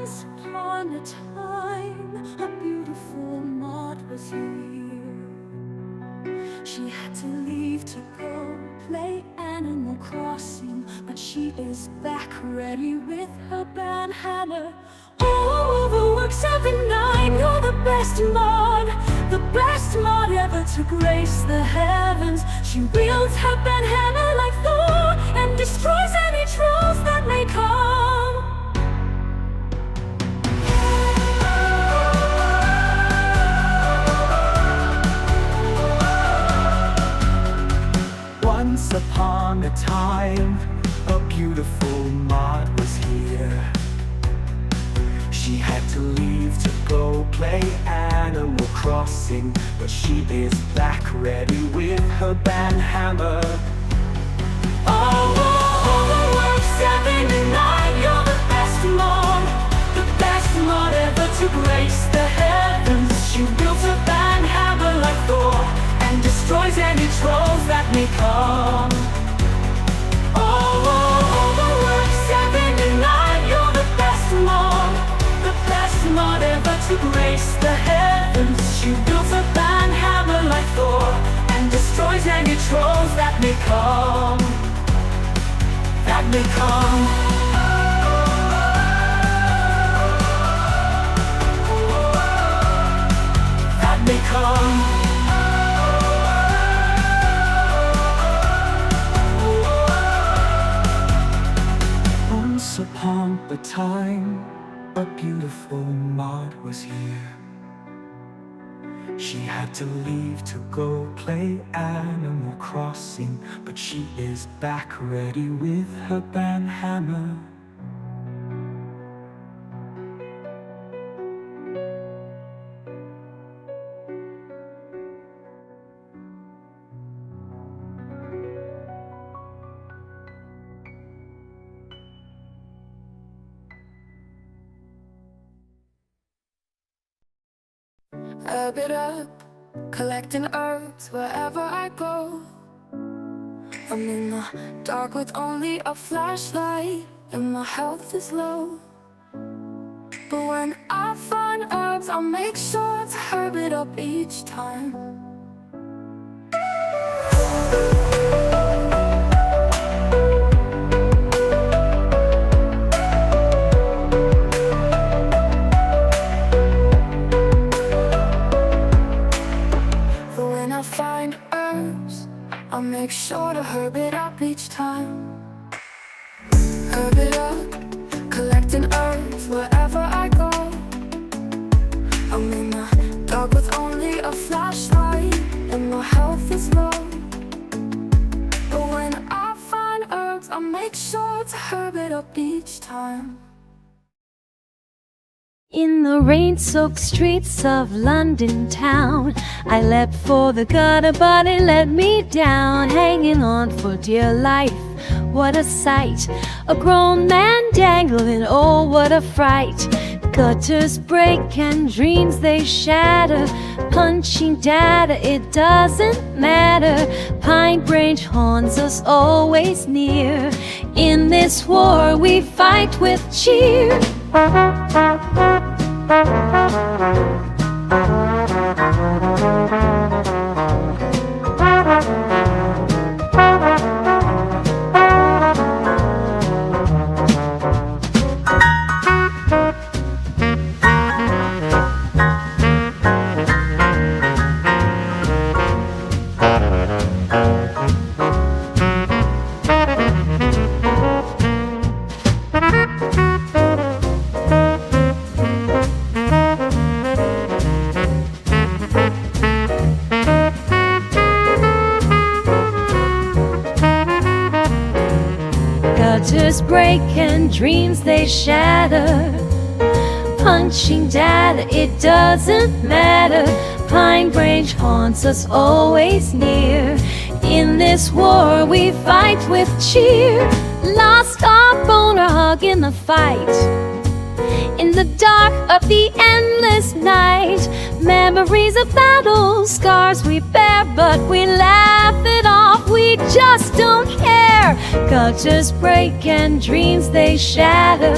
Once upon a time, a beautiful mod was here. She had to leave to go play Animal Crossing, but she is back ready with her band hammer. Oh, the works every night. You're the best mod ever to grace the heavens. She wields her band hammer like Thor and destroys any trolls that may come. Once upon a time, a beautiful mod was here. She had to leave to go play Animal Crossing, but she is back ready with her band hammer. Oh, the works 7 and 9. You're the best mod ever to grace the heavens. She wields her band hammer like Thor and destroys any trolls that may come. Oh, the works 7 and 9. You're the best mod ever to grace the heavens. She wields her band hammer like Thor and destroys any trolls that may come. That may come. That may come. Once upon a time, a beautiful mod was here. She had to leave to go play Animal Crossing, but she is back ready with her band hammer. Herb it up, collecting herbs wherever I go. I'm in the dark with only a flashlight, and my health is low. But when I find herbs, I'll make sure to herb it up each time. Find herbs, I'll make sure to herb it up each time. Herb it up, collecting herbs wherever I go. I'm in the dark with only a flashlight, and my health is low. But when I find herbs, I'll make sure to herb it up each time. In the rain-soaked streets of London town, I leapt for the gutter, but it let me down. Hanging on for dear life, what a sight. A grown man dangling, oh what a fright. Gutters break and dreams they shatter. Punching data, it doesn't matter. Pine branch haunts us always near. In this war we fight with cheer. Gutters break and dreams they shatter. Punching data, it doesn't matter. Pine branch haunts us always near. In this war we fight with cheer. Lost our boner hug in the fight. In the dark of the endless night, memories of battle, scars we bear, but we laugh it off, we just don't care. Gutters break and dreams they shatter.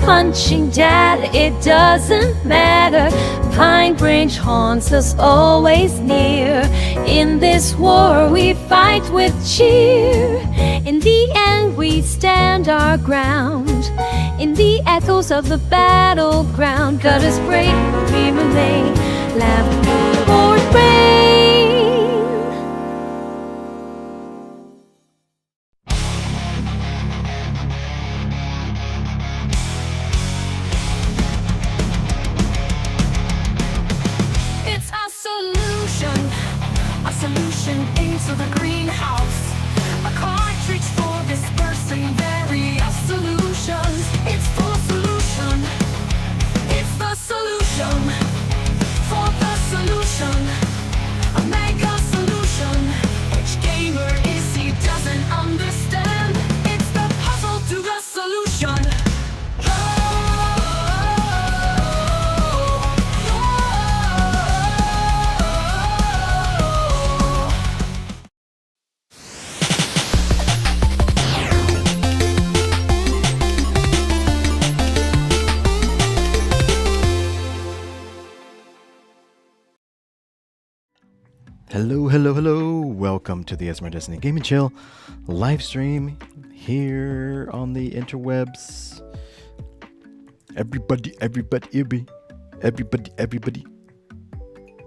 punching dad, it doesn't matter. Pine branch haunts us always near. In this war we fight with cheer. In the end we stand our ground. In the echoes of the battleground, God is brave, we remain, laugh or rain. It's a solution into the greenhouse. A cartridge for dispersing various solutions. It's for solution. It's the solution for the solution. A mega solution. Each gamer is he doesn't understand. It's the puzzle to the solution. Hello, hello, hello. Welcome to the Esmer Destiny Gaming Chill live stream here on the interwebs. Everybody.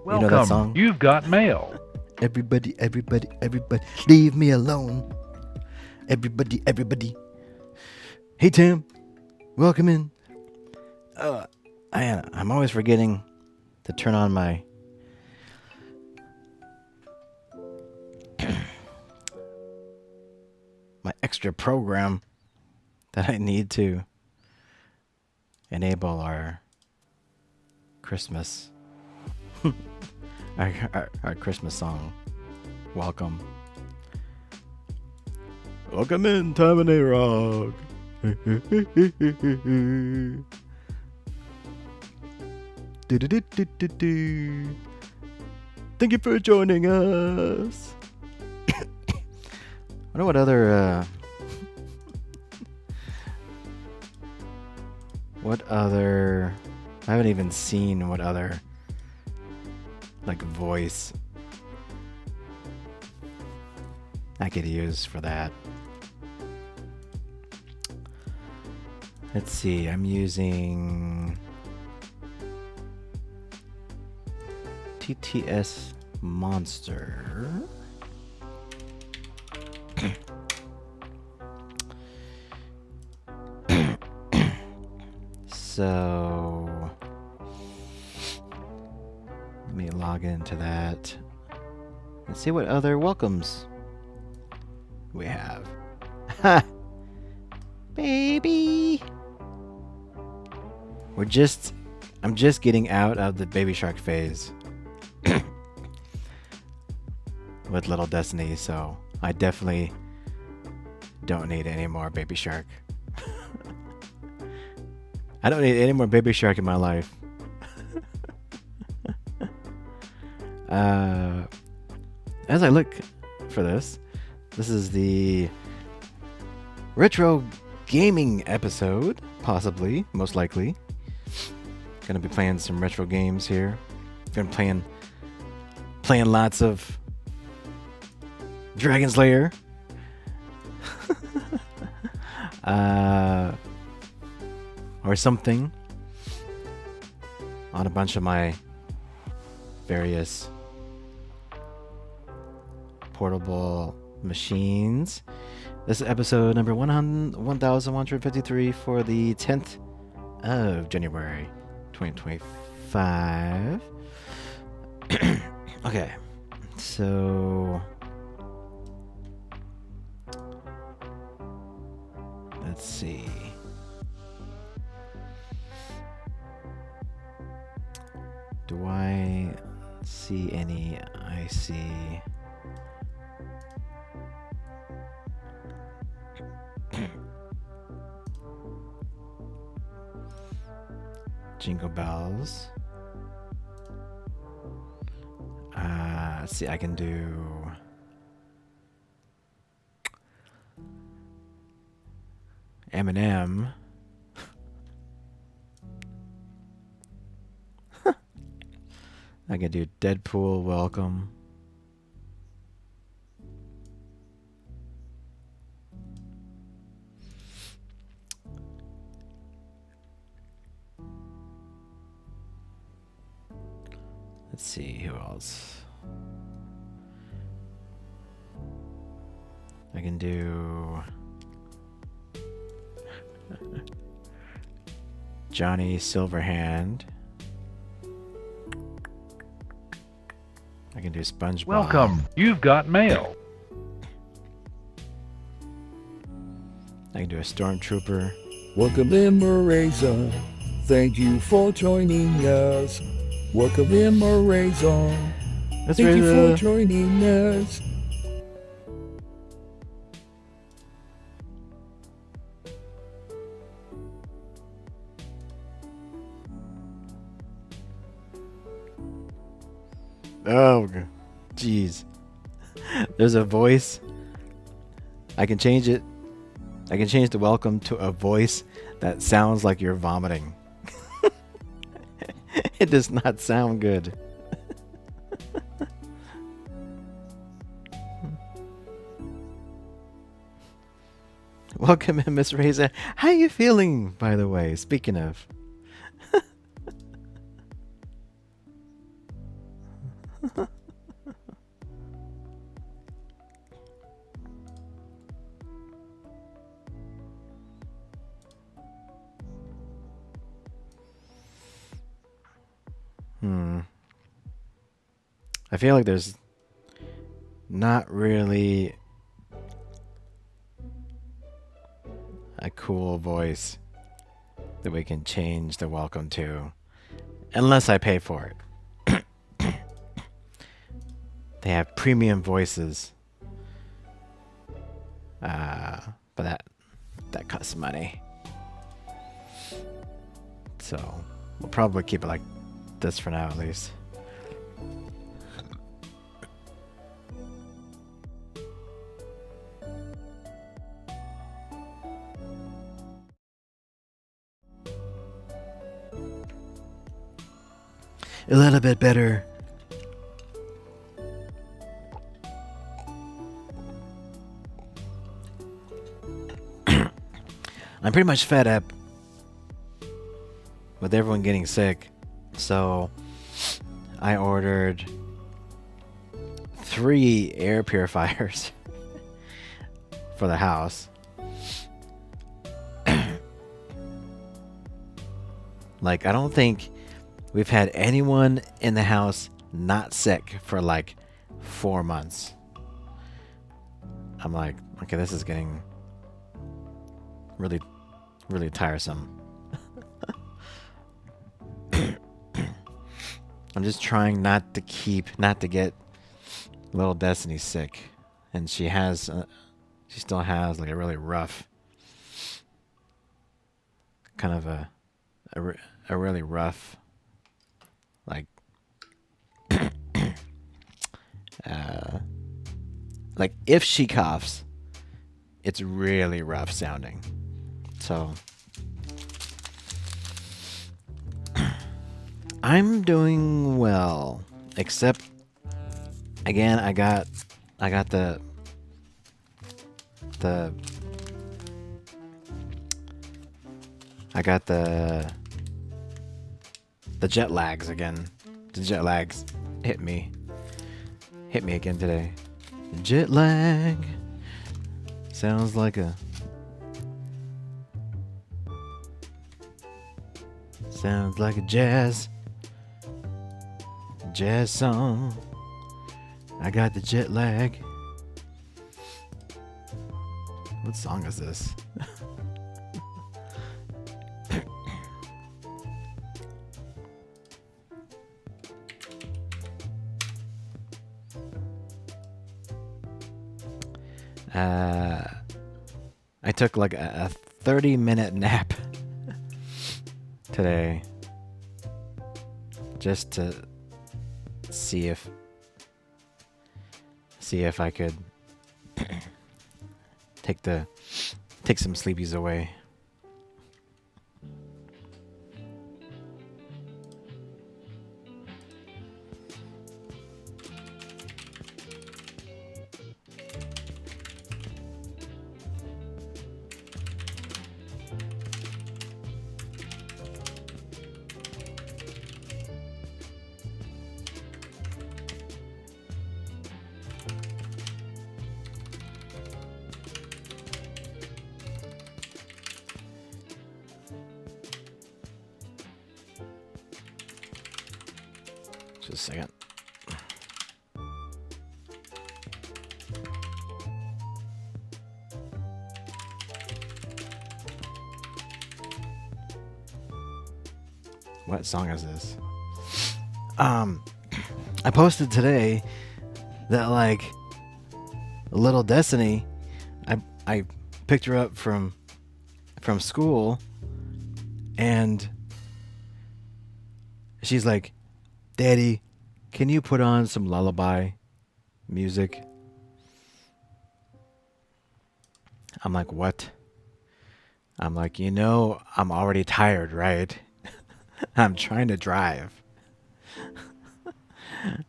Welcome. You know that song? You've got mail. Everybody. Leave me alone. Everybody. Hey, Tim. Welcome in. I'm always forgetting to turn on my extra program that I need to enable our Christmas our Christmas song. Welcome in, Time and A-Rock. Thank you for joining us. I wonder what other I haven't even seen what other like voice I could use for that. Let's see, I'm using TTS Monster. So let me log into that and see what other welcomes we have. Ha! Baby! I'm just getting out of the Baby Shark phase with Little Destiny, so I definitely don't need any more Baby Shark. I don't need any more Baby Shark in my life. As I look for this is the retro gaming episode, possibly, most likely. Gonna be playing some retro games here. Gonna be playing lots of Dragon Slayer. Or something on a bunch of my various portable machines. This is episode number 1153 for the 10th of January 2025. Okay, so let's see. Do I see any? I see. Jingle bells. Let's see, I can do Eminem. I can do Deadpool welcome. Let's see who else. I can do Johnny Silverhand. I can do SpongeBob. Welcome. You've got mail. I can do a Stormtrooper. Welcome in Marazon. Thank you for joining us. Welcome in Marazon. Let's Thank you for raise joining us. Oh, jeez. There's a voice. I can change it. I can change the welcome to a voice that sounds like you're vomiting. It does not sound good. Welcome in, Miss Reza. How you feeling, by the way? Speaking of. I feel like there's not really a cool voice that we can change the welcome to, unless I pay for it. They have premium voices, but that costs money. So we'll probably keep it like this for now, at least. A little bit better. I'm pretty much fed up with everyone getting sick, so I ordered 3 air purifiers for the house. Like, I don't think we've had anyone in the house not sick for like 4 months. I'm like, okay, this is getting really, really tiresome. I'm just trying not to get little Destiny sick, and she still has like a really rough, kind of a really rough, like like if she coughs, it's really rough sounding. So I'm doing well, except again I got the jet lags again. The jet lags hit me again today. Jet lag sounds like a jazz song. I got the jet lag. What song is this? I took like a 30-minute nap today just to see if I could take some sleepies away. Just a second. What song is this? I posted today that like little Destiny, I picked her up from school, and she's like, "Daddy, can you put on some lullaby music?" I'm like, "What?" I'm like, I'm already tired, right? I'm trying to drive.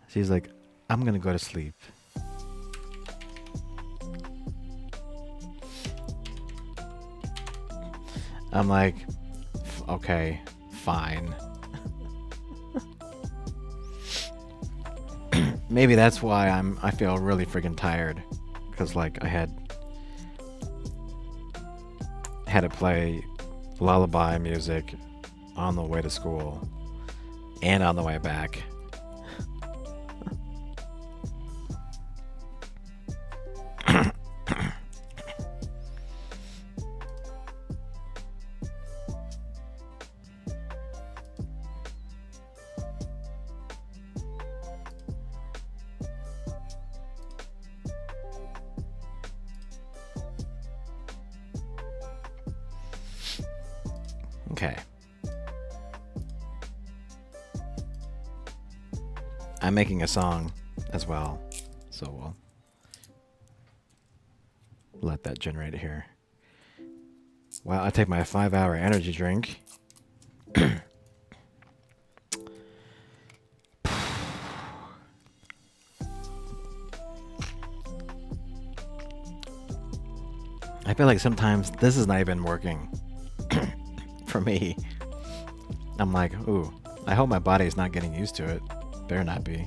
She's like, "I'm gonna go to sleep." I'm like, okay, fine. Maybe that's why I feel really freaking tired, because like I had to play lullaby music on the way to school and on the way back. Okay. I'm making a song as well, so we'll let that generate here. Well, I take my 5-hour energy drink. I feel like sometimes this is not even working for me. I'm like, ooh, I hope my body's not getting used to it. Better not be.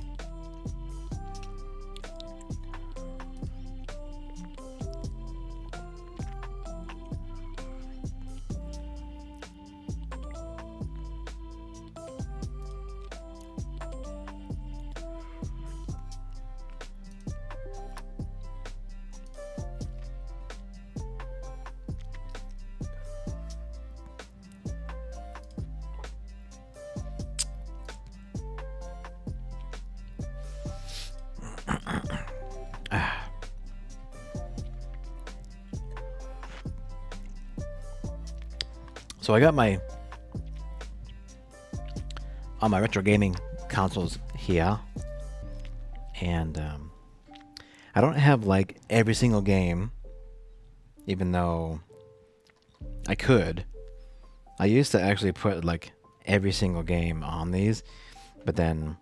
So I got all my retro gaming consoles here, and I don't have like every single game, even though I could. I used to actually put like every single game on these, but then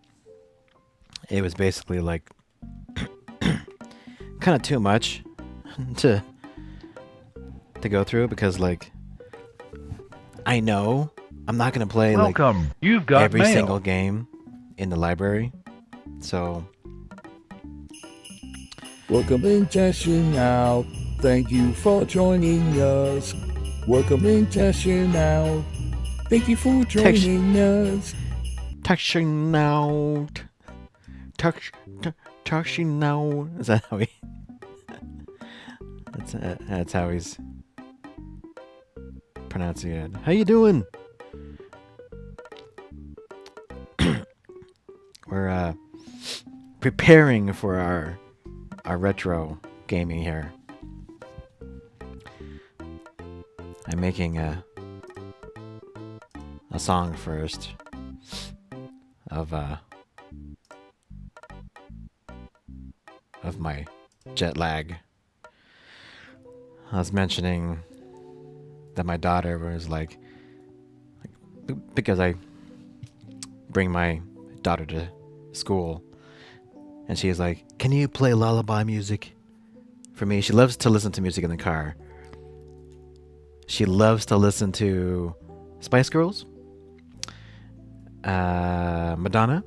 it was basically like kind of too much to go through, because like I know I'm not gonna play Welcome. like You've got every mail. single game in the library, so Welcome in testing out. Thank you for joining us. Welcome in testing out. Thank you for joining us. touching out, touching out. Is that how he? That's how he's pronouncing it. How you doing? We're preparing for our retro gaming here. I'm making a song first of my jet lag. I was mentioning that my daughter was like because I bring my daughter to school, and she's like, "Can you play lullaby music for me?" She loves to listen to music in the car. She loves to listen to Spice Girls, Madonna,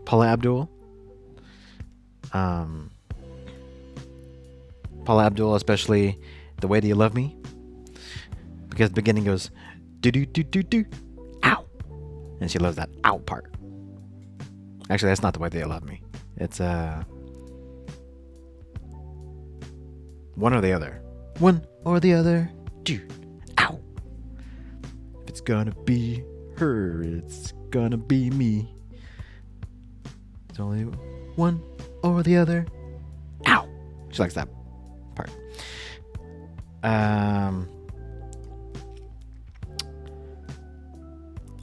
Paula Abdul, especially "The Way That You Love Me," because the beginning goes do do do do do, ow, and she loves that ow part. Actually, that's not the way they love me. It's one or the other. One or the other. Dude. Ow. If it's gonna be her, it's gonna be me. It's only one or the other. Ow. She likes that part.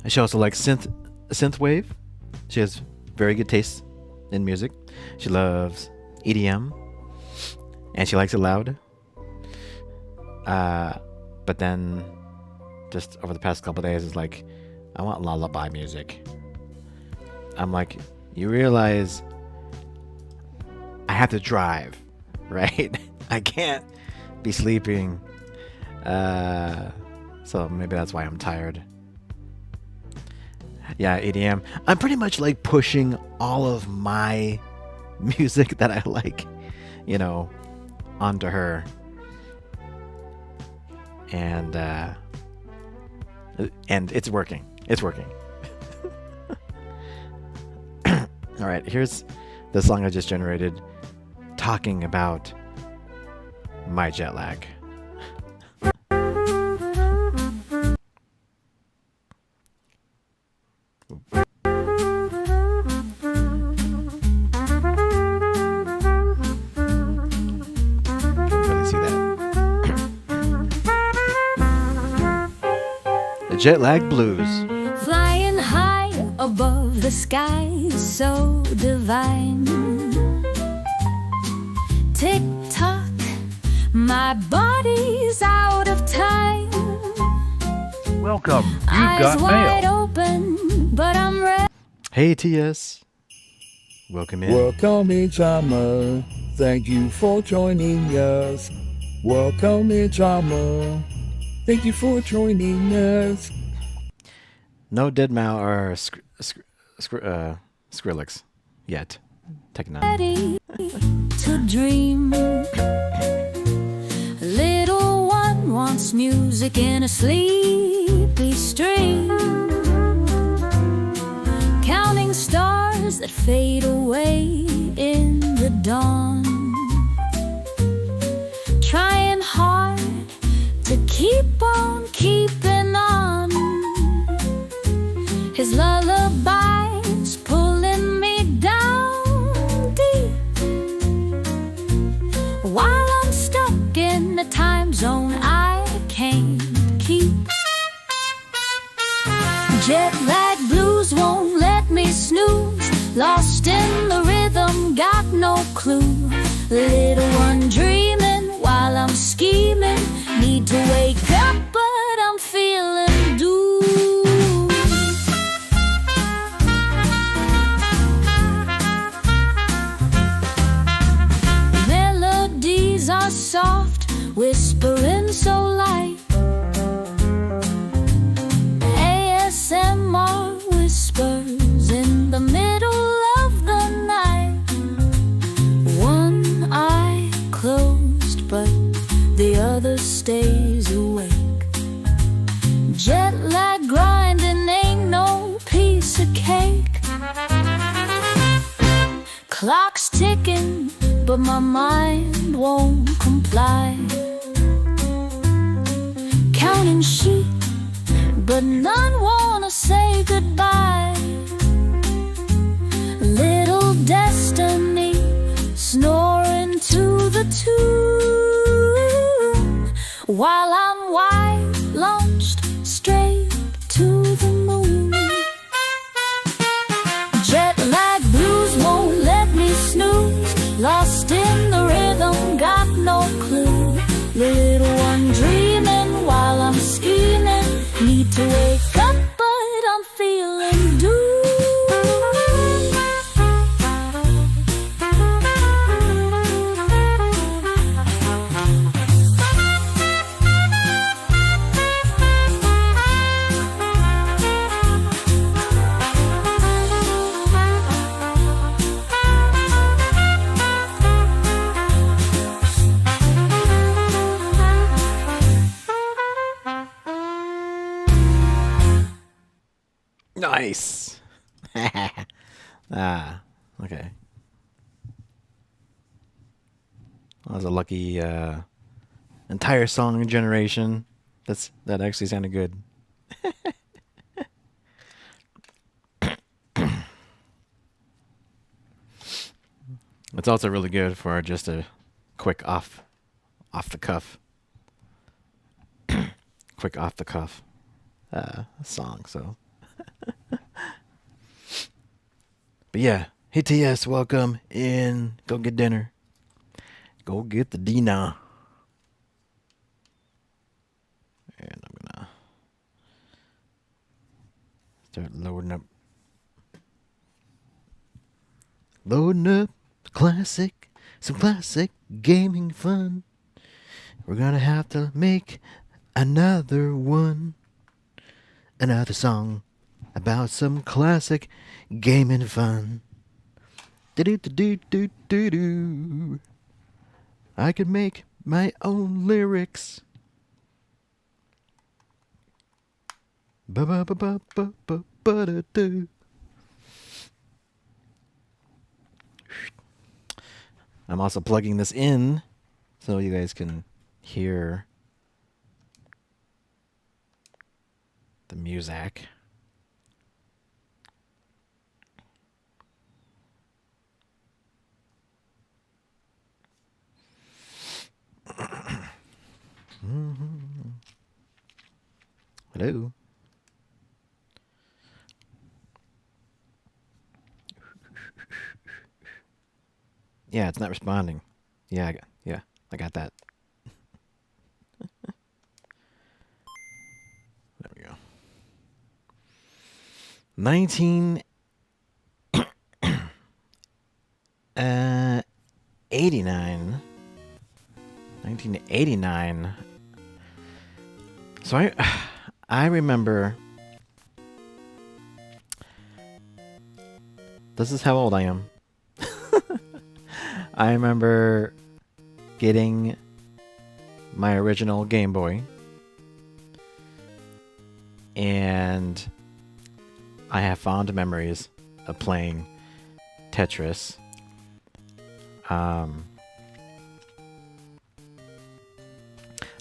She also likes synthwave. She has very good taste in music. She loves EDM, and she likes it loud. But then, just over the past couple of days, it's like, I want lullaby music. I'm like, you realize I have to drive, right? I can't be sleeping. So maybe that's why I'm tired. Yeah, EDM. I'm pretty much like pushing all of my music that I like, onto her. And it's working. It's working. All right, here's the song I just generated talking about my jet lag. Jet lag blues. Flying high above the sky, so divine. Tick tock, my body's out of time. Welcome. You've Eyes got wide mail. open, but I'm ready. Hey TS. Welcome in. Welcome in summer. Thank you for joining us. Welcome in summer. Thank you for joining us. No Deadmau or Skrillex yet. Take none. To dream. Little one wants music in a sleepy stream. Counting stars that fade away in the dawn. Trying hard to keep on keeping on. His lullabies pulling me down deep, while I'm stuck in a time zone I can't keep. Jet lag blues won't let me snooze. Lost in the rhythm, got no clue. Little one dreaming while I'm scheming. Need to wake up, but I'm feeling doomed. Melodies are soft, whispering so light. ASMR whispers in the middle of the night. One eye closed, but the other stays awake. Jet lag grinding ain't no piece of cake. Clock's ticking, but my mind won't comply. Counting sheep, but none wanna say goodbye. Little destiny snoring to the tune, while I'm wide launched straight to the moon. Jet lag blues won't let me snooze. Lost in the rhythm, got no clue. Little one dreaming while I'm scheming. Need to wake up, but I'm feeling doomed. Nice. Ah, okay. That was a lucky entire song generation. That actually sounded good. It's also really good for just a quick off the cuff, quick off the cuff song. So, but yeah, hey TS, welcome in. Go get dinner. Go get the dinner. And I'm gonna start loading up some classic gaming fun. We're gonna have to make another one, another song about some classic gaming fun. Do do do do do do. I could make my own lyrics. Ba ba ba ba ba ba ba da do. I'm also plugging this in so you guys can hear the music. Hello. Yeah, it's not responding. Yeah, I got that. There we go. 1989. 1989. So I remember. This is how old I am. I remember getting my original Game Boy, and I have fond memories of playing Tetris. I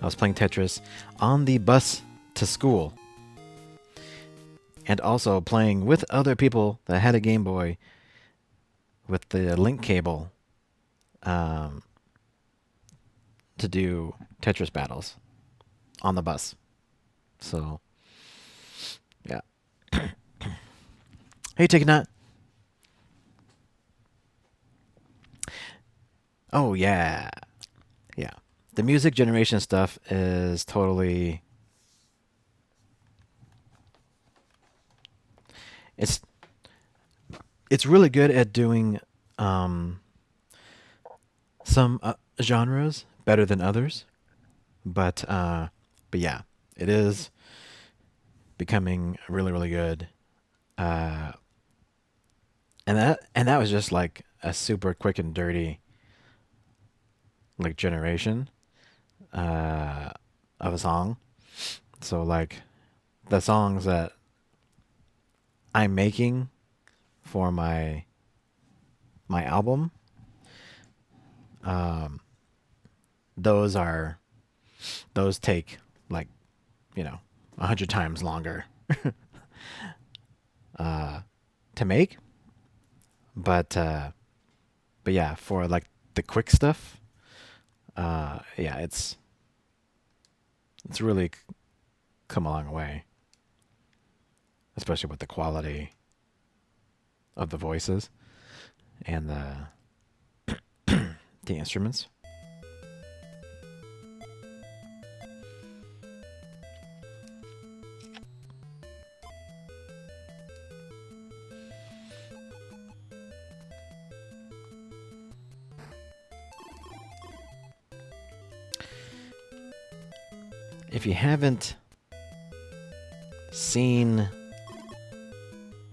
was playing Tetris on the bus to school, and also playing with other people that had a Game Boy with the link cable to do Tetris battles on the bus. So, yeah. Hey, Take a Nut. Oh, yeah. Yeah. The music generation stuff is totally... It's really good at doing some genres better than others, but yeah, it is becoming really, really good. And that was just like a super quick and dirty like generation of a song. So like the songs that I'm making for my album, those take like 100 times longer to make, but yeah, for like the quick stuff, yeah, it's really come a long way, especially with the quality of the voices and the instruments. If you haven't seen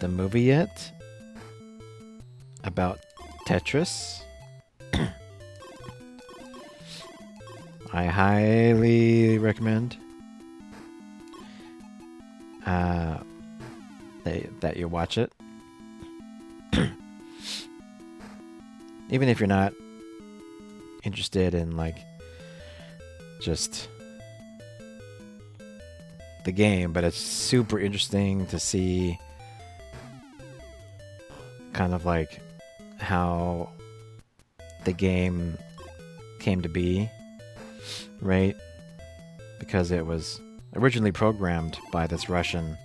the movie yet about Tetris, I highly recommend that you watch it. even if you're not interested in like just the game, but it's super interesting to see kind of like how the game came to be, right? Because it was originally programmed by this Russian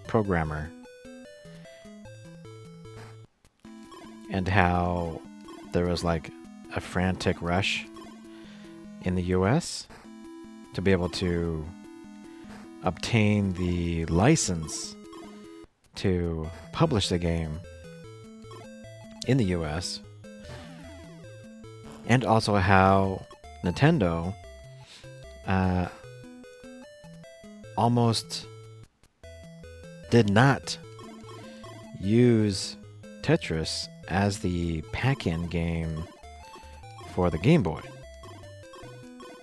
programmer, and how there was like a frantic rush in the US to be able to obtain the license to publish the game in the US, and also how Nintendo almost did not use Tetris as the pack-in game for the Game Boy.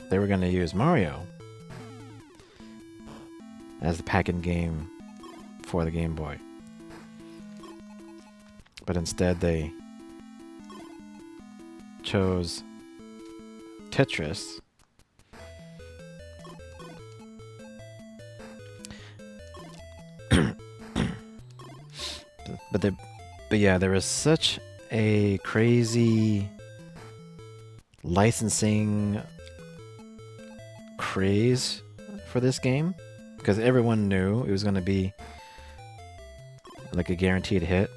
They were going to use Mario as the pack-in game for the Game Boy. But instead they chose Tetris. But yeah, there was such a crazy licensing craze for this game, because everyone knew it was going to be like a guaranteed hit.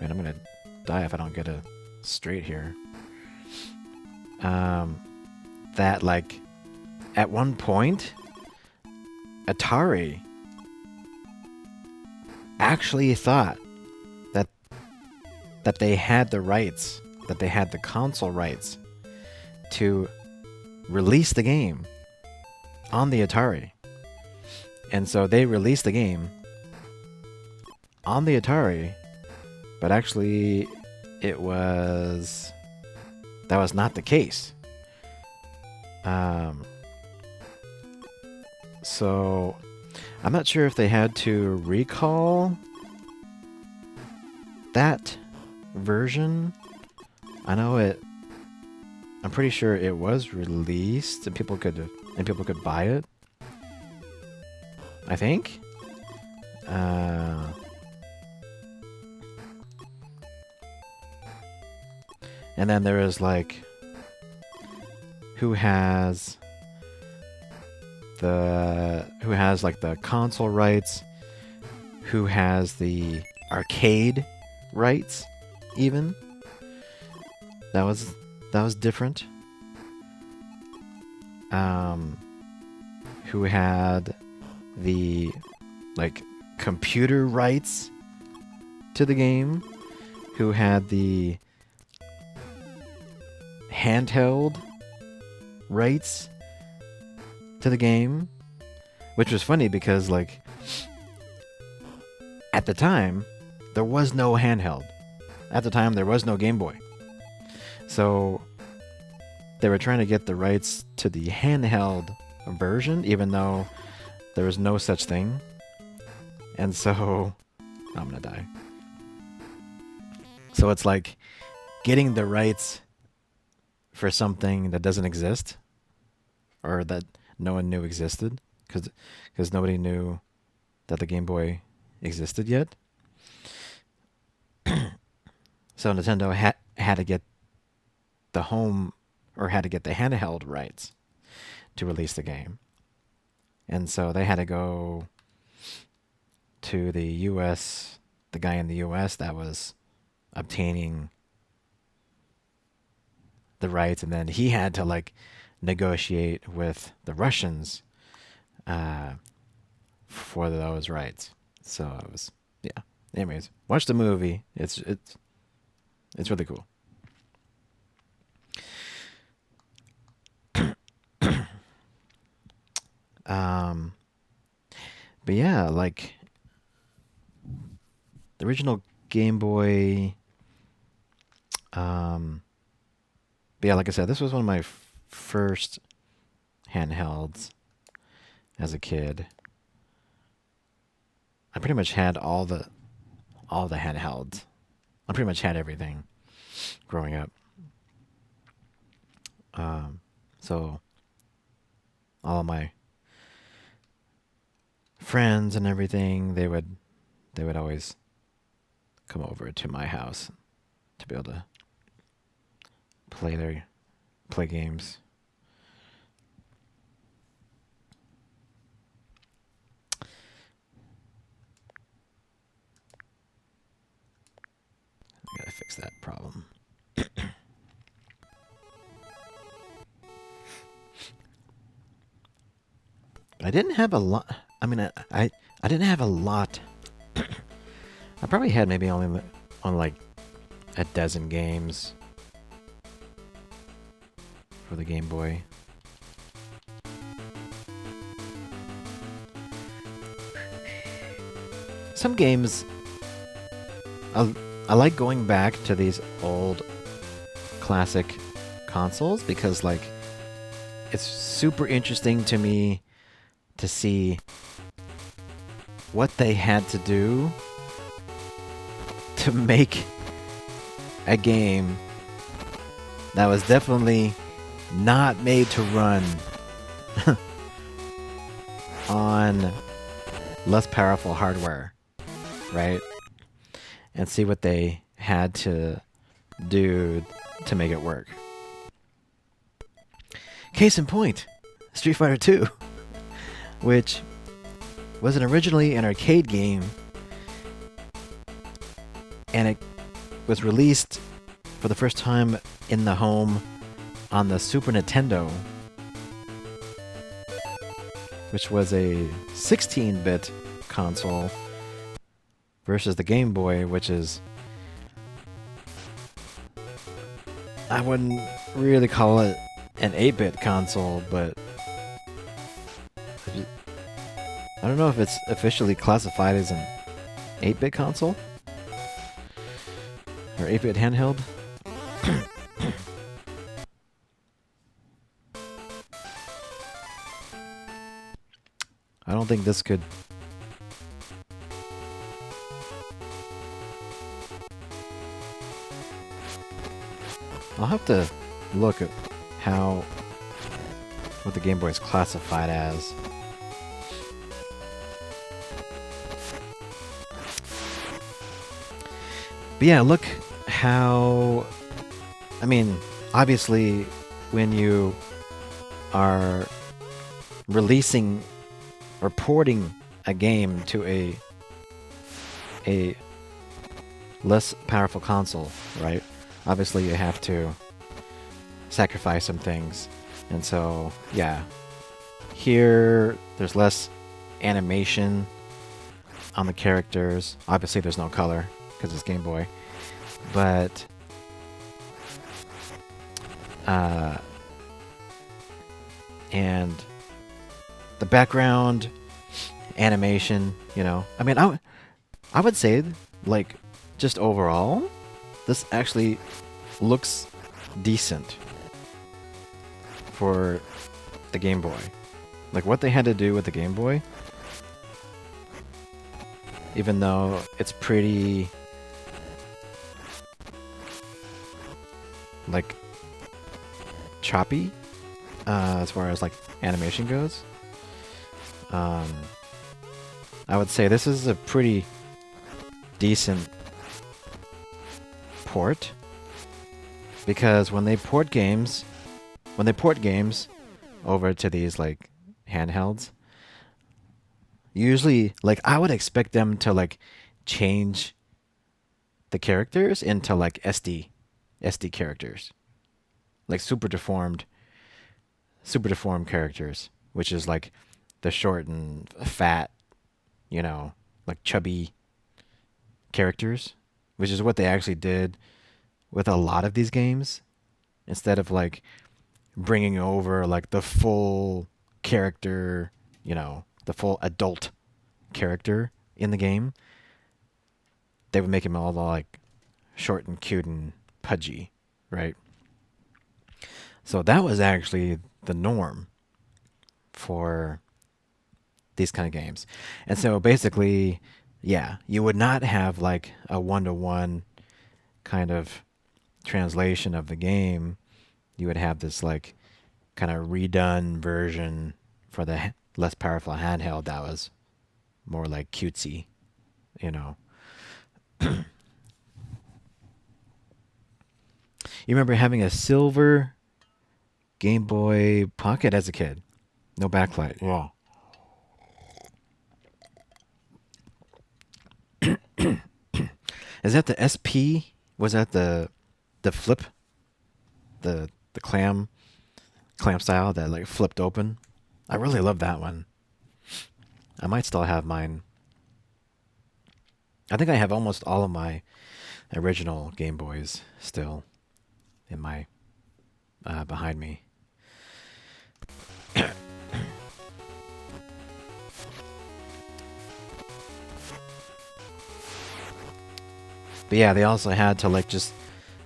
Man, I'm going to die if I don't get it straight here. That like at one point Atari actually thought that they had the rights, that they had the console rights to release the game on the Atari. And so they released the game on the Atari, but actually that was not the case. So I'm not sure if they had to recall that version. I'm pretty sure it was released and people could buy it, I think. And then there is like who has like the console rights, who has the arcade rights even. That was different. Who had the like computer rights to the game, who had the handheld rights to the game, which was funny because like at the time there was no handheld. At the time there was no Game Boy. So they were trying to get the rights to the handheld version, even though there was no such thing. And so I'm gonna die. So it's like getting the rights for something that doesn't exist, or that no one knew existed, because nobody knew that the Game Boy existed yet. So Nintendo had to get the handheld rights to release the game. And so they had to go to the US, the guy in the US that was obtaining the rights, and then he had to like negotiate with the Russians for those rights. So it was, yeah. Anyways, watch the movie. It's really cool. But yeah, like the original Game Boy. But yeah, like I said, this was one of my first handhelds as a kid. I pretty much had all the handhelds. I pretty much had everything. growing up. So all my friends and everything, they would always come over to my house to be able to play games. I gotta fix that problem. But I didn't have a lot. I mean, I didn't have a lot. I probably had maybe only on like a dozen games for the Game Boy. Some games, I like going back to these old classic consoles because like it's super interesting to me to see what they had to do to make a game that was definitely not made to run on less powerful hardware, right? And see what they had to do to make it work. Case in point, Street Fighter 2, which was originally an arcade game, and it was released for the first time in the home on the Super Nintendo, which was a 16-bit console, versus the Game Boy, which is, I wouldn't really call it an 8-bit console, but I don't know if it's officially classified as an 8-bit console or 8-bit handheld. I don't think this could. I'll have to look at what the Game Boy is classified as. But yeah, look how, I mean, obviously when you are releasing or porting a game to a less powerful console, right? Obviously you have to sacrifice some things. And so, yeah, here there's less animation on the characters. Obviously there's no color because it's Game Boy. But and the background animation, you know, I mean, I would say, like, just overall, this actually looks decent for the Game Boy. Like, what they had to do with the Game Boy, even though it's pretty, like, choppy as far as, like, animation goes, I would say this is a pretty decent port, because when they port games over to these like handhelds, usually, like, I would expect them to like change the characters into like SD characters, like super deformed characters, which is like the short and fat, you know, like chubby characters, which is what they actually did with a lot of these games. Instead of like bringing over like the full character, you know, the full adult character in the game, they would make him all like short and cute and pudgy, right? So that was actually the norm for these kind of games. And so basically, yeah, you would not have like a one-to-one kind of translation of the game, you would have this like kind of redone version for the less powerful handheld that was more like cutesy, you know. You remember having a silver Game Boy Pocket as a kid? No backlight. Yeah. Is that the SP? Was that the flip? The clam style that like flipped open? I really love that one. I might still have mine. I think I have almost all of my original Game Boys still in my behind me. But yeah, they also had to like just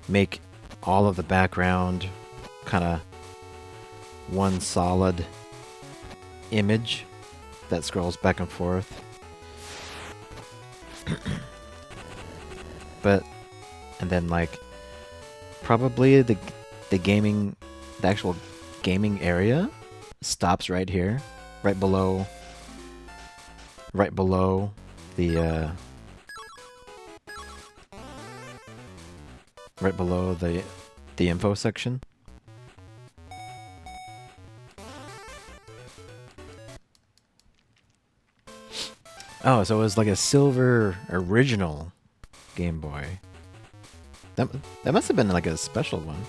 make all of the background kind of one solid image that scrolls back and forth. But and then like probably the actual gaming area stops right here, right below the right below the info section. Oh, so it was like a silver original Game Boy. That must have been like a special one.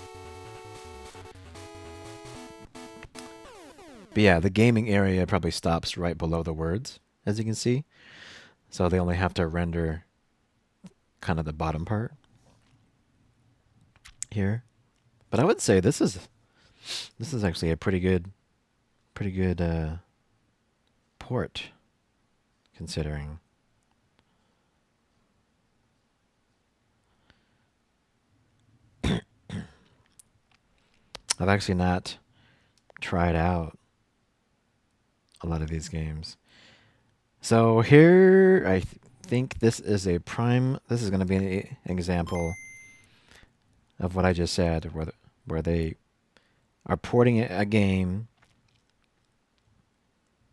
But yeah, the gaming area probably stops right below the words, as you can see. So they only have to render kind of the bottom part here. But I would say this is actually a pretty good port, considering. I've actually not tried out a lot of these games. So here, I think this is a prime. This is going to be an example of what I just said, where they are porting a game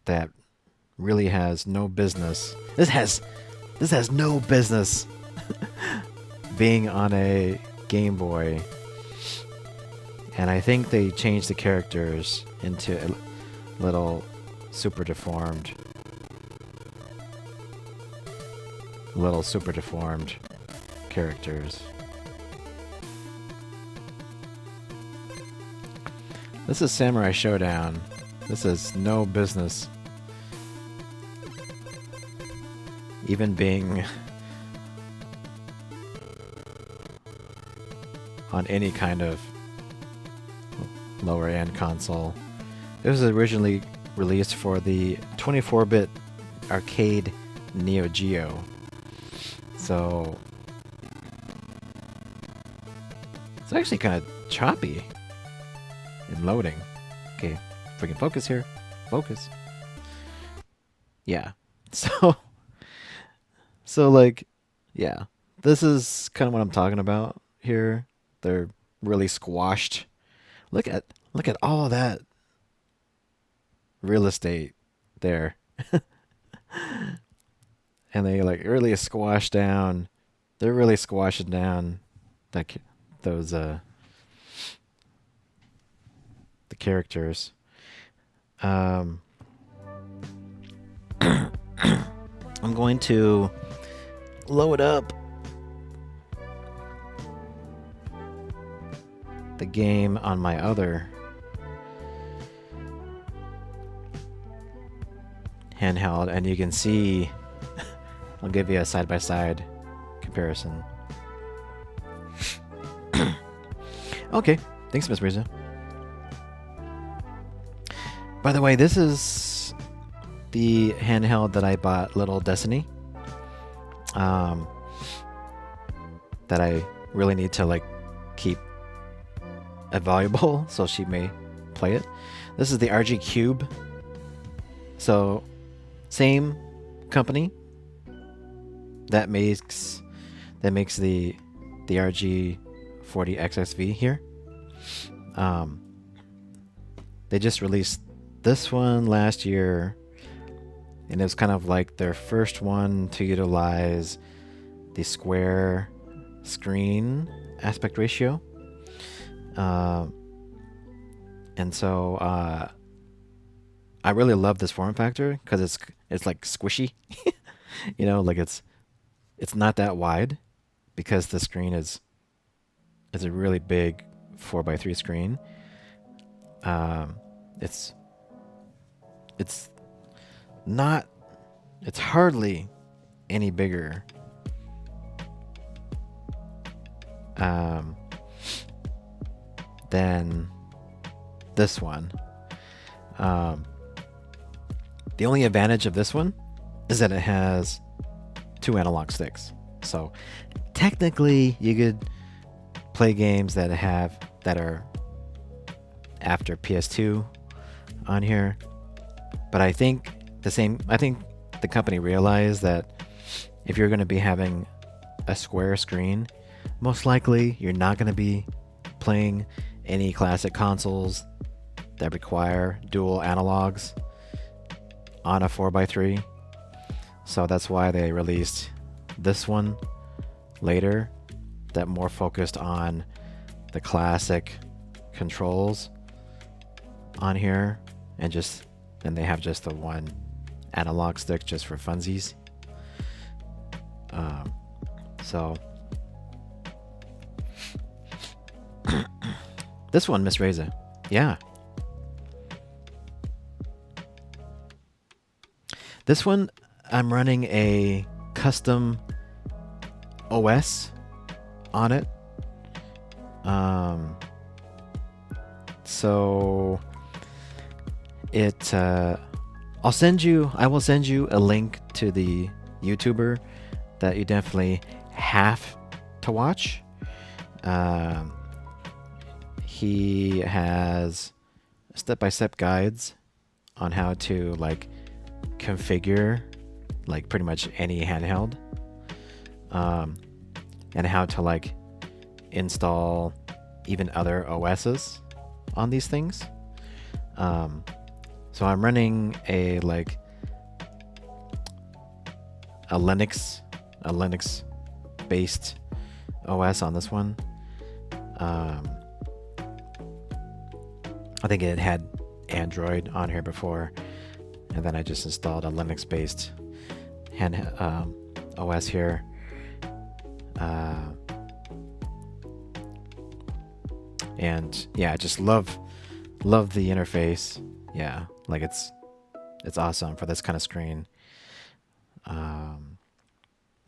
that really has no business. This has no business being on a Game Boy. And I think they changed the characters into little super deformed characters. This is Samurai Showdown. This is no business even being on any kind of lower end console. It was originally released for the 24-bit arcade Neo Geo. So it's actually kind of choppy in loading. Okay, if we can focus here. Focus. Yeah. So like, yeah. This is kind of what I'm talking about here. They're really squashed. Look at all of that real estate there. And they like really squash down. They're really squashing down those the characters. I'm going to load up the game on my other handheld, and you can see. I'll give you a side-by-side comparison. Okay, thanks, Miss Risa. By the way, this is the handheld that I bought Little Destiny. That I really need to like keep valuable so she may play it. This is the RG Cube. So, same company that makes the RG 40XSV here. They just released this one last year, and it was kind of like their first one to utilize the square screen aspect ratio. And so I really love this form factor because it's like squishy. You know, like it's not that wide because the screen is a really big 4x3 screen. It's not, it's hardly any bigger than this one. The only advantage of this one is that it has 2 analog sticks. So technically you could play games that are after PS2 on here. But I think the company realized that if you're going to be having a square screen, most likely you're not going to be playing any classic consoles that require dual analogs on a 4x3. So that's why they released this one later, that more focused on the classic controls on here, and they have just the one analog stick just for funsies. So this one, Miss Reza, yeah. This one, I'm running a custom OS on it. So I will send you a link to the YouTuber that you definitely have to watch. He has step-by-step guides on how to like configure like pretty much any handheld, and how to like install even other OSs on these things. So I'm running a Linux based OS on this one. I think it had Android on here before, and then I just installed a Linux based OS here. And yeah, I just love the interface. Yeah, like it's awesome for this kind of screen.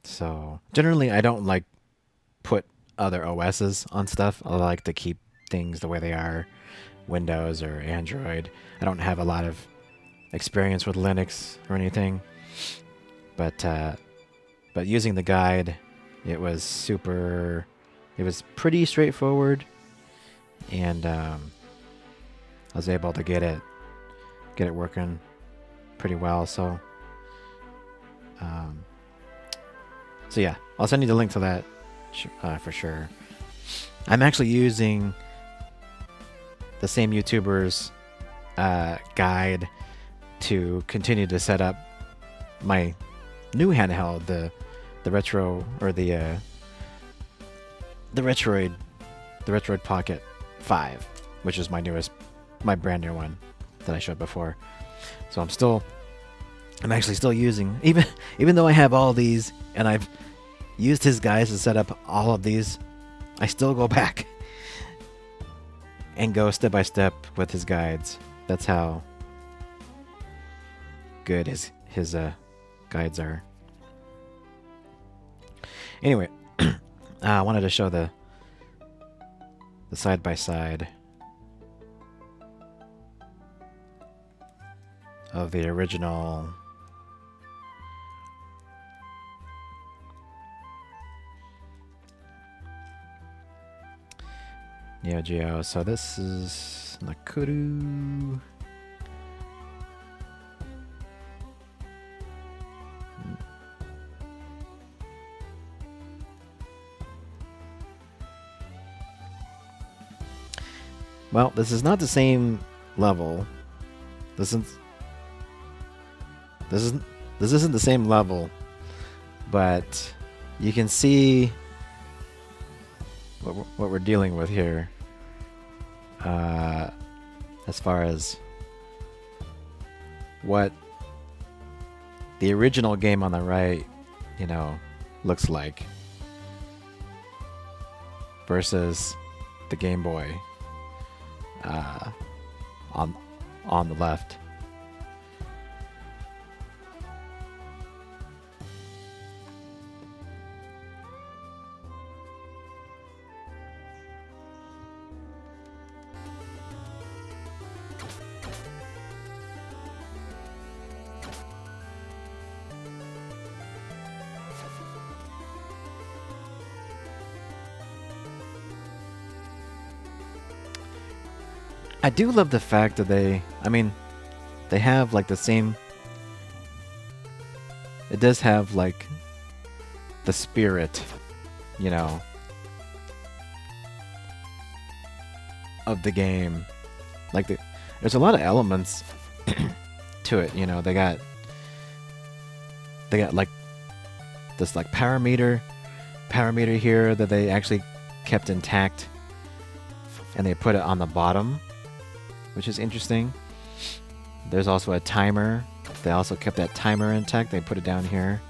So generally I don't like put other OSs on stuff. I like to keep things the way they are, Windows or Android. I don't have a lot of experience with Linux or anything, but using the guide, it was pretty straightforward, and I was able to get it working pretty well. So yeah, I'll send you the link to that for sure. I'm actually using the same YouTuber's guide to continue to set up my new handheld, the retro, or the Retroid Pocket 5, which is my brand new one that I showed before. So I'm actually still using, even though I have all these and I've used his guides to set up all of these, I still go back and go step by step with his guides. That's how good his guides are. Anyway, I wanted to show the side by side of the original Neo Geo. So this is Nakuru. Well, this is not the same level. This isn't. This isn't. This isn't the same level, but you can see what we're dealing with here. As far as what the original game on the right, looks like versus the Game Boy on the left. I do love the fact that they have like the same. It does have like the spirit, of the game. Like there's a lot of elements to it. They got like this like parameter here that they actually kept intact, and they put it on the bottom, which is interesting. There's also a timer. They also kept that timer intact. They put it down here.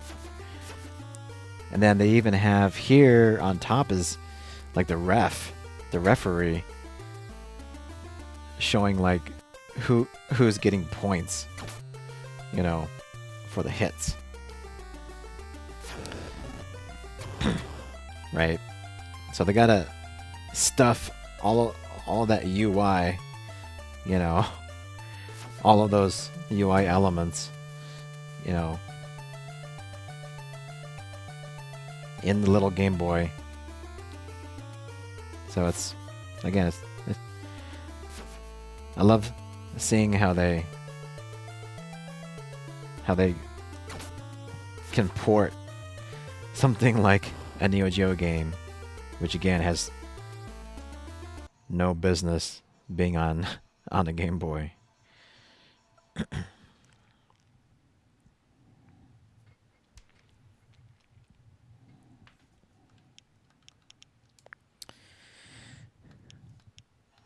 And then they even have here on top is like the referee showing like who's getting points, for the hits. Right? So they gotta stuff all that UI, all of those UI elements, in the little Game Boy. So it's I love seeing how they can port something like a Neo Geo game, which again has no business being on a Game Boy.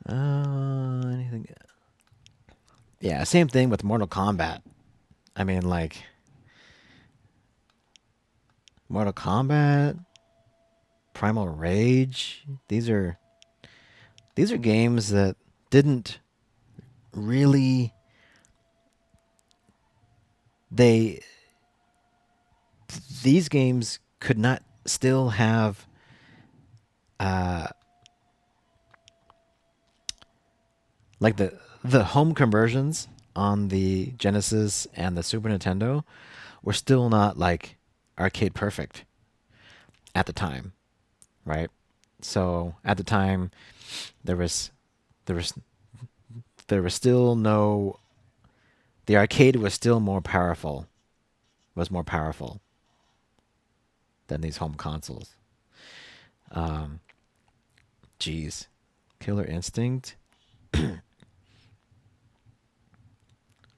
Anything? Yeah, same thing with Mortal Kombat. I mean, like Mortal Kombat, Primal Rage. These are games that didn't really. These games could not still have like the home conversions on the Genesis and the Super Nintendo were still not like arcade perfect at the time, right? So at the time there was still no. The arcade was still more powerful than these home consoles. Geez, Killer Instinct.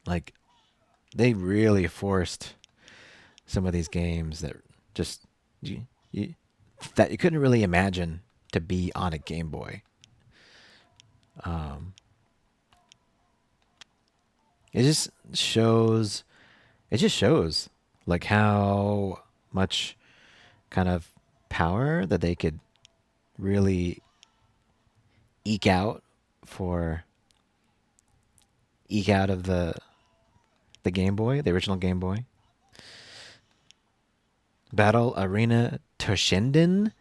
Like, they really forced some of these games that just that you couldn't really imagine to be on a Game Boy. It just shows like how much kind of power that they could really eke out of the Game Boy, the original Game Boy. Battle Arena Toshinden.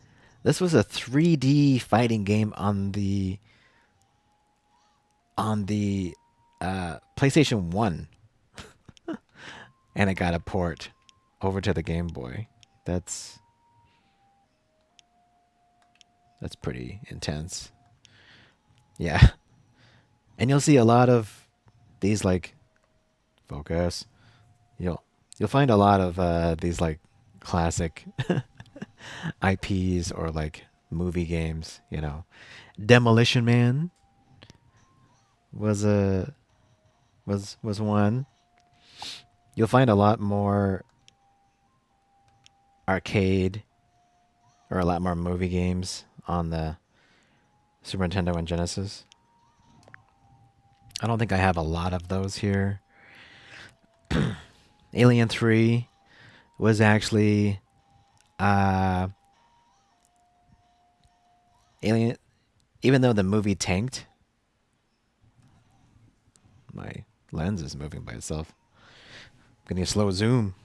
This was a 3D fighting game on the PlayStation 1. And it got a port over to the Game Boy. That's pretty intense. Yeah. And you'll see a lot of these like focus. You'll find a lot of these like classic IPs or like movie games, Demolition Man, was a was one. You'll find a lot more arcade or a lot more movie games on the Super Nintendo and Genesis. I don't think I have a lot of those here. Alien 3 was actually Alien, even though the movie tanked. My lens is moving by itself. I'm getting a slow zoom.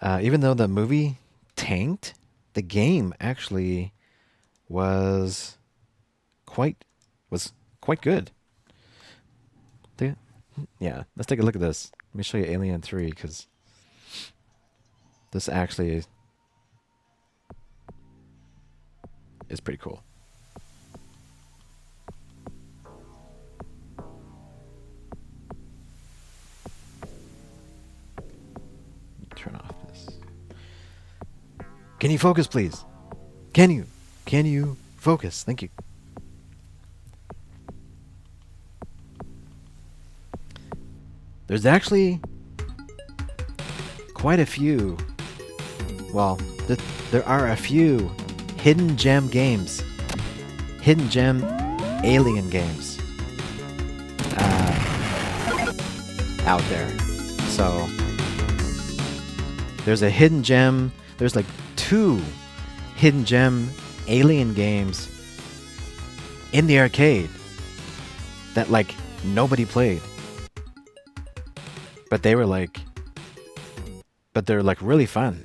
Even though the movie tanked, the game actually was quite good. Yeah, let's take a look at this. Let me show you Alien 3 because this actually is pretty cool. Turn off this. Can you focus, please? Can you focus? Thank you. There's actually quite a few. Well, there are a few hidden gem games, hidden gem alien games out there. So there's a hidden gem. There's like 2 hidden gem alien games in the arcade that like nobody played. But they're like really fun.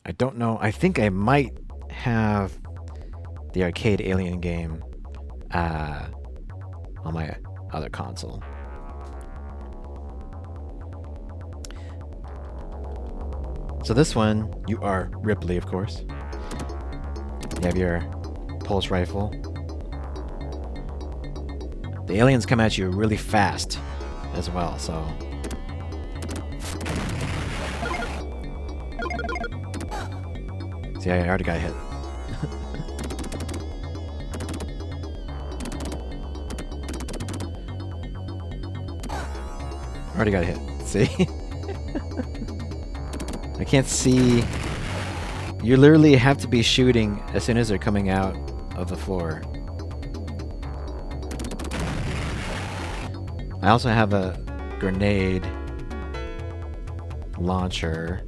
I don't know. I think I might have the arcade alien game on my other console. So this one, you are Ripley, of course. You have your pulse rifle. The aliens come at you really fast as well, so... See, I already got hit. Already got hit. See? I can't see... You literally have to be shooting as soon as they're coming out of the floor. I also have a grenade launcher,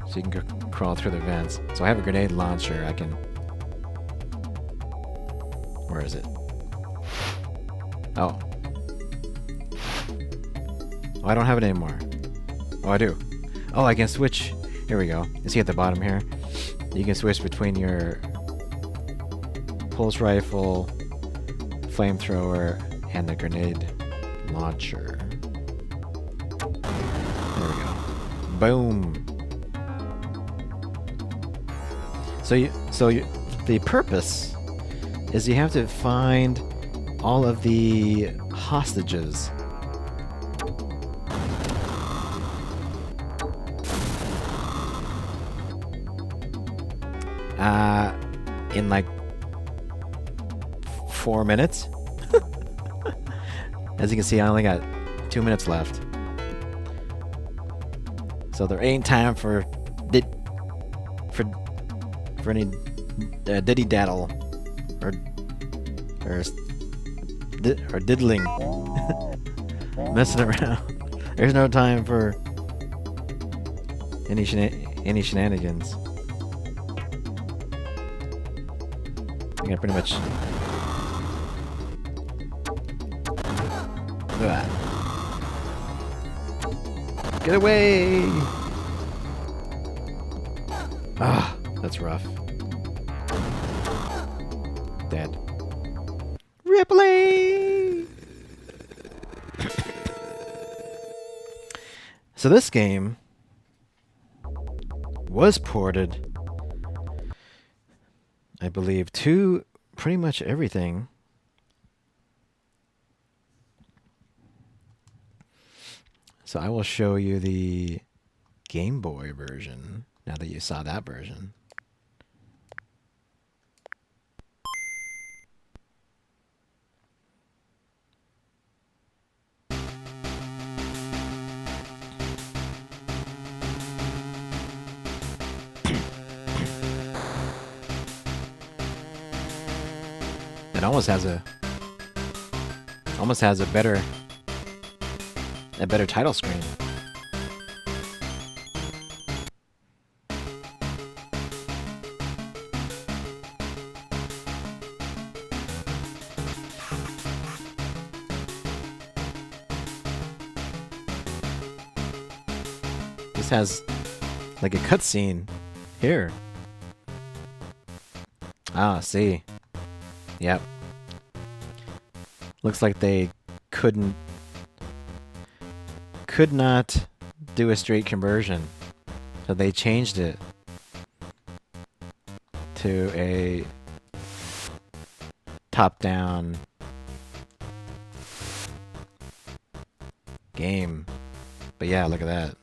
so you can crawl through the vents. So I have a grenade launcher. I can... Where is it? Oh. Oh, I don't have it anymore. Oh, I do. Oh, I can switch. Here we go. You see at the bottom here? You can switch between your pulse rifle, flamethrower, and the grenade launcher. There we go. Boom. The purpose is you have to find all of the hostages. In like 4 minutes. As you can see, I only got 2 minutes left. So there ain't time for any diddy daddle or diddling, messing around. There's no time for any shenanigans. I pretty much. Get away! Ah, that's rough. Dead. Ripley! So this game was ported, I believe, to pretty much everything. So I will show you the Game Boy version Now that you saw that version. It almost has a better title screen. This has like a cutscene here. Ah, see. Yep. Looks like they could not do a straight conversion. So they changed it to a top-down game. But yeah, look at that.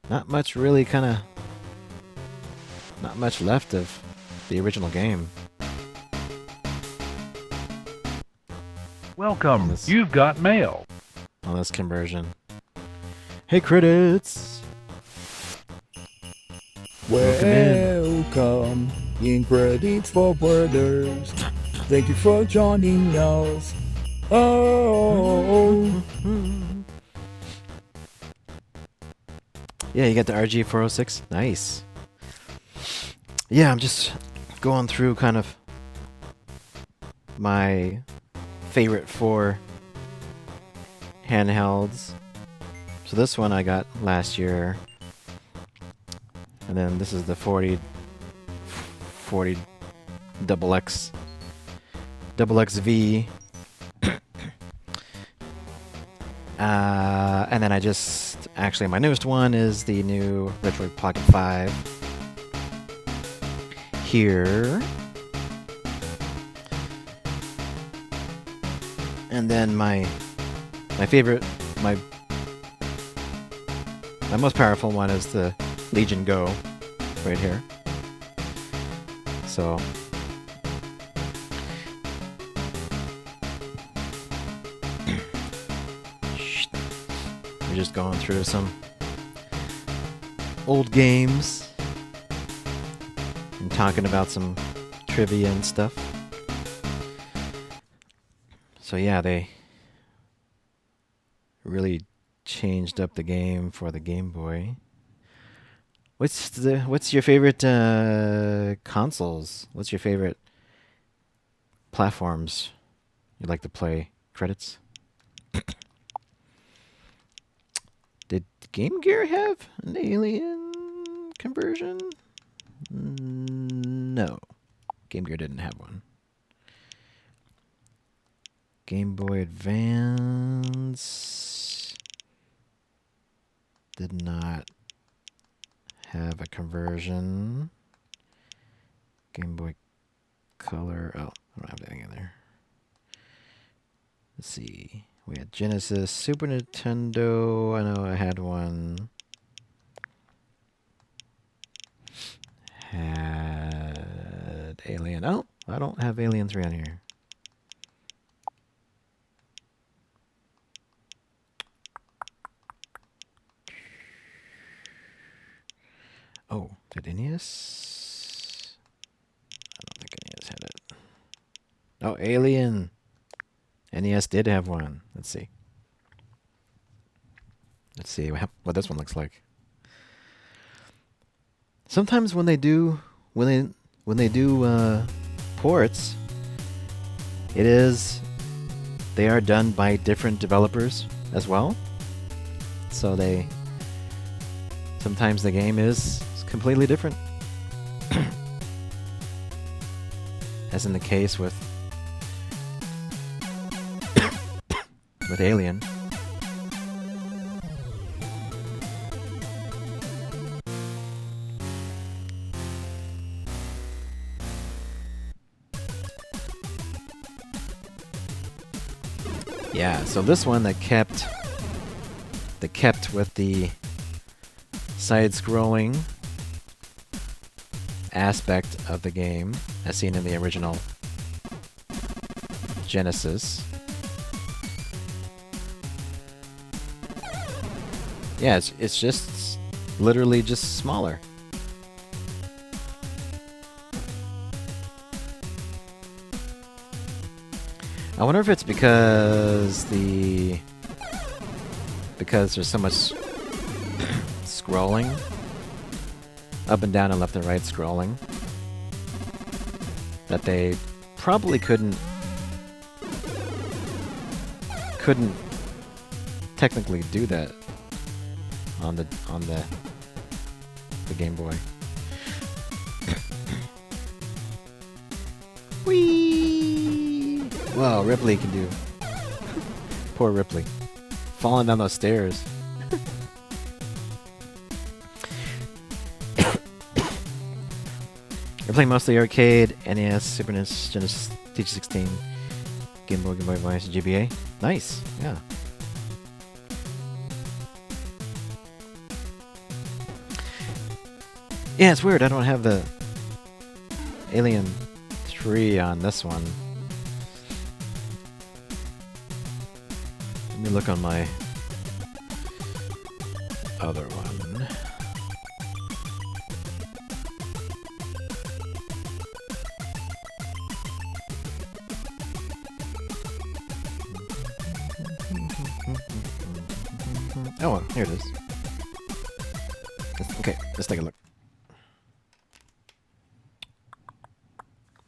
Not much left of the original game. Welcome. You've got mail. On this conversion. Hey, credits! Welcome in credits for brothers. Thank you for joining us. Oh. Yeah, you got the RG406. Nice. Yeah, I'm just going through kind of my favorite 4 handhelds. So this one I got last year. And then this is the 40 XXV. And then I just... Actually, my newest one is the new Retro Pocket 5. Here. And then my favorite, my most powerful one is the Legion Go, right here. So we're just going through some old games and talking about some trivia and stuff. So yeah, they really changed up the game for the Game Boy. What's your favorite consoles? What's your favorite platforms you like to play? Credits? Did Game Gear have an Alien conversion? No. Game Gear didn't have one. Game Boy Advance did not have a conversion. Game Boy Color. Oh, I don't have anything in there. Let's see. We had Genesis, Super Nintendo. I know I had one. Had Alien. Oh, I don't have Alien 3 on here. Oh, did NES? I don't think NES had it. Oh, Alien. NES did have one. Let's see. Let's see what this one looks like. Sometimes when they do ports, they are done by different developers as well. So sometimes the game is completely different. As in the case with Alien. Yeah, so this one that kept with the side-scrolling aspect of the game, as seen in the original Genesis. Yeah, it's just literally just smaller. I wonder if it's because there's so much scrolling, up and down and left and right scrolling, that they probably couldn't technically do that on the Game Boy. Whee! Whoa, Ripley can do. Poor Ripley, falling down those stairs. You're playing mostly arcade, NES, Super NES, Genesis, TG16, Game Boy Advance, GBA. Nice, yeah. Yeah, it's weird. I don't have the Alien 3 on this one. Let me look on my other one. Oh, well, here it is. Okay, let's take a look.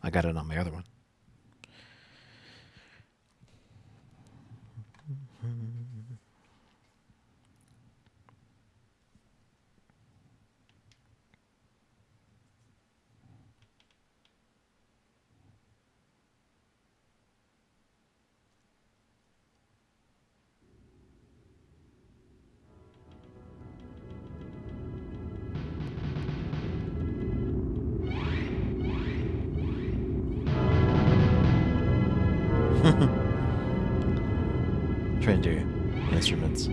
I got it on my other one. Trying to do instruments.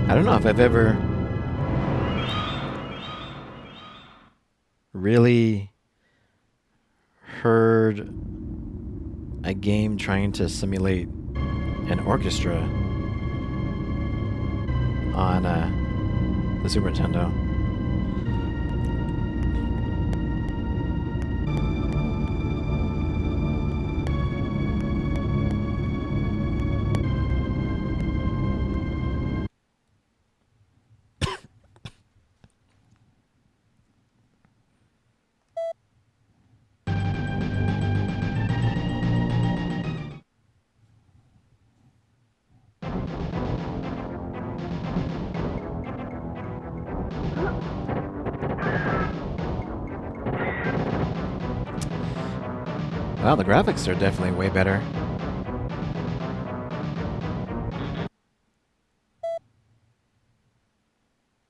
I don't know if I've ever really heard a game trying to simulate an orchestra on the Super Nintendo. Well, the graphics are definitely way better.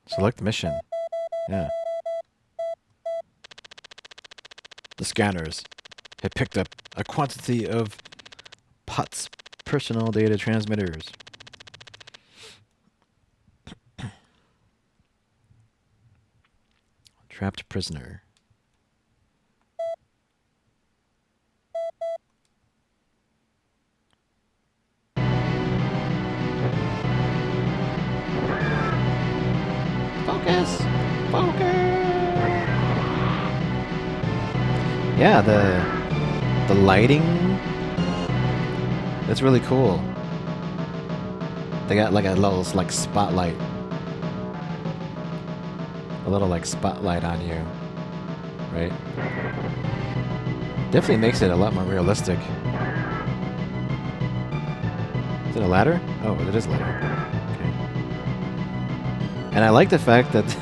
Select mission. Yeah. The scanners have picked up a quantity of POTS personal data transmitters. Trapped prisoner. Focus! Focus! Yeah, the lighting, that's really cool. They got like a little like spotlight. A little like spotlight on you, right? Definitely makes it a lot more realistic. Is it a ladder? Oh, it is a ladder. Okay. And I like the fact that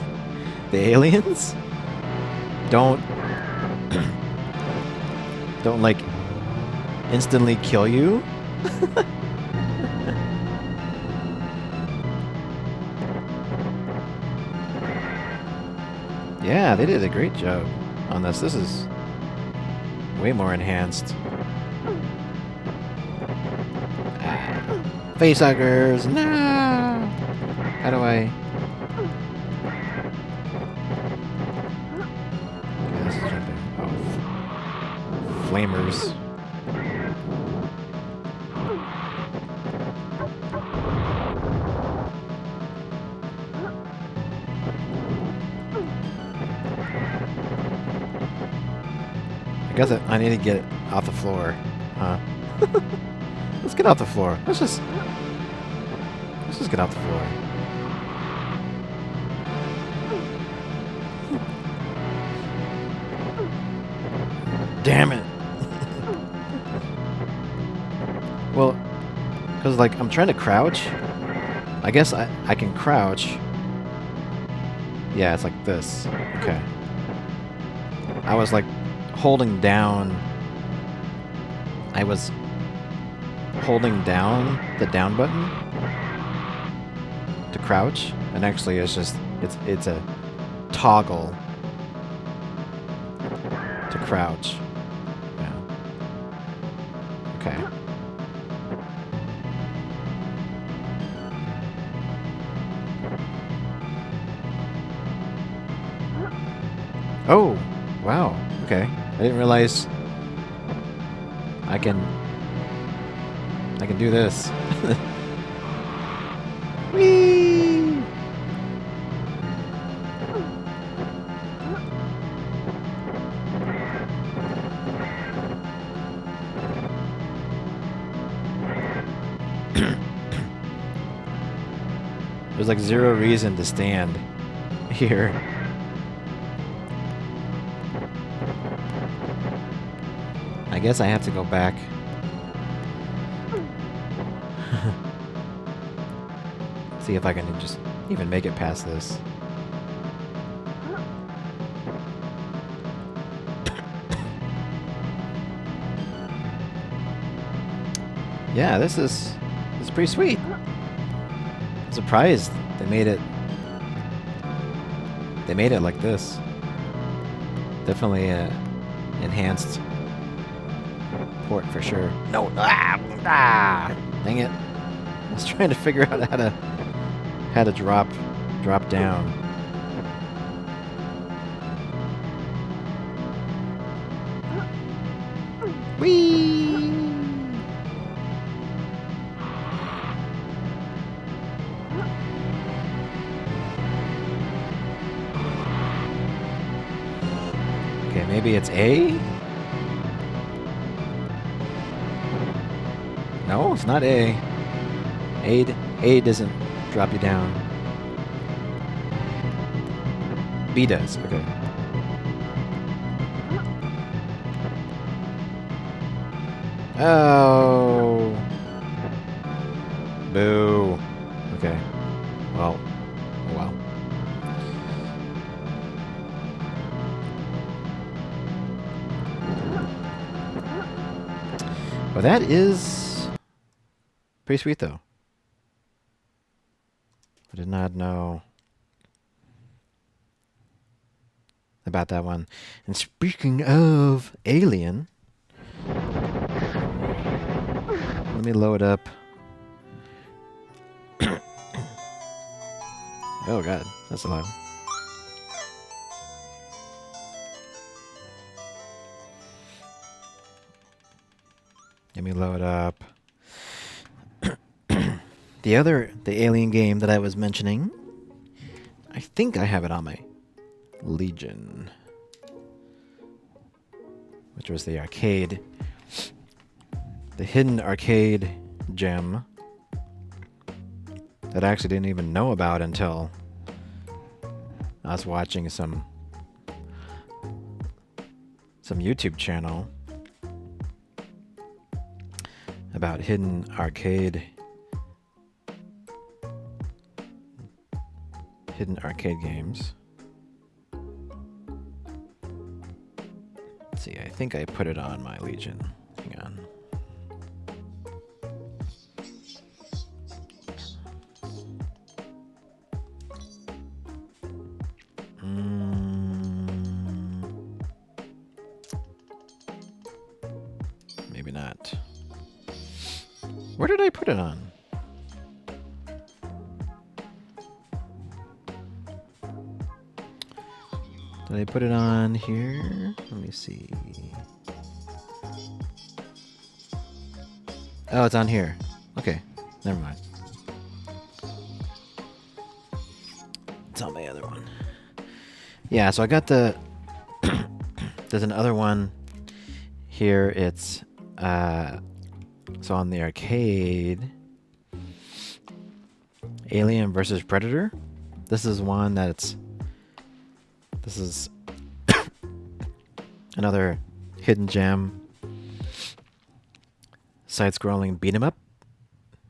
the aliens don't like instantly kill you. Yeah, they did a great job on this. This is way more enhanced. Facehuggers! No! How do I... Okay, this is jumping. Oh. Flamers. I guess I need to get off the floor. Huh? Let's get off the floor. Let's just get off the floor. Damn it. Well, because like I'm trying to crouch. I guess I can crouch. Yeah, it's like this. Okay. I was like holding down. I was holding down the down button to crouch, and actually it's just it's a toggle to crouch. Yeah. Okay. Oh, wow. Okay. I didn't realize I can do this. Whee! There's like zero reason to stand here. I guess I have to go back. See if I can just even make it past this. Yeah, this is pretty sweet. I'm surprised they made it like this. Definitely enhanced port for sure. No, dang it! I was trying to figure out how to drop down. Whee! Okay, maybe it's A? No, it's not A. A doesn't drop you down. B does, okay. Oh. Boo. Okay. Well. Oh well. Well, that is pretty sweet, though. I did not know about that one. And speaking of Alien, let me load up. Oh god, that's loud. Let me load up the Alien game that I was mentioning. I think I have it on my Legion, which was the arcade, the hidden arcade gem that I actually didn't even know about until I was watching some YouTube channel about hidden arcade games. Let's see, I think I put it on my Legion. Hang on. did I put it on? Did I put it on here? Let me see. Oh, it's on here. Okay, never mind. It's on my other one. Yeah, so I got the... There's another one here. It's... So on the arcade... Alien versus Predator. This is one that's... This is... another hidden gem. Side-scrolling beat-em-up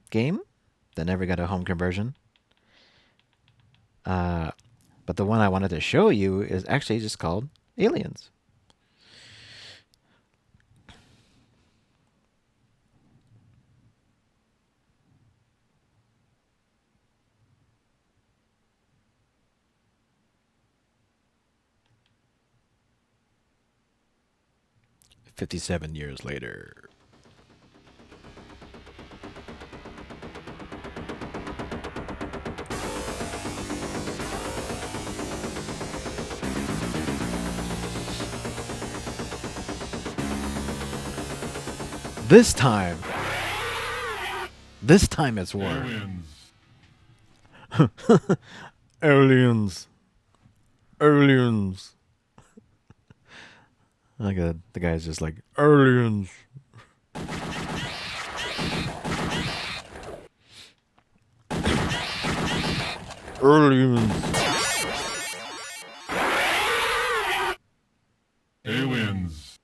game that never got a home conversion. But the one I wanted to show you is actually just called Aliens. "57 years later." This time it's war. Aliens. Aliens. Like the guy's just like, aliens. Aliens. Aliens.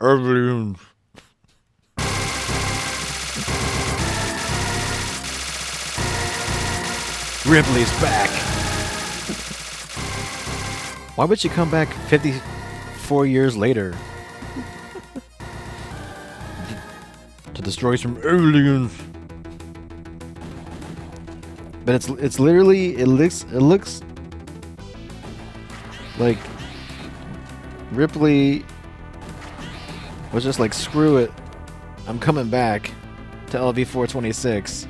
Aliens. Ripley's back. Why would she come back 54 years later? To destroy some aliens. But it's literally it looks like Ripley was just like, screw it, I'm coming back to LV-426.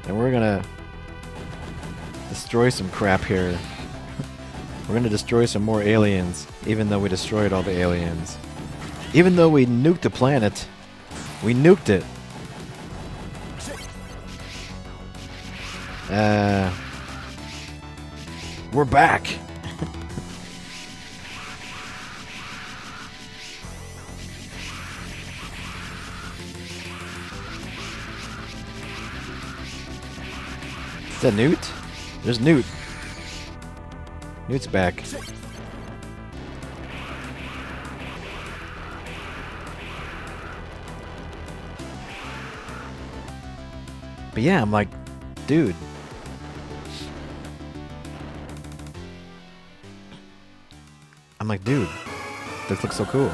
And we're gonna destroy some crap here. We're gonna destroy some more aliens, even though we destroyed all the aliens. Even though we nuked the planet, we nuked it. We're back. Is that Newt? There's Newt. Newt's back. But yeah, I'm like, dude. I'm like, dude, this looks so cool.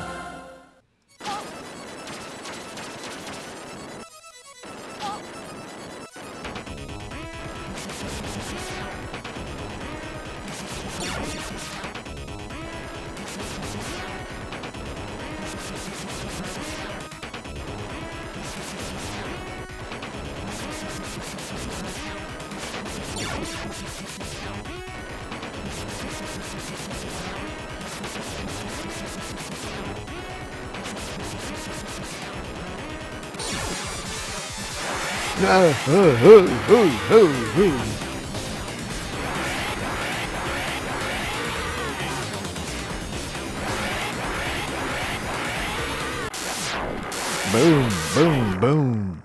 Boom, boom, boom.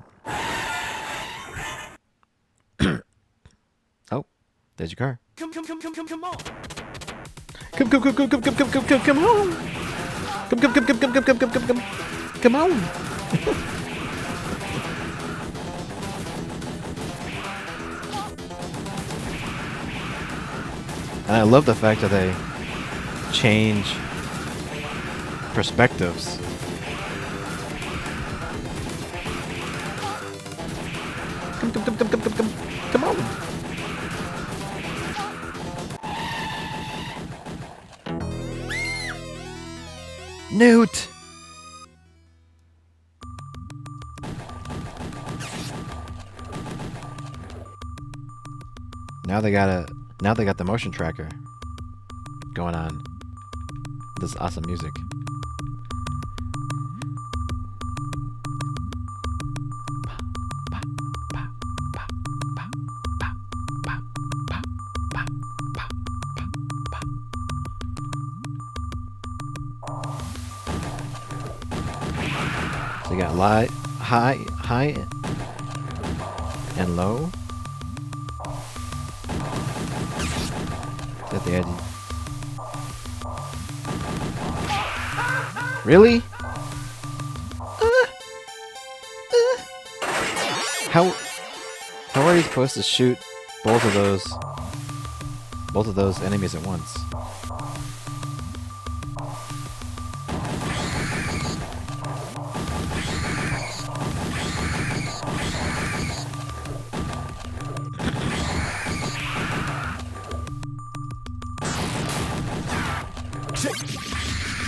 Oh, there's your car. Come on. Come on. Come on. And I love the fact that they change perspectives. Come on. Now they got the motion tracker going on. This awesome music. So you got high, and low. At the edge. Really? How are you supposed to shoot both of those enemies at once?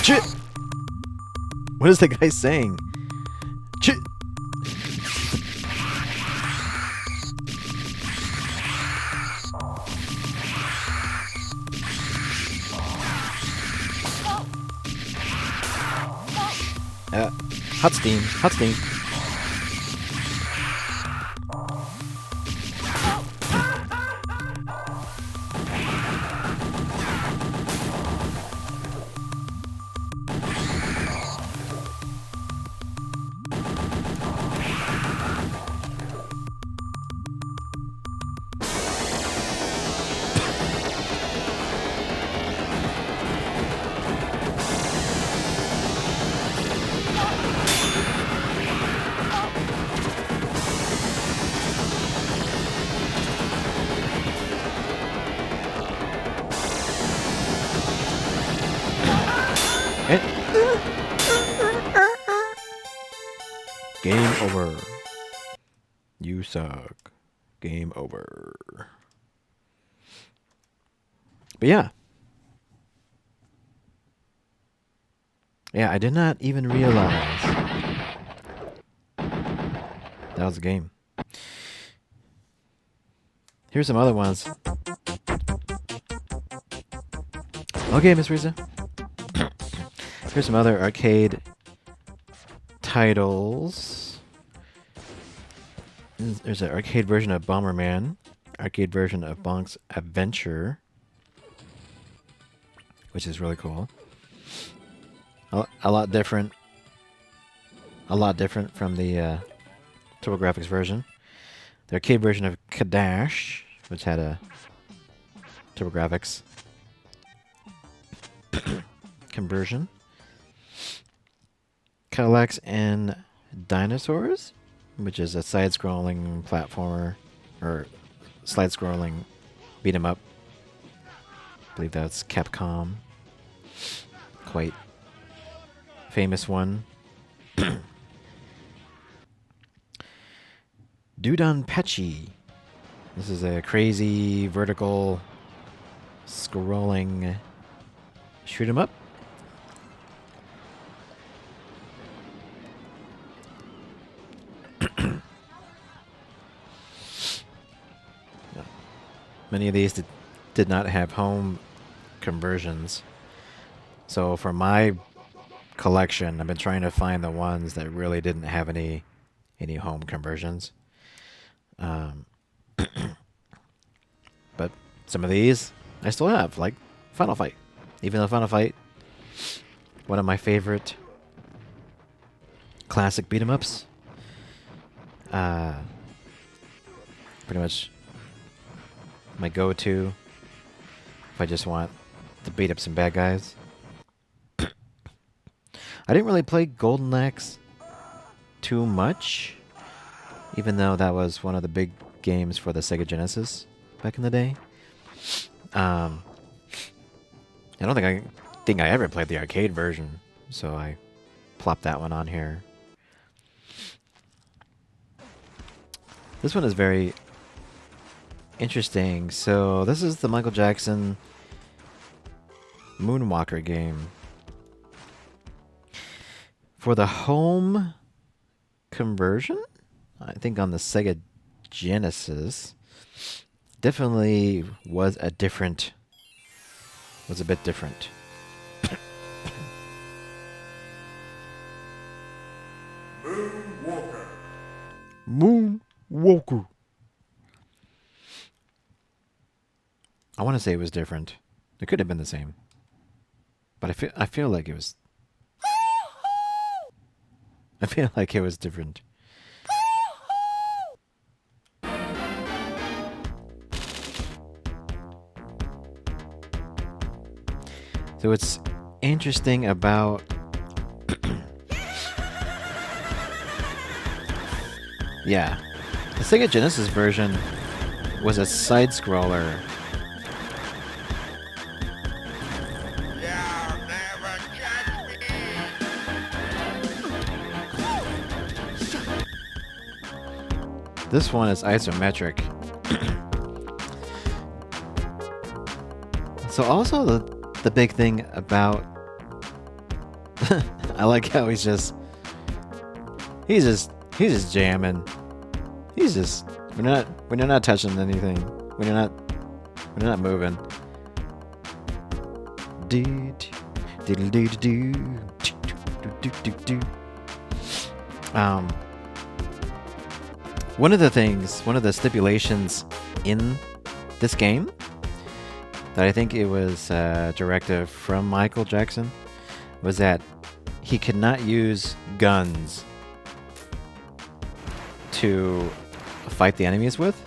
Shit! What is the guy saying? Shit! Hot steam, hot steam. Game over. You suck. Game over. But yeah. Yeah, I did not even realize that was a game. Here's some other ones. Okay, Miss Risa. Here's some other arcade titles. There's an arcade version of Bomberman, arcade version of Bonk's Adventure, which is really cool. A lot different from the TurboGrafx version. The arcade version of Kadash, which had a TurboGrafx conversion. Cadillacs and Dinosaurs, which is a side-scrolling platformer, or slide-scrolling beat-em-up. I believe that's Capcom. Quite famous one. Dudonpachi. This is a crazy vertical scrolling shoot 'em up. Many of these did not have home conversions. So for my collection, I've been trying to find the ones that really didn't have any home conversions. But some of these I still have, like Final Fight. Even though Final Fight, one of my favorite classic beat 'em ups. Pretty much my go-to if I just want to beat up some bad guys. I didn't really play Golden Axe too much, even though that was one of the big games for the Sega Genesis back in the day. I don't think I ever played the arcade version, so I plopped that one on here. This one is very interesting. So this is the Michael Jackson Moonwalker game. For the home conversion, I think on the Sega Genesis, definitely was a bit different. Moonwalker. I want to say it was different. It could have been the same, but I feel like it was. I feel like it was different. So what's interesting about yeah, the Sega Genesis version was a side scroller. This one is isometric. So also the big thing about I like how he's just jamming. We're not touching anything. We're not moving. One of the stipulations in this game that I think it was a directive from Michael Jackson was that he could not use guns to fight the enemies with.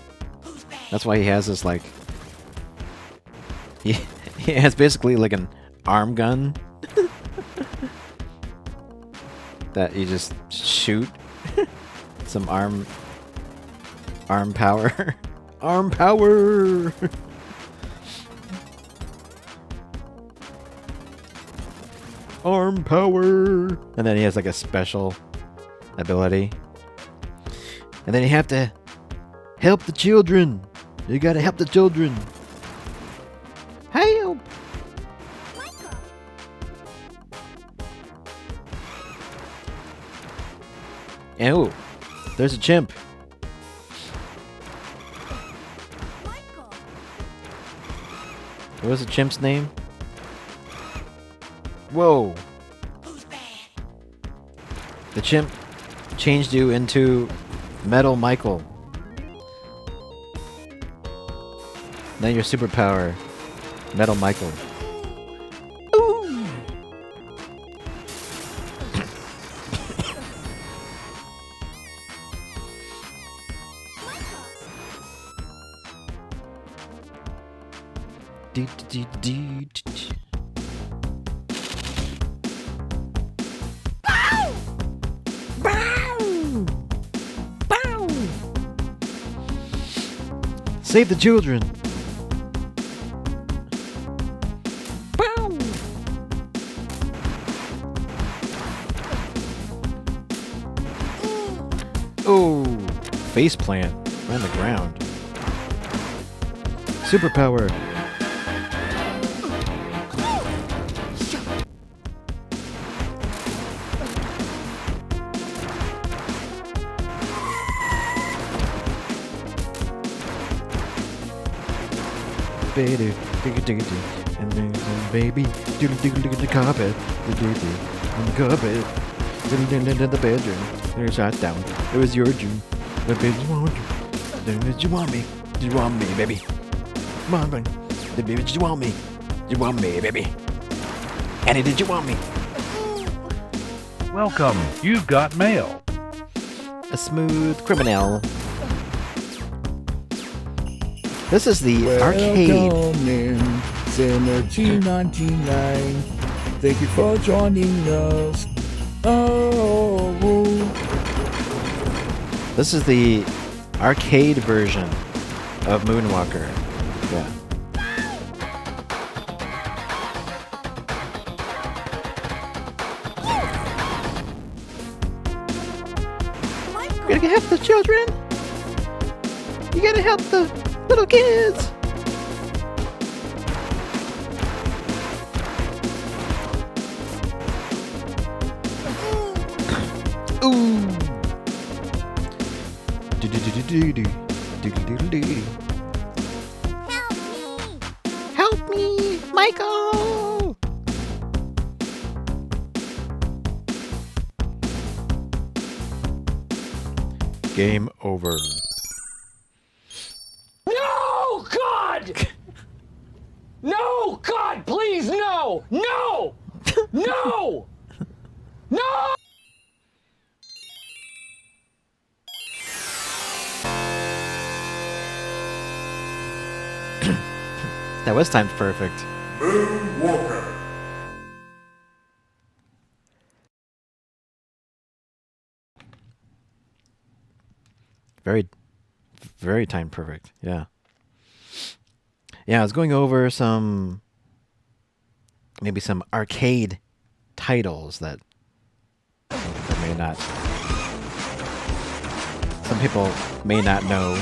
That's why he has this like he has basically like an arm gun that you just shoot some arm power. Arm power. Arm power. And then he has like a special ability. And then you have to help the children. You gotta help the children. Help! Oh, there's a chimp. What was the chimp's name? Whoa. The chimp changed you into Metal Michael. Then your superpower, Metal Michael. Ooh. Save the children. Oh, face plant right on the ground. Superpower. And then baby, the carpet, on the carpet, in the bedroom. There's shot down. It was your dream. The baby want you. Did you want me? Did you want me, baby? Come on, baby. The baby, did you want me? Did you want me, baby? Annie, did you want me? Welcome. You've got mail. A smooth criminal. This is the arcade. Welcome in, Synergy 99. Thank you for joining us. Oh. This is the arcade version of Moonwalker. Yeah. You gotta help the children. You gotta help the little kids. Ooh. Michael! Game over. No, God! No, God, please, no! No! No! No! That was timed perfect. Moonwalker. Very, very timed perfect. Yeah. Yeah, I was going over maybe some arcade titles that may not, some people may not know.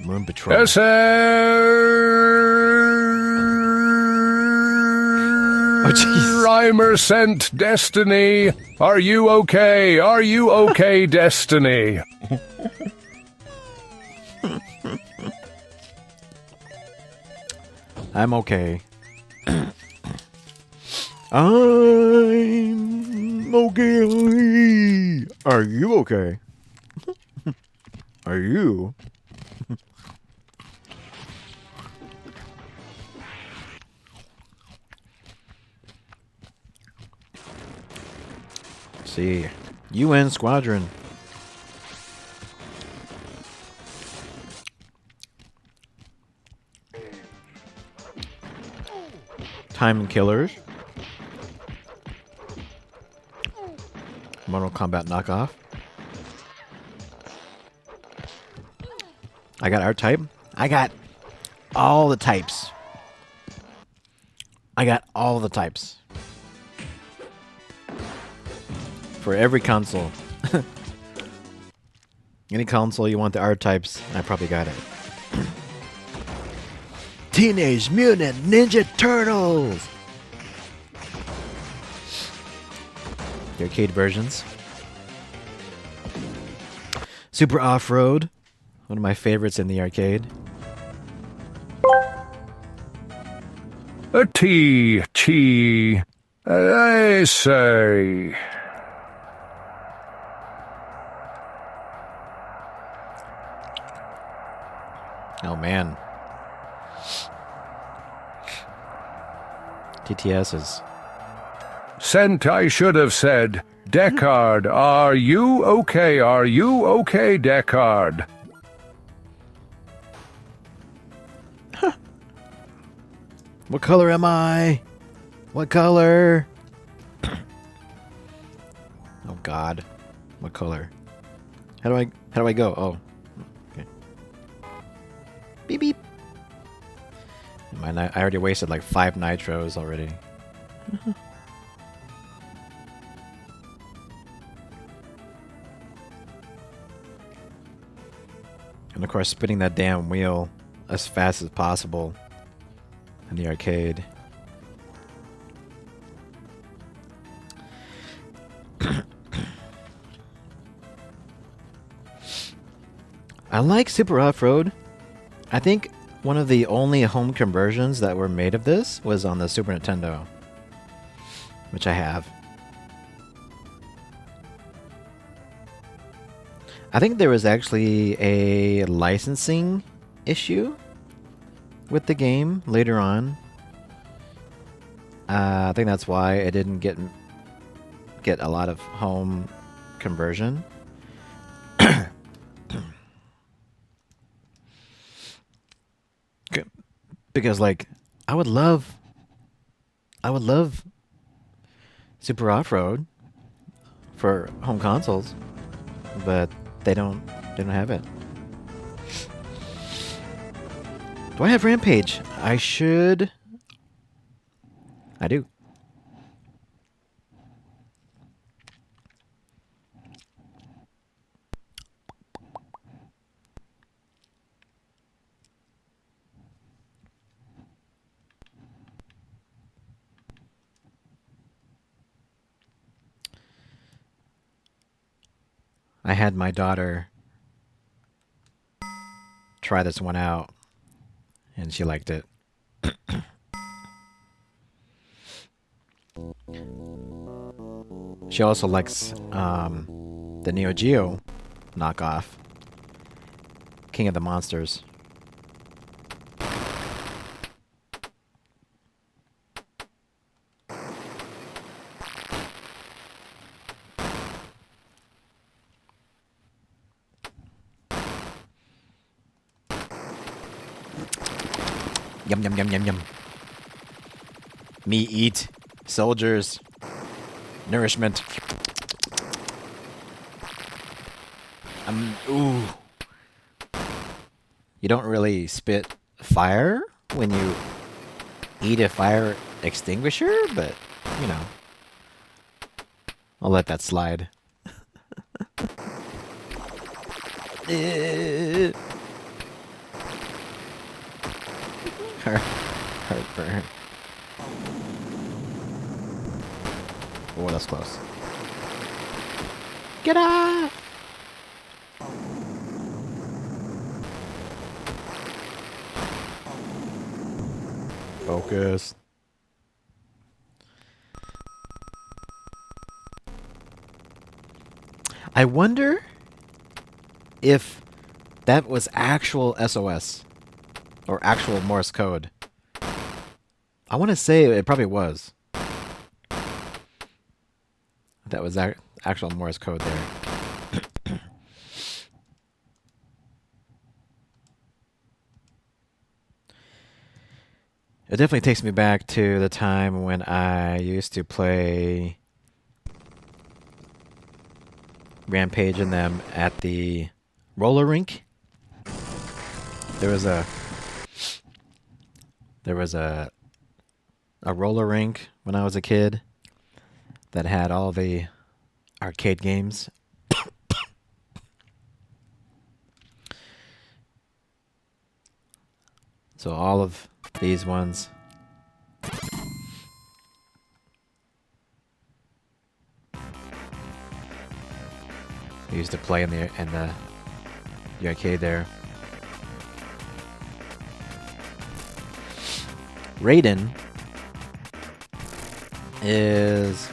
Moon Patrol. Yes, Oh, jeez. Rhymer sent Destiny. Are you okay? Are you okay, Destiny? I'm okay. I'm okay. Are you okay? Are you? Let's see. UN Squadron. Time Killers. Mortal Kombat knockoff. I got R-Type. I got all the types. I got all the types. For every console. Any console you want the R-Types, I probably got it. Teenage Mutant Ninja Turtles! The arcade versions. Super Off-Road. One of my favorites in the arcade. A tea, chi. I say. Oh man. TTS is... Sent, I should have said. Deckard, are you okay? Are you okay, Deckard? What color am I? What color? Oh God. What color? How do I go? Oh. Okay. Beep beep. I already wasted like 5 nitros already. And of course spinning that damn wheel as fast as possible in the arcade. I like Super Off-Road. I think one of the only home conversions that were made of this was on the Super Nintendo, which I have. I think there was actually a licensing issue with the game later on. I think that's why it didn't get a lot of home conversion. Because like I would love Super Off-Road for home consoles, but they don't have it. Do I have Rampage? I should. I do. I had my daughter try this one out, and she liked it. She also likes the Neo Geo knockoff, King of the Monsters. Yum, yum, yum, yum, yum. Me eat. Soldiers. Nourishment. Ooh. You don't really spit fire when you eat a fire extinguisher, but, you know. I'll let that slide. Heartburn. Oh, that's close. Get off! Focus. I wonder if that was actual SOS or actual Morse code. I want to say it probably was. That was actual Morse code there. It definitely takes me back to the time when I used to play Rampage and them at the roller rink. There was a roller rink when I was a kid that had all the arcade games. So all of these ones. I used to play in the arcade there. Raiden is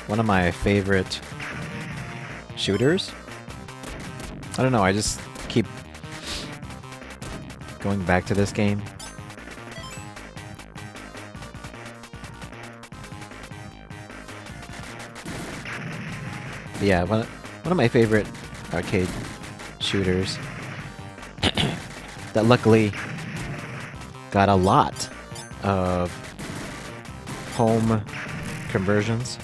one of my favorite shooters. I don't know, I just keep going back to this game. But yeah, one of my favorite arcade shooters that luckily got a lot of home conversions.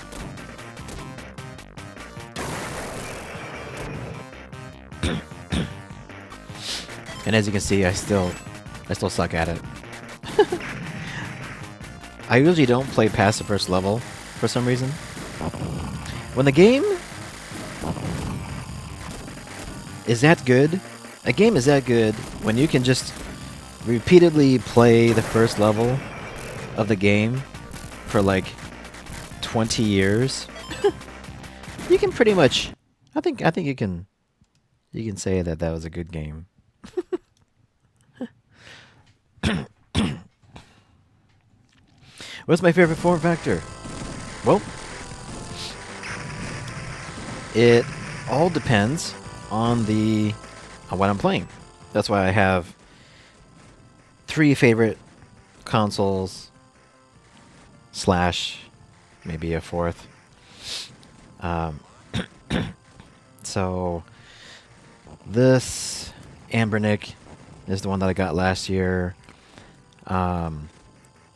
And as you can see, I still suck at it. I usually don't play past the first level for some reason. When the game is that good, a game is that good when you can just repeatedly play the first level of the game for like 20 years. You can pretty much, I think you can say that was a good game. What's my favorite form factor? Well, it all depends on what I'm playing. That's why I have 3 favorite consoles / maybe a 4th. So this Ambernick is the one that I got last year.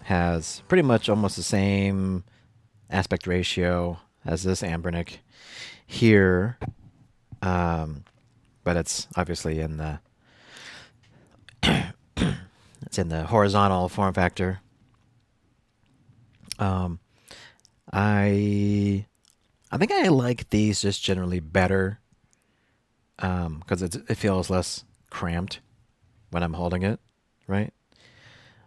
Has pretty much almost the same aspect ratio as this Ambernick here, but it's obviously in the it's in the horizontal form factor. I think I like these just generally better because it feels less cramped when I'm holding it, right?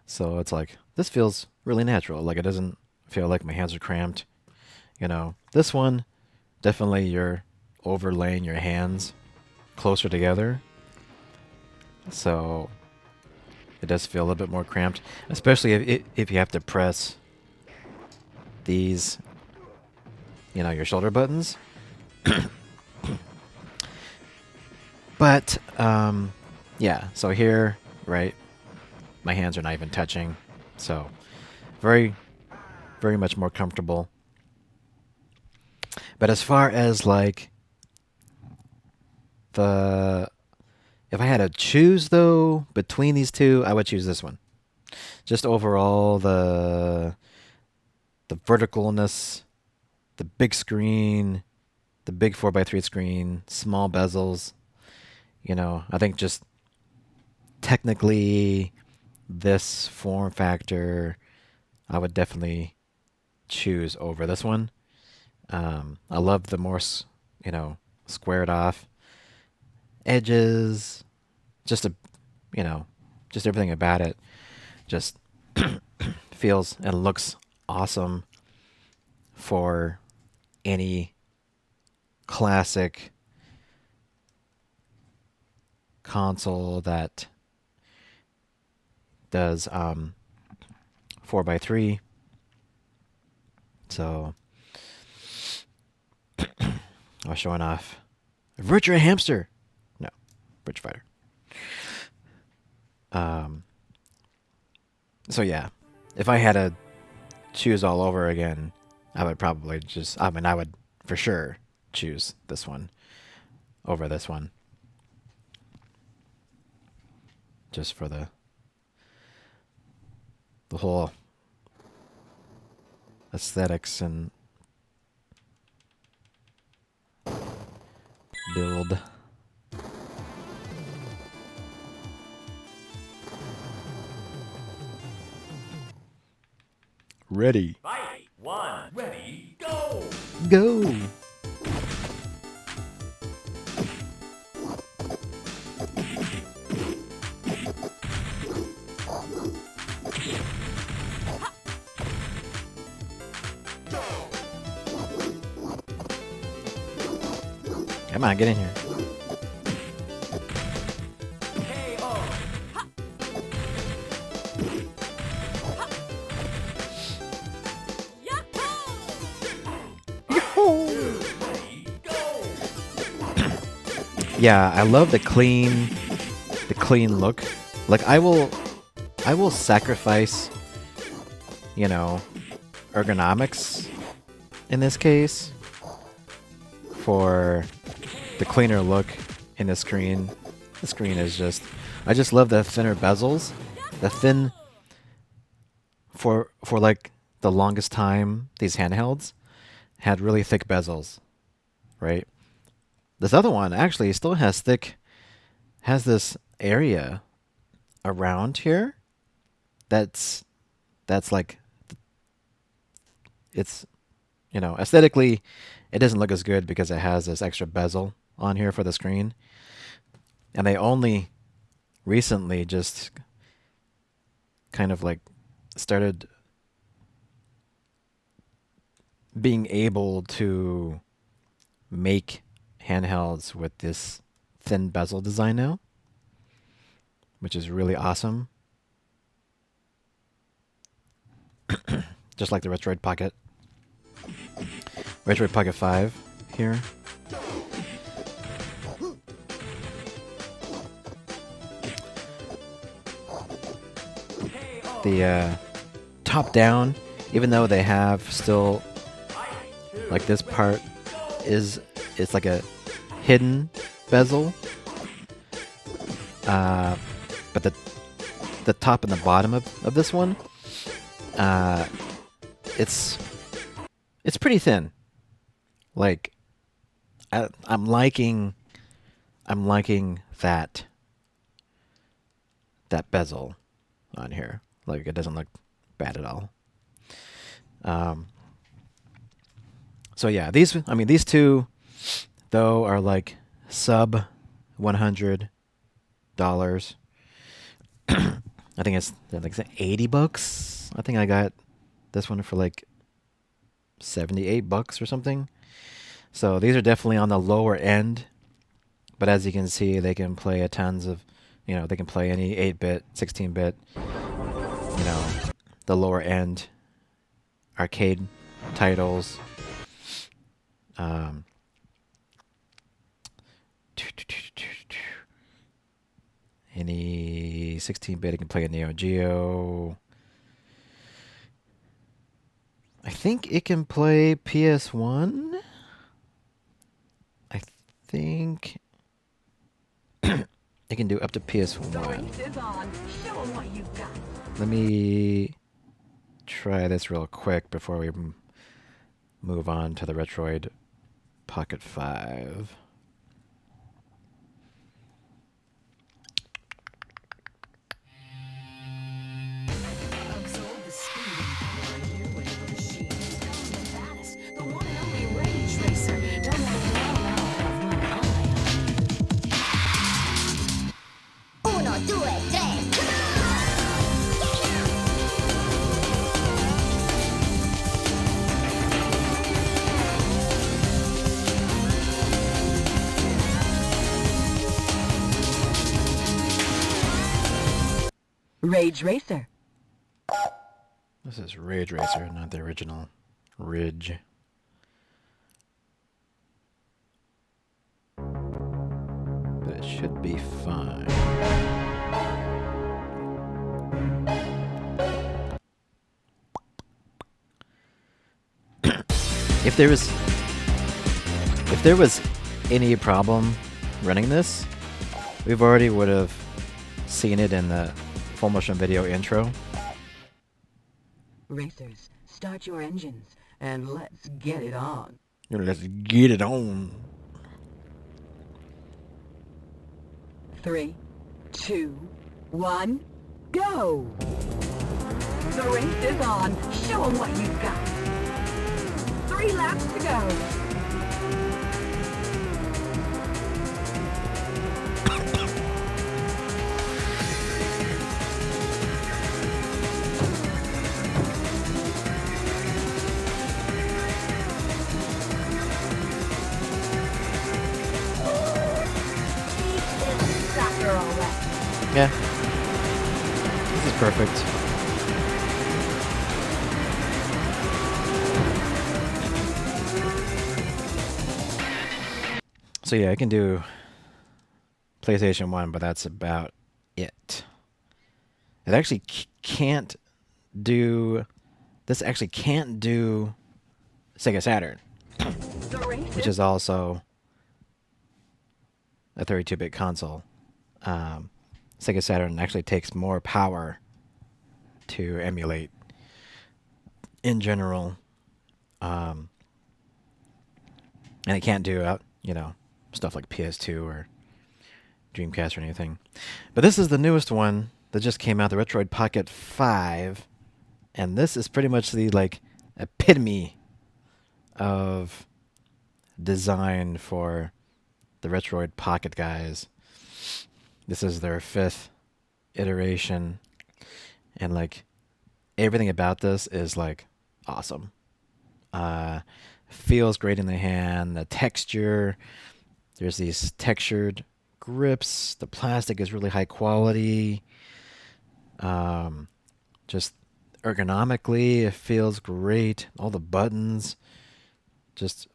So it's like, this feels really natural. Like, it doesn't feel like my hands are cramped. You know, this one, definitely you're overlaying your hands closer together. So it does feel a little bit more cramped, especially if you have to press these, your shoulder buttons. But yeah, so here, right, my hands are not even touching, so very, very much more comfortable. But as far as like if I had to choose though between these two, I would choose this one. Just overall the verticalness, the big screen, the big 4x3 screen, small bezels. I think just technically this form factor I would definitely choose over this one. I love the more, squared off edges, just just everything about it just feels and looks awesome for any classic console that does 4x3. So I was showing off Virtua Hamster. No, Bridge Fighter. So yeah, if I had to choose all over again, I would probably I would for sure choose this one over this one. Just for the whole aesthetics and build. Ready. Fight! 1, ready, go! Go. Come on, get in here. Yeah, I love the clean look. Like I will sacrifice, ergonomics in this case for the cleaner look in the screen. The screen is I just love the thinner bezels. The thin for like the longest time these handhelds had really thick bezels, right? This other one actually still has this area around here that's like, it's, aesthetically it doesn't look as good because it has this extra bezel on here for the screen. And they only recently just kind of like started being able to make handhelds with this thin bezel design now, which is really awesome. Just like the Retroid Pocket. Retroid Pocket 5 here. The top down, even though they have still like this part it's like a hidden bezel, but the top and the bottom of this one, it's pretty thin. Like I'm liking that bezel on here. Like it doesn't look bad at all. So yeah, these two though are like sub $100. I think it's like $80. I think I got this one for like $78 or something. So these are definitely on the lower end, but as you can see, they can play a tons of You know, they can play any 8-bit, 16-bit, you know, the lower end arcade titles. Any 16-bit, it can play a Neo Geo. I think it can play PS1. I think it can do up to PS1. Let me try this real quick before we move on to the Retroid Pocket 5. Rage Racer. This is Rage Racer, not the original Ridge. But it should be fine. If there was any problem running this, we've already would have seen it in the full motion video intro. Racers, start your engines and let's get it on. Let's get it on. 3, 2, 1, go! The race is on. Show 'em what you've got. 3 laps to go. Yeah. This is perfect. So yeah, I can do PlayStation 1, but that's about it. It actually can't do... This actually can't do Sega Saturn, which is also a 32-bit console. Sega Saturn actually takes more power to emulate in general. And it can't do, you know, stuff like PS2 or Dreamcast or anything. But this is the newest one that just came out, the Retroid Pocket 5. And this is pretty much the, like, epitome of design for the Retroid Pocket guys. This is their 5th iteration, and like everything about this is like awesome. Feels great in the hand. The texture, there's these textured grips. The plastic is really high quality. Just ergonomically, it feels great. All the buttons just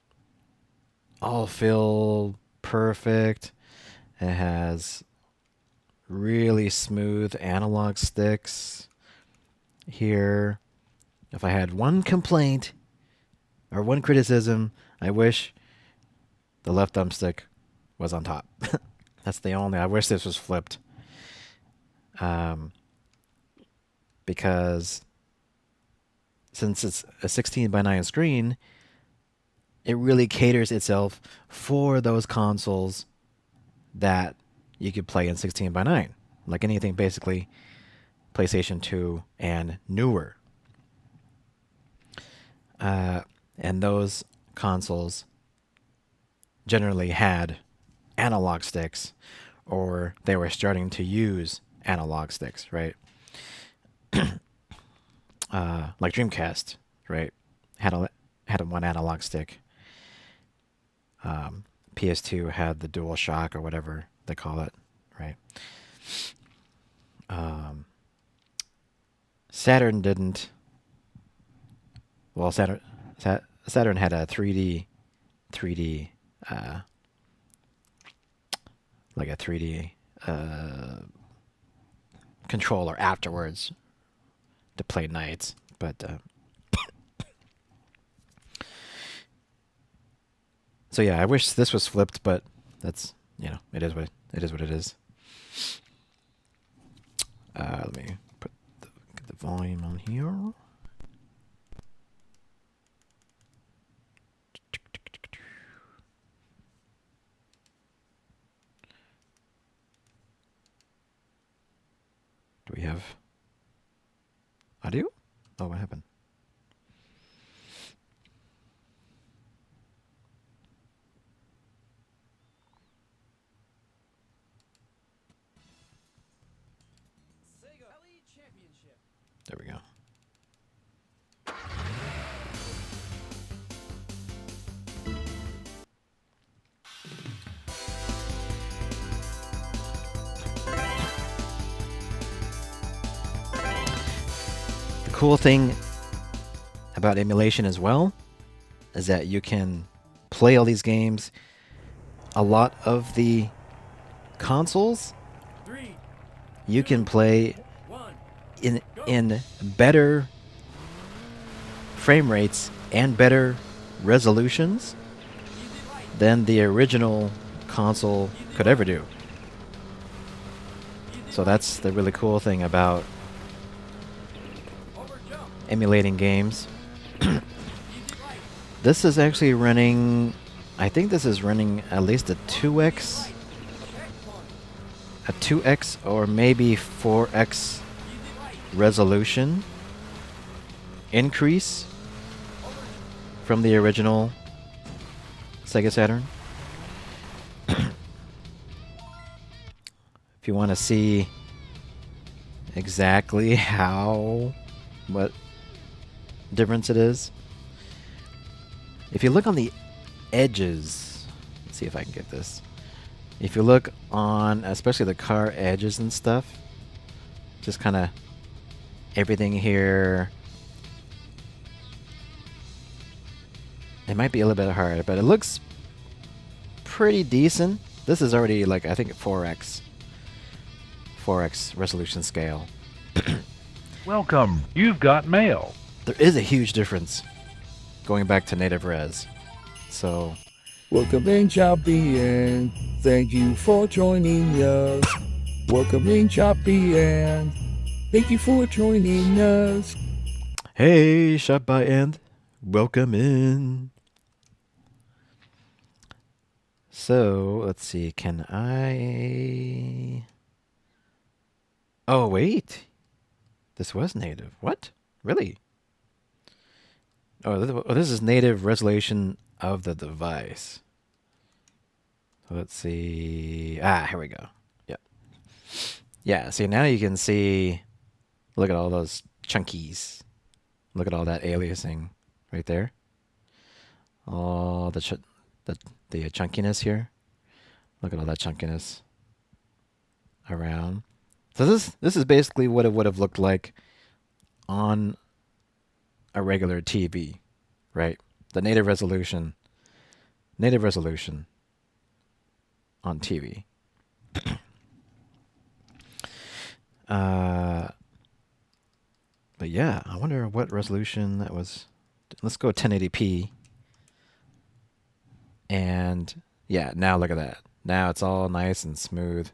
all feel perfect. It has really smooth analog sticks here. If I had one complaint or one criticism, I wish the left thumbstick was on top. That's the only. I wish this was flipped. Because since it's a 16:9 screen, it really caters itself for those consoles that you could play in 16:9, like anything basically PlayStation 2 and newer. And those consoles generally had analog sticks, or they were starting to use analog sticks, right? Like Dreamcast, right? Had a one analog stick. PS2 had the Dual Shock or whatever they call it, right? Saturn didn't. Well, Saturn had a 3D, like a 3D controller afterwards to play Knights, but so yeah, I wish this was flipped, but that's it is what it is. Let me get the volume on here. Do we have audio? Oh, what happened? There we go. The cool thing about emulation as well is that you can play all these games. A lot of the consoles you can play in better frame rates and better resolutions than the original console could ever do. So that's the really cool thing about emulating games. This is actually running, I think this is running at least a 2x or maybe 4x resolution increase from the original Sega Saturn. If you want to see exactly what difference it is, if you look on the edges, let's see if I can get this. If you look on, especially the car edges and stuff, just kind of everything here. It might be a little bit hard, but it looks pretty decent. This is already like, I think 4x resolution scale. Welcome. You've got mail. There is a huge difference going back to native res. So Welcome in, Choppy, and thank you for joining us. Welcome in, Choppy, and thank you for joining us. hey, shot by and welcome in. So let's see, can I? Oh wait, this was native. What? Really? Oh, this is native resolution of the device. Let's see. Here we go. Yep. Yeah, see, now you can see, look at all those chunkies. Look at all that aliasing right there. All the chunkiness here. Look at all that chunkiness around. So this is basically what it would have looked like on a regular TV, right? The native resolution on TV. But yeah, I wonder what resolution that was. Let's go 1080p. And yeah, now look at that. Now it's all nice and smooth.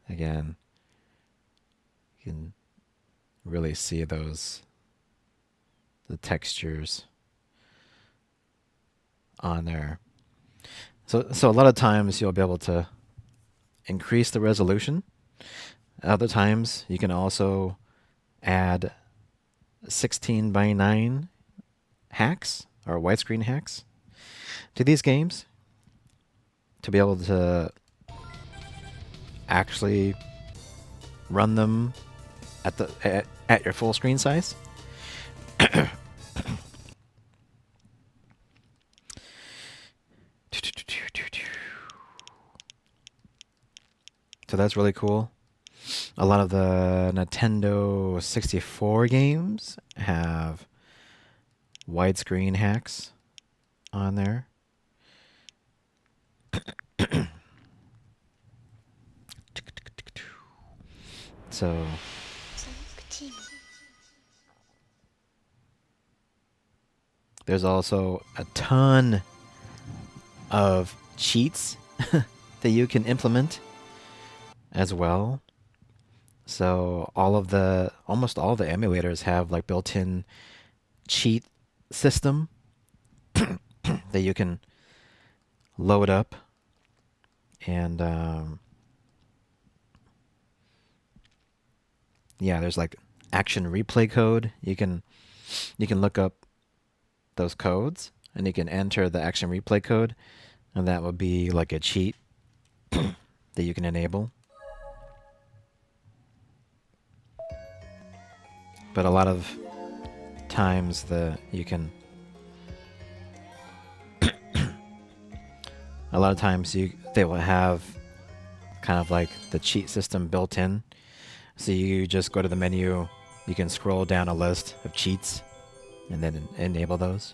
Again, you can really see the textures on there. So a lot of times you'll be able to increase the resolution. Other times you can also add 16:9 hacks or widescreen hacks to these games to be able to actually run them at your full screen size. So that's really cool. A lot of the Nintendo 64 games have widescreen hacks on there. So there's also a ton of cheats that you can implement as well. So almost all the emulators have like built-in cheat system that you can load up, and yeah, there's like action replay code. You can look up those codes and you can enter the action replay code, and that would be like a cheat that you can enable. But a lot of times they will have kind of like the cheat system built in. So you just go to the menu, you can scroll down a list of cheats and then enable those.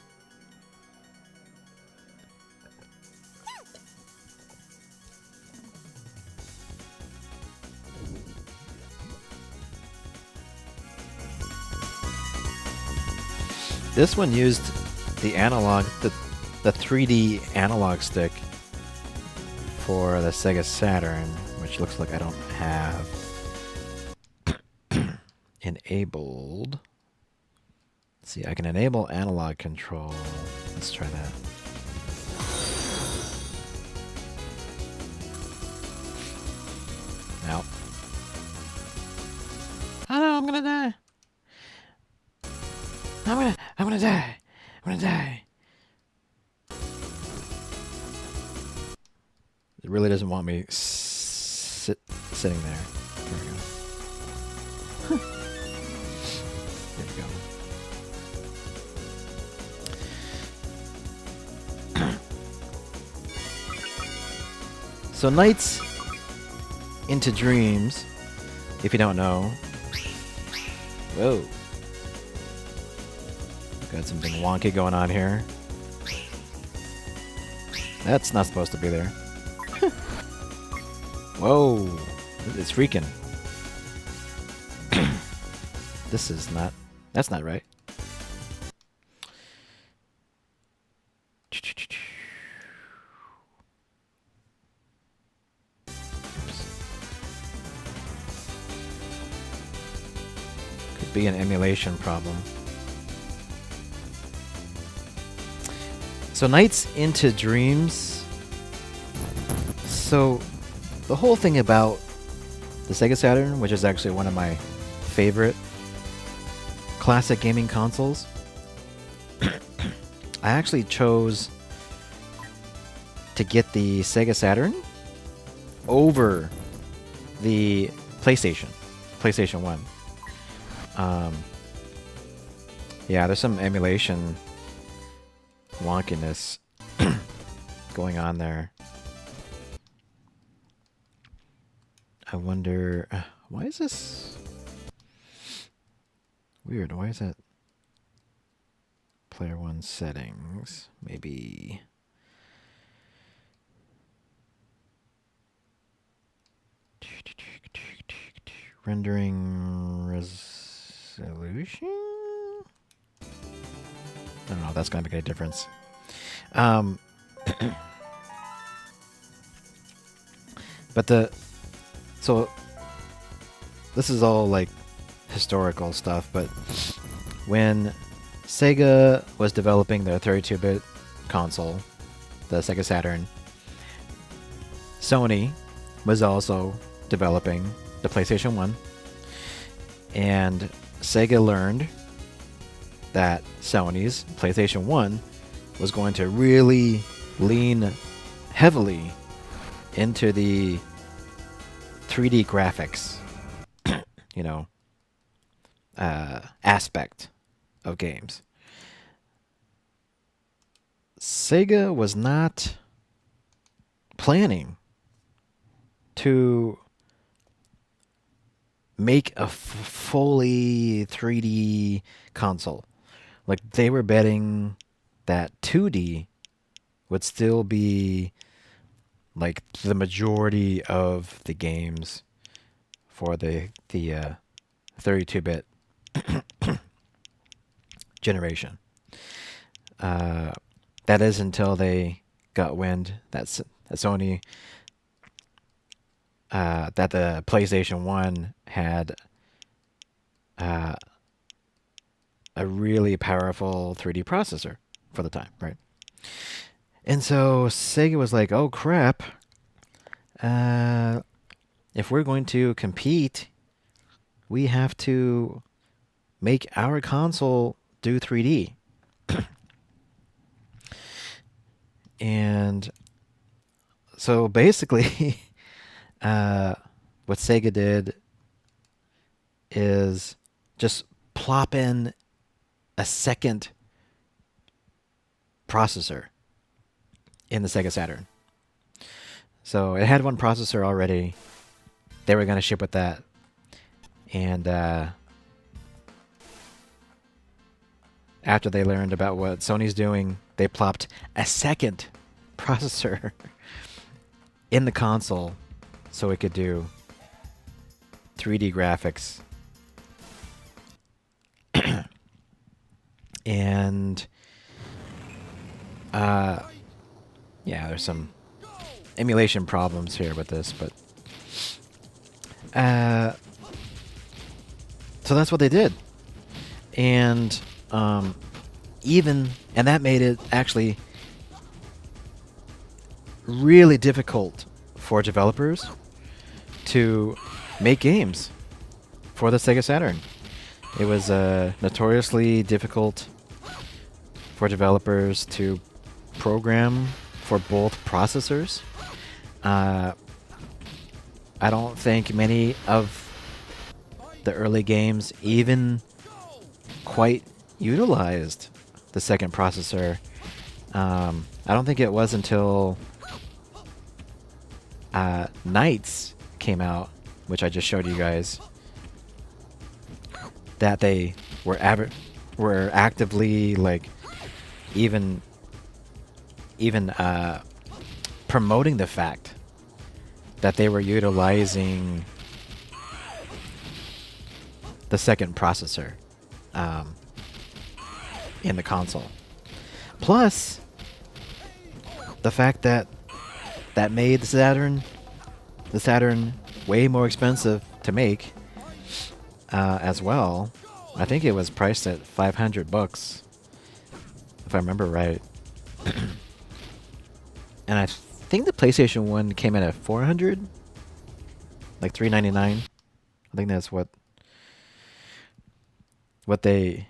This one used the 3D analog stick for the Sega Saturn, which looks like I don't have enabled. Let's see, I can enable analog control. Let's try that. Nope. Oh no, I'm gonna die. I'm gonna die. I'm gonna die. It really doesn't want me sitting there. There we go. There we go. So Nights into Dreams, if you don't know. Whoa. Got something wonky going on here. That's not supposed to be there. Whoa. It's freaking. That's not right. Could be an emulation problem. So Nights into Dreams. So the whole thing about the Sega Saturn, which is actually one of my favorite classic gaming consoles, I actually chose to get the Sega Saturn over the PlayStation 1. Yeah, there's some emulation wonkiness going on there. I wonder, why is this weird? Why is that player one settings? Maybe rendering resolution? I don't know if that's going to make any difference. But so this is all like historical stuff, but when Sega was developing their 32-bit console, the Sega Saturn, Sony was also developing the PlayStation 1, and Sega learned that Sony's PlayStation 1 was going to really lean heavily into the 3D graphics, aspect of games. Sega was not planning to make a fully 3D console. Like they were betting that 2D would still be like the majority of the games for the 32-bit generation. That is until they got wind that Sony that the PlayStation 1 had a really powerful 3D processor for the time, right? And so Sega was like, "Oh crap! If we're going to compete, we have to make our console do 3D." And so basically, what Sega did is just plop in a second processor in the Sega Saturn. So it had one processor already. They were going to ship with that. And after they learned about what Sony's doing, they plopped a second processor in the console so it could do 3D graphics. And yeah, there's some emulation problems here with this, but so that's what they did. And and that made it actually really difficult for developers to make games for the Sega Saturn. It was notoriously difficult for developers to program for both processors. I don't think many of the early games even quite utilized the second processor. I don't think it was until Knights came out, which I just showed you guys, that they were actively like even promoting the fact that they were utilizing the second processor in the console. Plus, the fact that made the Saturn way more expensive to make as well. I think it was priced at $500, if I remember right. And I think the PlayStation 1 came in at $400, like $399. I think that's what they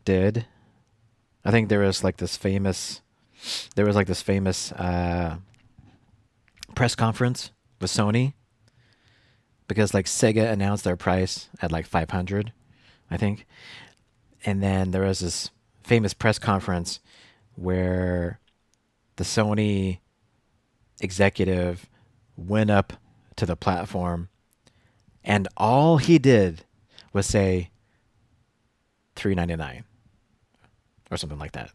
did. I think there was like this famous press conference with Sony, because like Sega announced their price at like 500, I think. And then there was this famous press conference where the Sony executive went up to the platform and all he did was say $399 or something like that.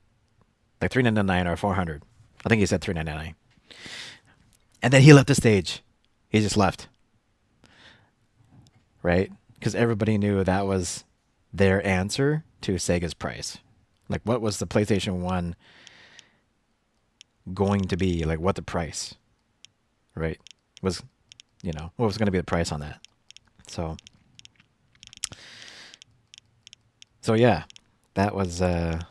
Like $399 or $400. I think he said $399. And then he left the stage. He just left. Right? Because everybody knew that was their answer to Sega's price. Like, what was the PlayStation 1 going to be? Like, what the price, right? Was, what was going to be the price on that? So yeah, that was the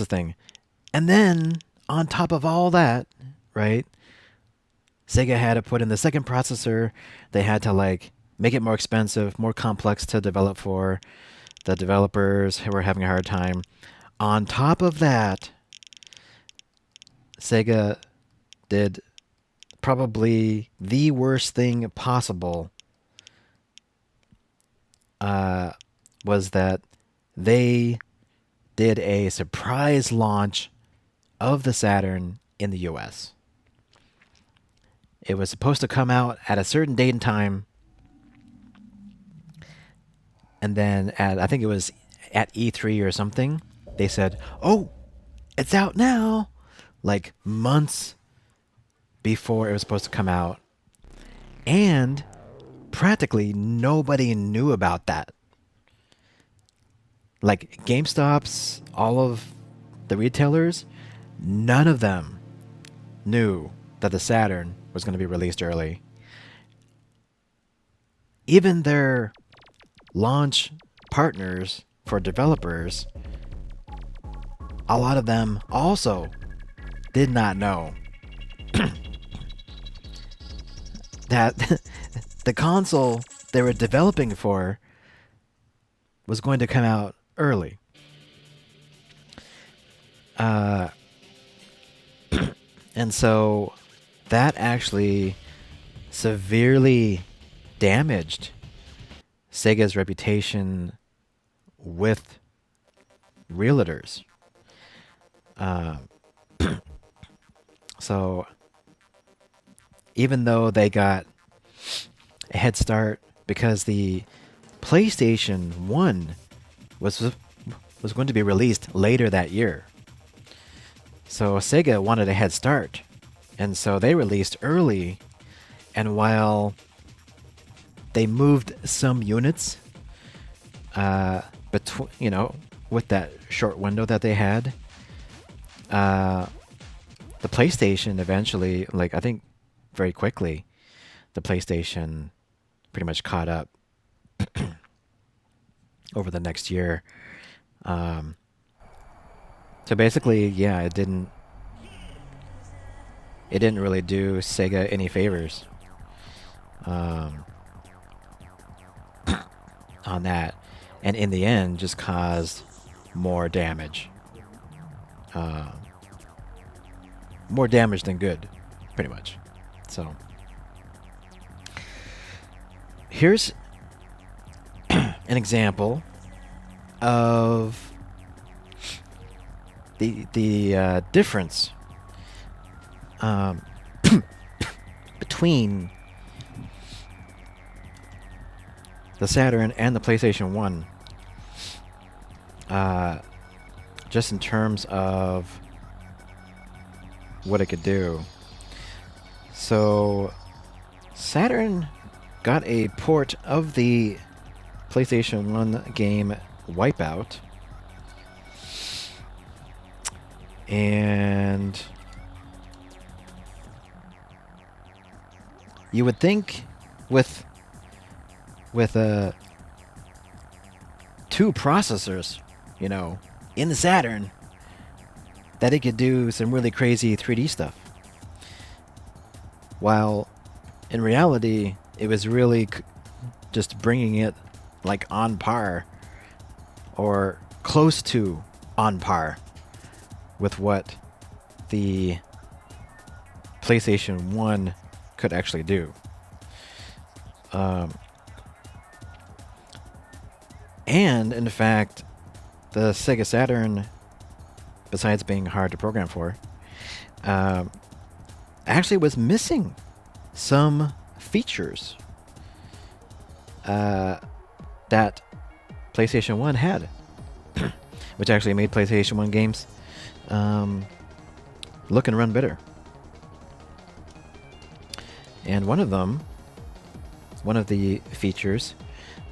thing. And then on top of all that, right? Sega had to put in the second processor. They had to like make it more expensive, more complex to develop for the developers who were having a hard time. On top of that, Sega did probably the worst thing possible. Was that they did a surprise launch of the Saturn in the US. It was supposed to come out at a certain date and time. And then I think it was at E3 or something, they said, "Oh, it's out now." Like months before it was supposed to come out. And practically nobody knew about that. Like GameStop's, all of the retailers, none of them knew that the Saturn was going to be released early. Even their launch partners for developers, a lot of them also did not know that the console they were developing for was going to come out early. And so that actually severely damaged Sega's reputation with realtors. So even though they got a head start because the PlayStation 1 was going to be released later that year. So Sega wanted a head start, and so they released early. And while they moved some units between, with that short window that they had, the PlayStation eventually, like I think very quickly, the PlayStation pretty much caught up over the next year. So basically, yeah, it didn't really do Sega any favors on that, and in the end, just caused more damage. More damage than good, pretty much. So here's an example of the difference between the Saturn and the PlayStation 1, just in terms of what it could do. So Saturn got a port of the PlayStation 1 game Wipeout, and you would think with two processors, in the Saturn, that it could do some really crazy 3D stuff. While in reality, it was really just bringing it like on par or close to on par with what the PlayStation 1 could actually do. And in fact, the Sega Saturn, besides being hard to program for, actually was missing some features that PlayStation 1 had, which actually made PlayStation 1 games look and run better. And one of the features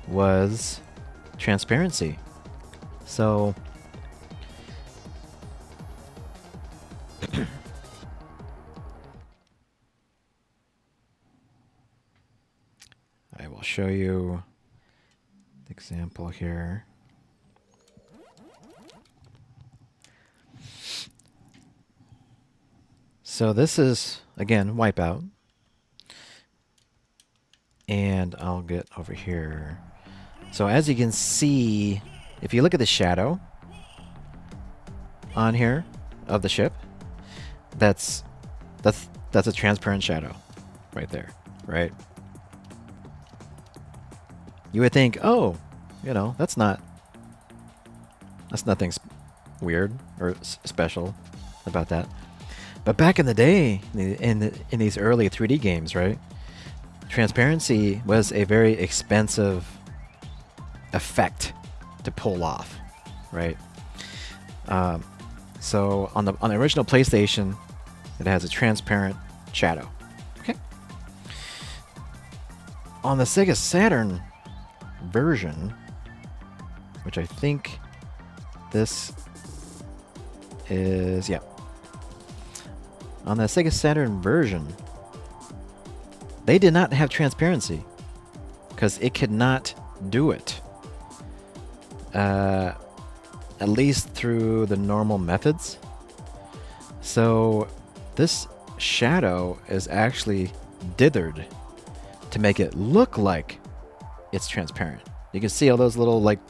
was transparency. So I will show you the example here. So this is, again, Wipeout. And I'll get over here. So as you can see, if you look at the shadow on here of the ship, that's a transparent shadow right there, right? You would think, oh, that's nothing weird or special about that. But back in the day, in these early 3D games, right? Transparency was a very expensive effect to pull off, right? So on the original PlayStation, it has a transparent shadow. Okay. On the Sega Saturn version, which I think this is, yeah. On the Sega Saturn version, they did not have transparency because it could not do it. At least through the normal methods. So this shadow is actually dithered to make it look like it's transparent. You can see all those little like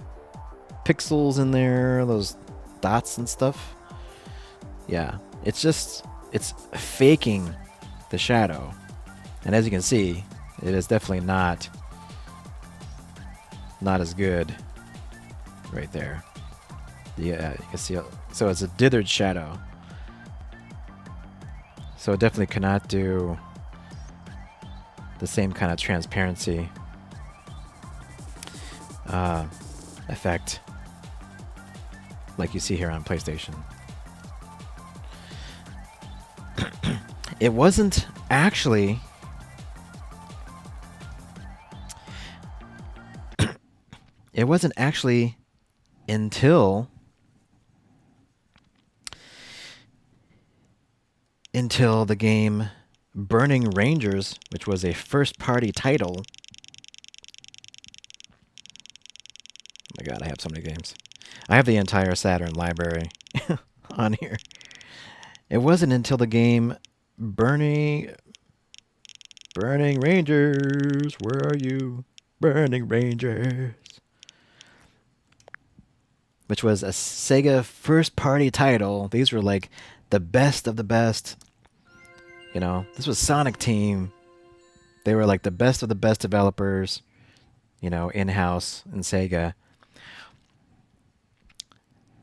pixels in there, those dots and stuff. Yeah, it's faking the shadow. And as you can see, it is definitely not as good right there. Yeah, you can see. So it's a dithered shadow. So it definitely cannot do the same kind of transparency effect like you see here on PlayStation. It wasn't actually until the game Burning Rangers, which was a first-party title. Oh my god, I have so many games. I have the entire Saturn library on here. It wasn't until the game Burning Rangers, where are you? Burning Rangers. Which was a Sega first-party title. These were like the best of the best. You know, this was Sonic Team. They were like the best of the best developers, you know, in-house in Sega.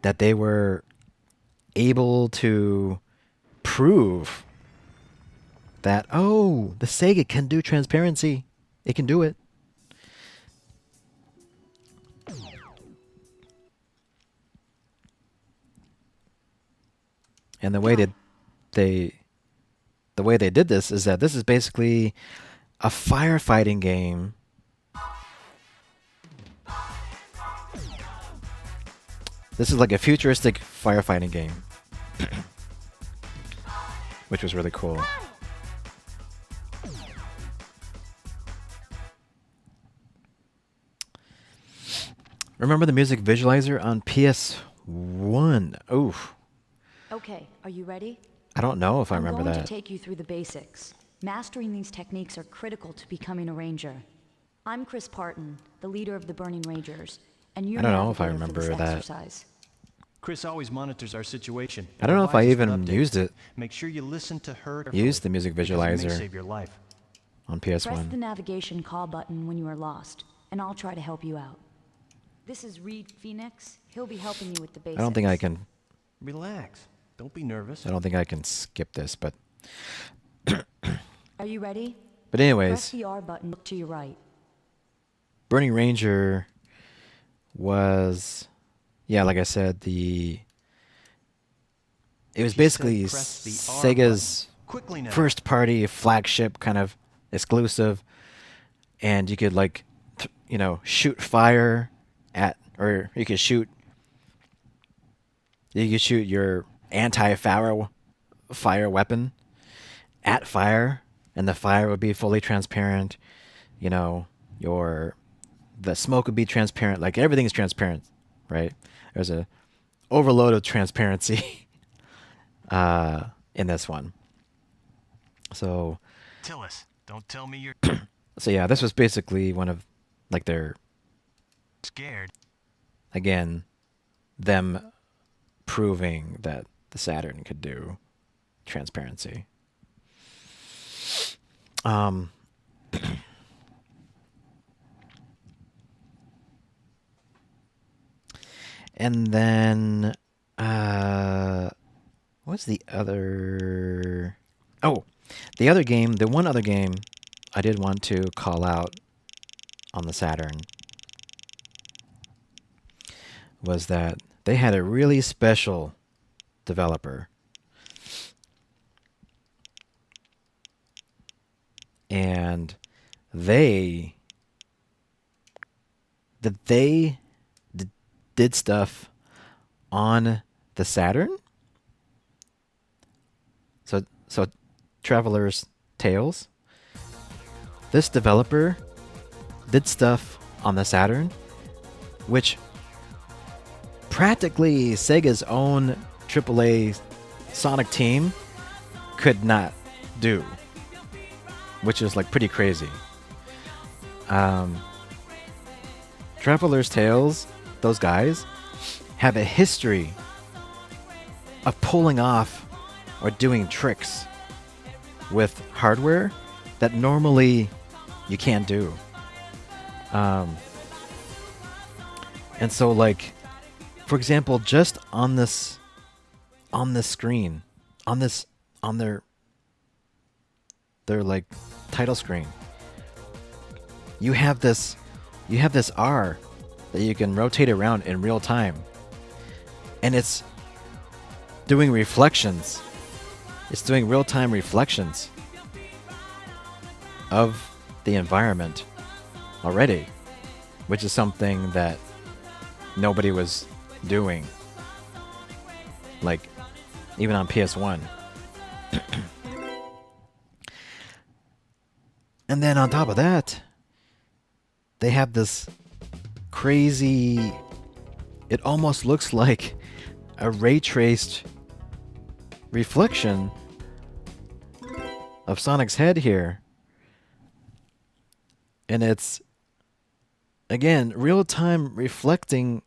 That they were able to prove that, oh, the Sega can do transparency. It can do it. And the way they did this is that this is basically a firefighting game. This is like a futuristic firefighting game. Which was really cool. Remember the music visualizer on PS1? Oof. Okay, are you ready? I don't know if I remember I'm going that. to take you through the basics. Mastering these techniques are critical to becoming a ranger. I'm Chris Parton, the leader of the Burning Rangers, and you're I don't know if I navigator for this remember that. exercise. Chris always monitors our situation. I don't know if I Provides us even with updates. used it. Make sure you listen to her. Used the music because it may visualizer save your life. on Press the PS1. navigation call button when you are lost, and I'll try to help you out. This is Reed Phoenix. He'll be helping you with the basics. I don't think I can. Relax. Don't be nervous. I don't think I can skip this, but. Are you ready? But Press anyways, the R button, look to your right. Burning Ranger was, yeah, like I said, it was She basically said press the R Sega's button. Quickly now. first party flagship kind of exclusive, and you could like, shoot fire at, or you could shoot your anti-fire weapon at fire, and the fire would be fully transparent. You know, the smoke would be transparent. Like everything's transparent, right? There's a overload of transparency in this one. So, Tillis, don't tell me you're so yeah, this was basically one of like their, scared. again, them proving that the Saturn could do transparency. And then what what's the other? Oh, the other game, the one other game I did want to call out on the Saturn was that they had a really special developer. And they did stuff on the Saturn. So Traveler's Tales. This developer did stuff on the Saturn, which practically Sega's own AAA Sonic team could not do, which is like pretty crazy. Traveler's Tales, those guys have a history of pulling off or doing tricks with hardware that normally you can't do. And so, like, for example, just on this screen, on their like title screen, you have this R that you can rotate around in real time, and it's doing reflections. It's doing real-time reflections of the environment already, which is something that nobody was doing, like even on PS1. And then on top of that, they have this crazy, it almost looks like a ray-traced reflection of Sonic's head here. And it's, again, real-time reflecting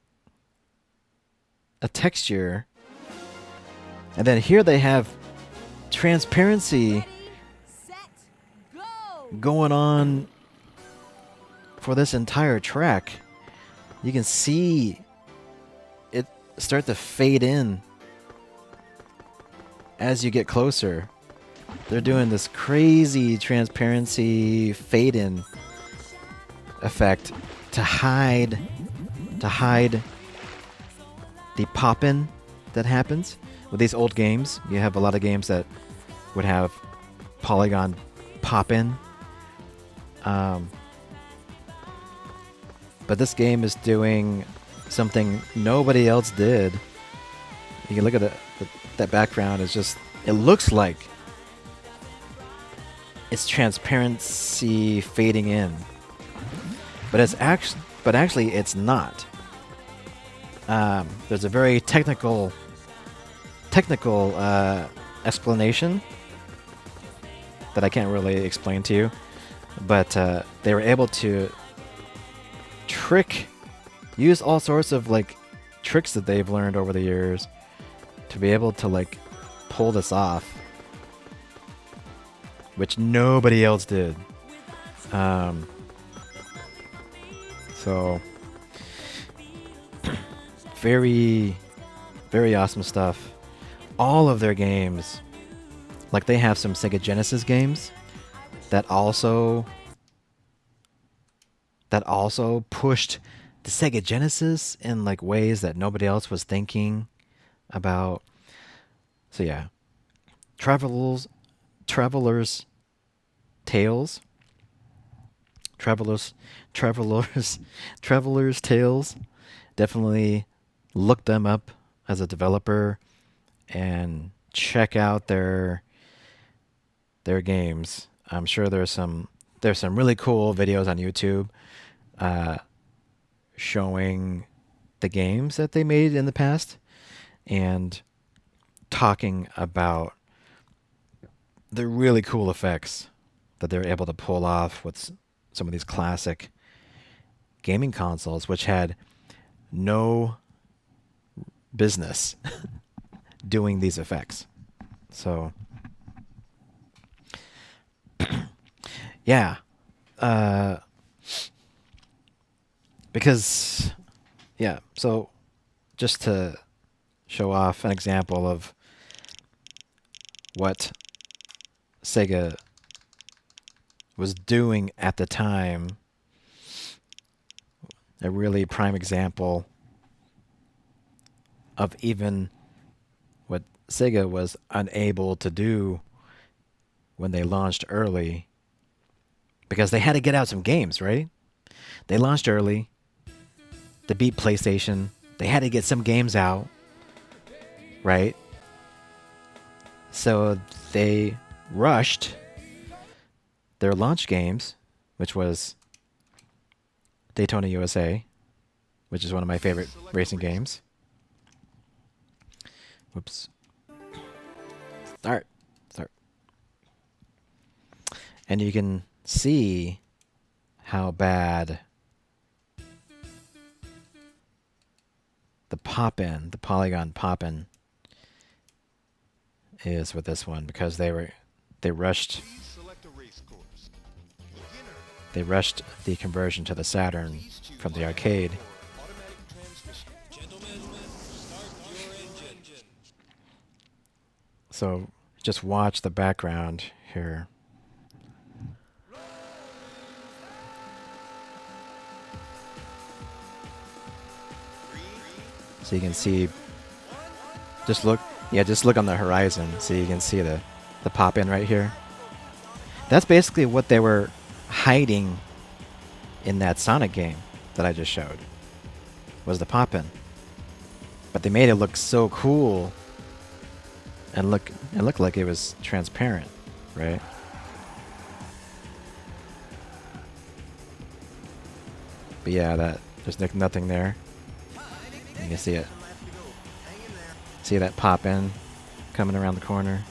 a texture. And then here they have transparency going on for this entire track. You can see it start to fade in as you get closer. They're doing this crazy transparency fade in effect to hide the pop-in that happens. With these old games, you have a lot of games that would have polygon pop-in. But this game is doing something nobody else did. You can look at that background. It's just, it looks like it's transparency fading in, but actually it's not. There's a very technical explanation that I can't really explain to you, but they were able to use all sorts of like tricks that they've learned over the years to be able to like pull this off, which nobody else did. So very, very awesome stuff. All of their games, like they have some Sega Genesis games that also pushed the Sega Genesis in like ways that nobody else was thinking about. So yeah, Traveler's Tales. Traveler's Tales. Definitely look them up as a developer and check out their games. I'm sure there's some really cool videos on YouTube showing the games that they made in the past and talking about the really cool effects that they're able to pull off with some of these classic gaming consoles, which had no business doing these effects. So yeah, because yeah, so just to show off an example of what Sega was doing at the time. A really prime example of even what Sega was unable to do when they launched early, because they had to get out some games, right? They launched early to beat PlayStation. They had to get some games out, right? So they rushed their launch games, which was Daytona USA, which is one of my favorite racing games. Whoops. Start. And you can see how bad the pop-in, the polygon pop-in is with this one, because they rushed the conversion to the Saturn from the arcade. So just watch the background here. So you can see, just look on the horizon, so you can see the pop-in right here. That's basically what they were hiding in that Sonic game that I just showed, was the pop-in. But they made it look so cool, and it looked like it was transparent, right? But yeah, there's nothing there. You can see it. See that pop-in coming around the corner?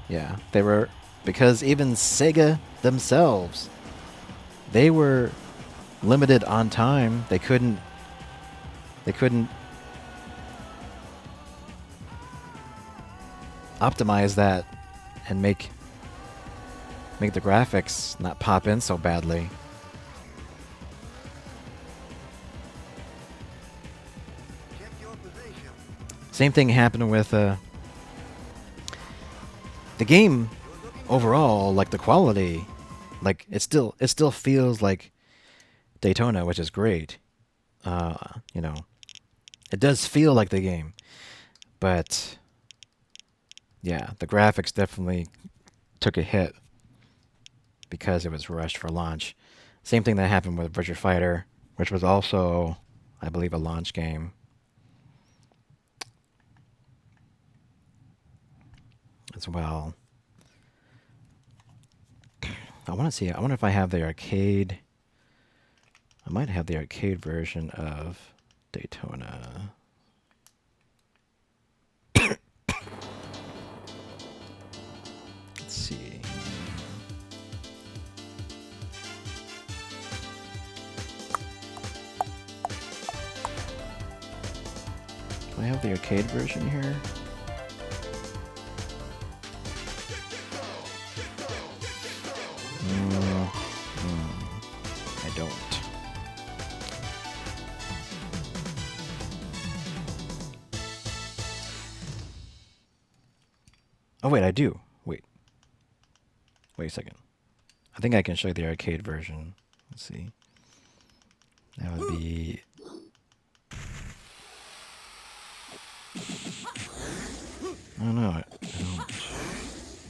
Yeah, they were, because even Sega themselves, they were limited on time. They couldn't optimize that and make the graphics not pop in so badly. Same thing happened with the game overall, like the quality, like it still feels like Daytona, which is great. You know, it does feel like the game, but yeah, the graphics definitely took a hit because it was rushed for launch. Same thing that happened with Virtua Fighter, which was also, I believe, a launch game. As well. I want to see. I wonder if I have the arcade. I might have the arcade version of Daytona. Let's see. Do I have the arcade version here? I don't. Oh wait, I do. Wait a second. I think I can show you the arcade version. Let's see. That would be... Oh no, I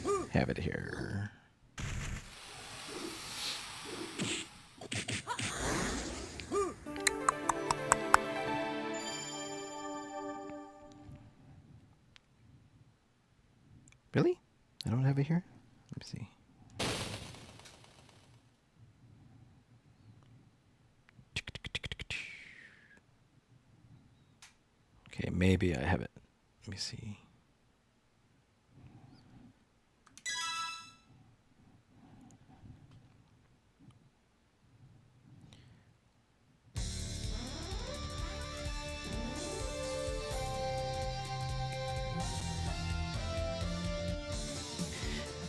don't have it here. Really? I don't have it here? Let me see. Okay, maybe I have it. Let me see.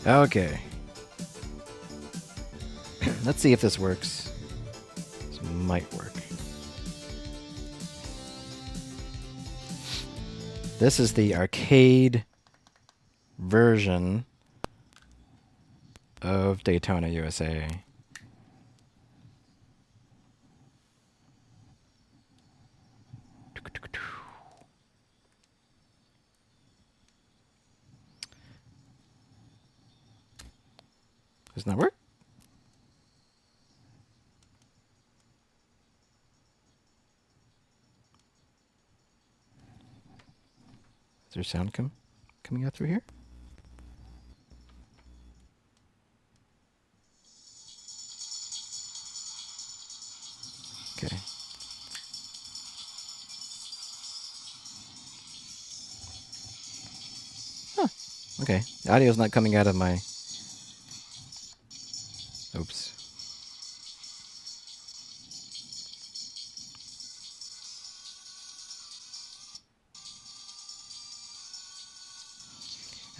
Okay. Let's see if this works. This might work. This is the arcade version of Daytona USA. Doesn't that work? Is there sound coming out through here? Okay. Huh. Okay. The audio's not coming out of my... Oops.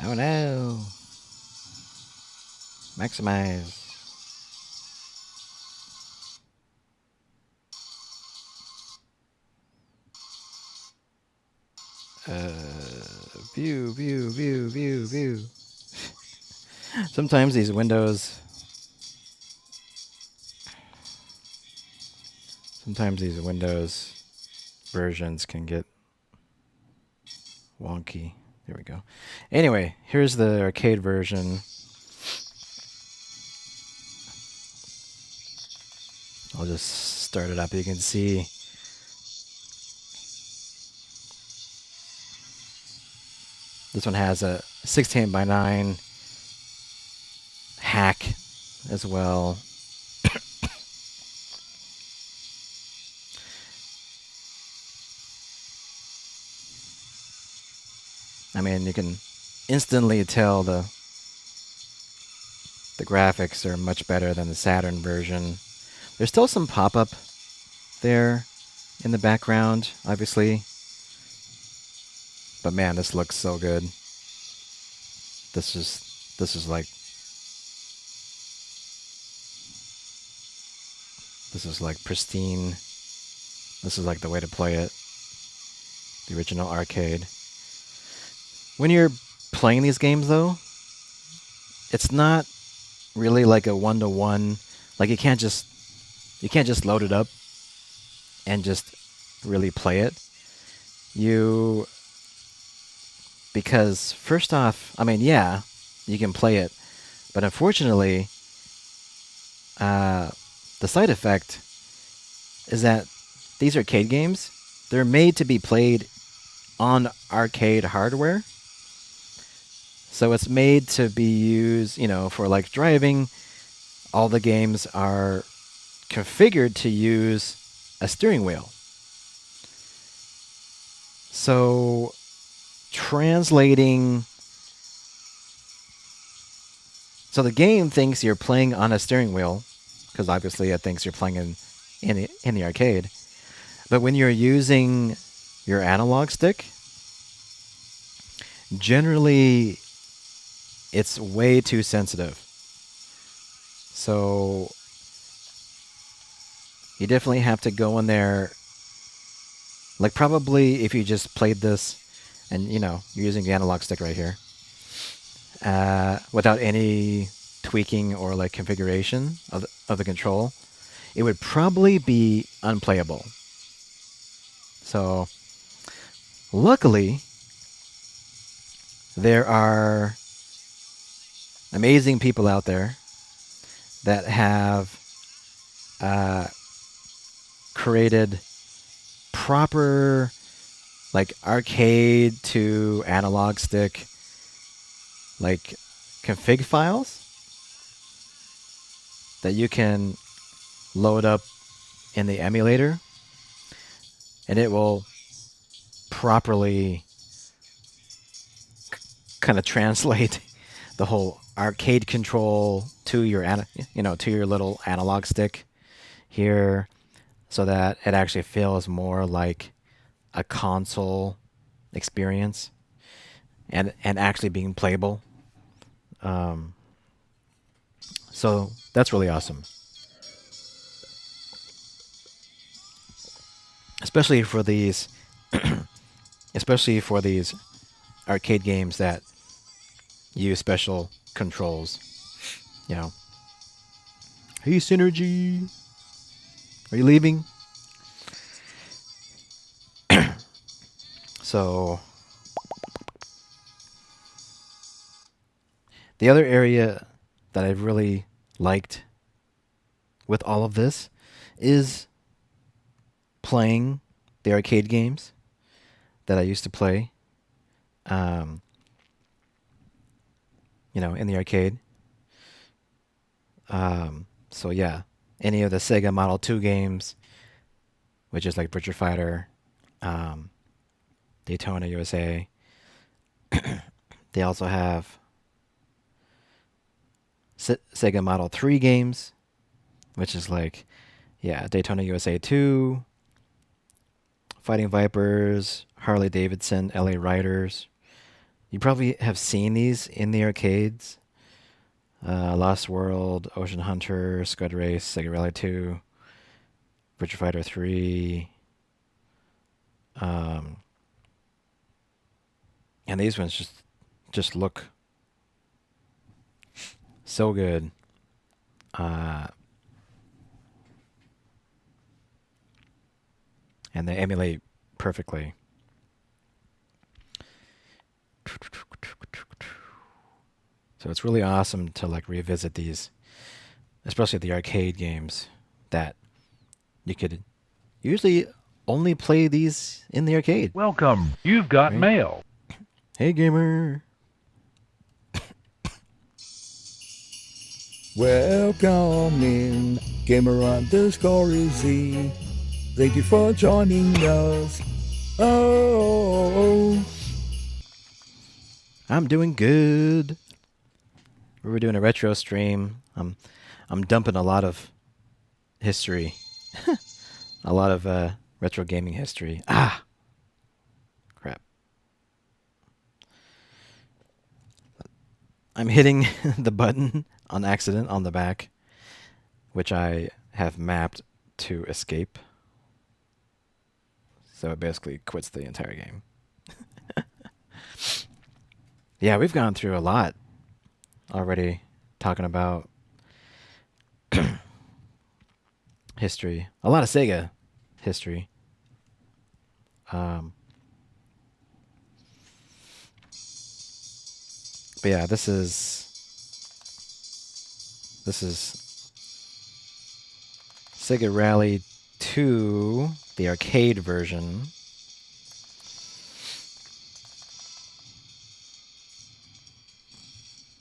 Oh no. Maximize. View. Sometimes these Windows versions can get wonky. There we go. Anyway, here's the arcade version. I'll just start it up. You can see this one has a 16:9 hack as well. I mean, you can instantly tell the graphics are much better than the Saturn version. There's still some pop-up there in the background, obviously. But man, this looks so good. This is like pristine. This is like the way to play it. The original arcade. When you're playing these games though, it's not really like a one-to-one. Like you can't just load it up and just really play it. Because first off, I mean, yeah, you can play it, but unfortunately, the side effect is that these arcade games, they're made to be played on arcade hardware. So it's made to be used, for like driving. All the games are configured to use a steering wheel. So the game thinks you're playing on a steering wheel, because obviously it thinks you're playing in the arcade. But when you're using your analog stick, generally it's way too sensitive. So you definitely have to go in there, like probably if you just played this and you're using the analog stick right here, without any tweaking or like configuration of the control, it would probably be unplayable. So luckily, there are amazing people out there that have created proper like arcade to analog stick like config files that you can load up in the emulator, and it will properly kind of translate the whole arcade control to your to your little analog stick here, so that it actually feels more like a console experience and actually being playable. So that's really awesome, especially for these especially for these arcade games that use special controls. You know. Hey, Synergy. Are you leaving? So, the other area that I've really liked with all of this is playing the arcade games that I used to play, um, in the arcade. So yeah, any of the Sega Model 2 games, which is like Virtua Fighter, um, Daytona USA. They also have Sega Model 3 games, which is like, yeah, Daytona USA 2, Fighting Vipers, Harley Davidson, LA Riders. You probably have seen these in the arcades. Lost World, Ocean Hunter, Scud Race, Sega Rally 2, Virtua Fighter 3. And these ones just look so good. And they emulate perfectly. So it's really awesome to like revisit these, especially the arcade games that you could usually only play these in the arcade. Welcome. You've got Right? mail. Hey, gamer. Welcome in, gamer_Z. Thank you for joining us. Oh, I'm doing good. We were doing a retro stream. I'm dumping a lot of history, a lot of retro gaming history. Crap. I'm hitting the button on accident on the back, which I have mapped to escape. So it basically quits the entire game. Yeah, we've gone through a lot already talking about history. A lot of Sega history. But yeah, this is Sega Rally 2, the arcade version.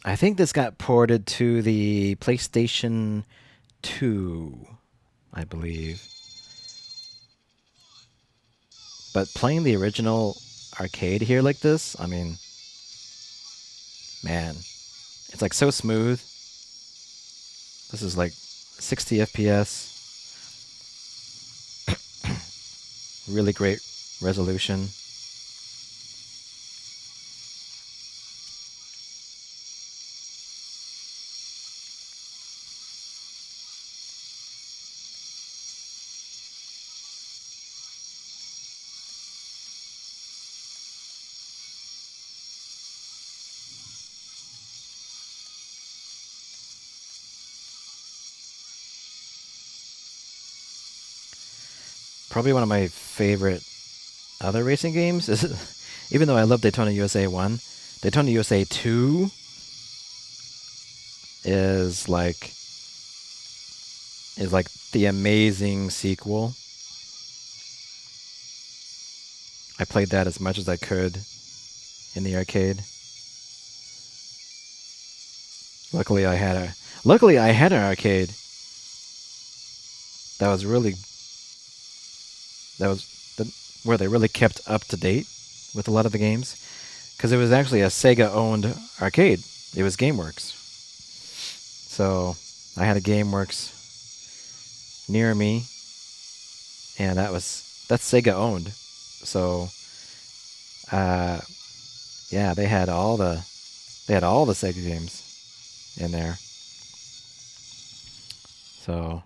I think this got ported to the PlayStation 2, I believe. But playing the original arcade here like this, I mean, man, it's like so smooth. This is like 60 FPS. Really great resolution. Probably one of my favorite other racing games is, even though I love Daytona USA 1, Daytona USA 2 is like the amazing sequel. I played that as much as I could in the arcade. Luckily I had an arcade that was where they really kept up to date with a lot of the games, because it was actually a Sega owned arcade. It was GameWorks. So I had a GameWorks near me, and that's Sega owned. So yeah, they had all the Sega games in there. So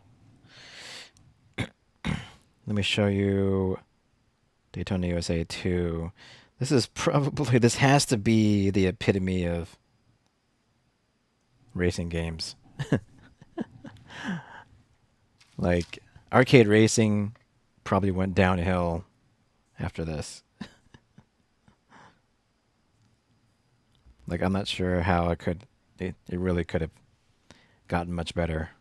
let me show you Daytona USA 2. This is probably, this has to be the epitome of racing games. Like, arcade racing probably went downhill after this. Like, I'm not sure how it really could have gotten much better.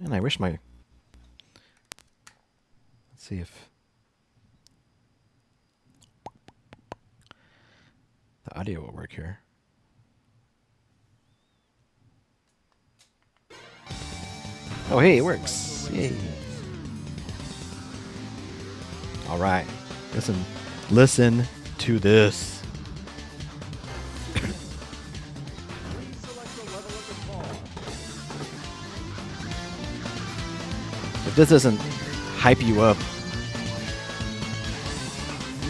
And I wish let's see if the audio will work here. Oh, hey, it works. Yay. All right. Listen to this. If this doesn't hype you up,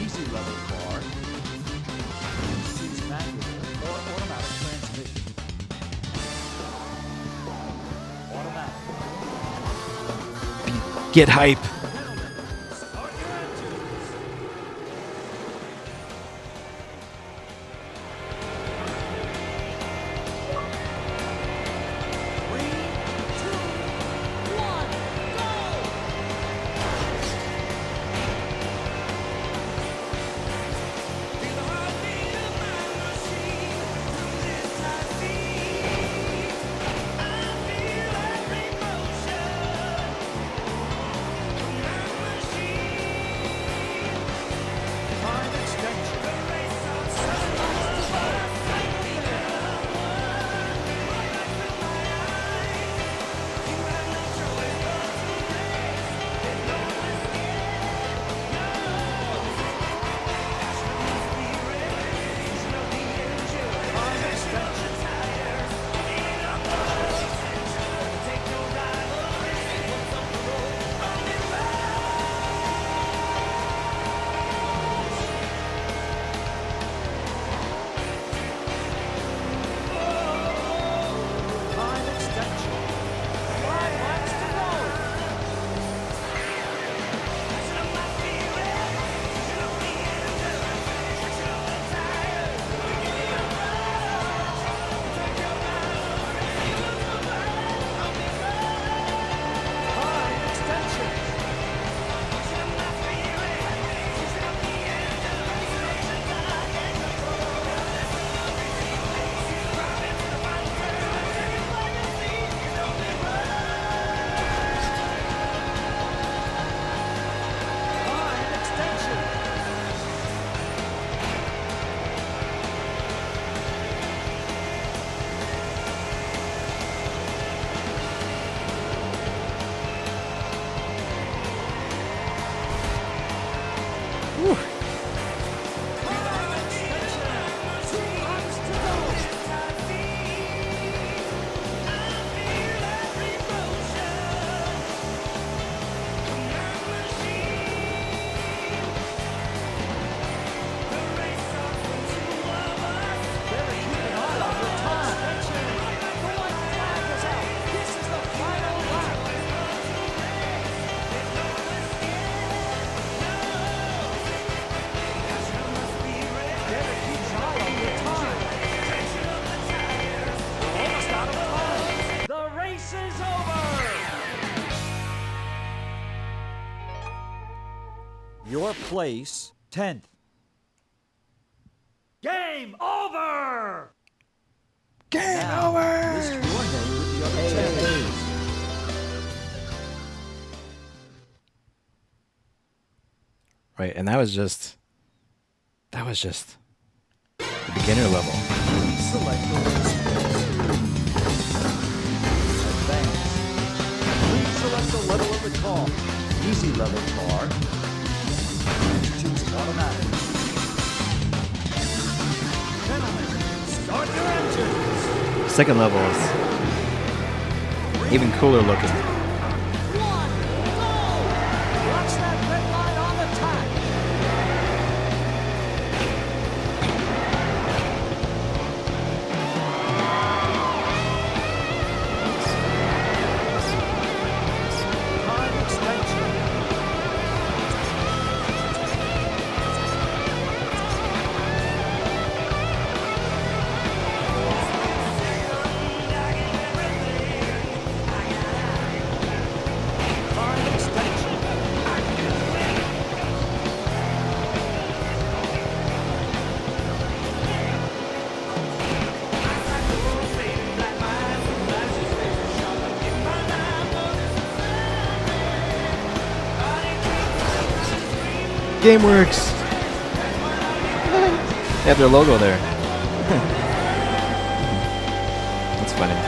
Easy level car. Choose manual or automatic transmission. Automatic. get hype. Your place, 10th. Game over! Game Now, over! list your name with the other 10 names. Right, and that was just the beginner level. Please select the race course. Advance. Please select the level of the car. Easy level car. Choose automatic. Gentlemen, start your engines. Second level is even cooler looking. Watch that red line on the track. GameWorks. They have their logo there. That's funny.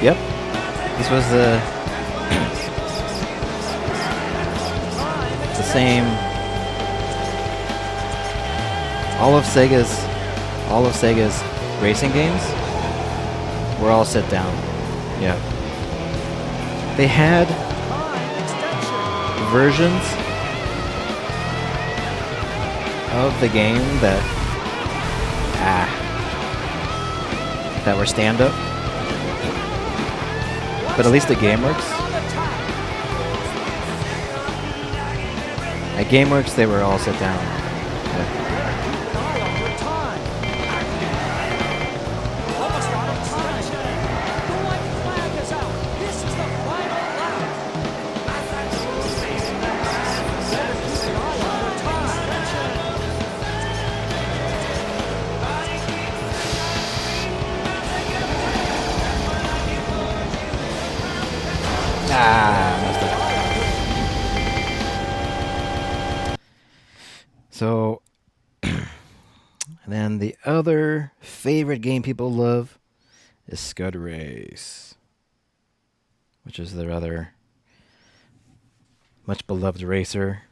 Yep. This was the same. All of Sega's racing games were all sit down. Yeah. They had versions of the game that were stand up. But at least at GameWorks. At GameWorks, they were all sit down. Yeah. Messed up. So, and then the other favorite game people love is Scud Race, which is their other much beloved racer.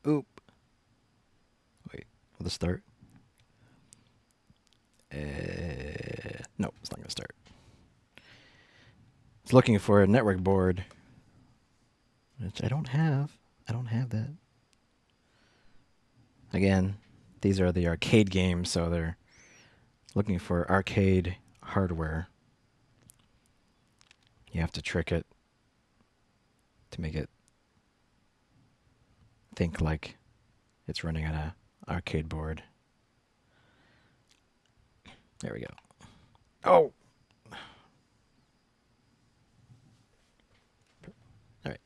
Oop. Wait, will this start? No, it's not going to start. It's looking for a network board, which I don't have. I don't have that. Again, these are the arcade games, so they're looking for arcade hardware. You have to trick it to make it think like it's running on an arcade board. There we go. Oh! All right.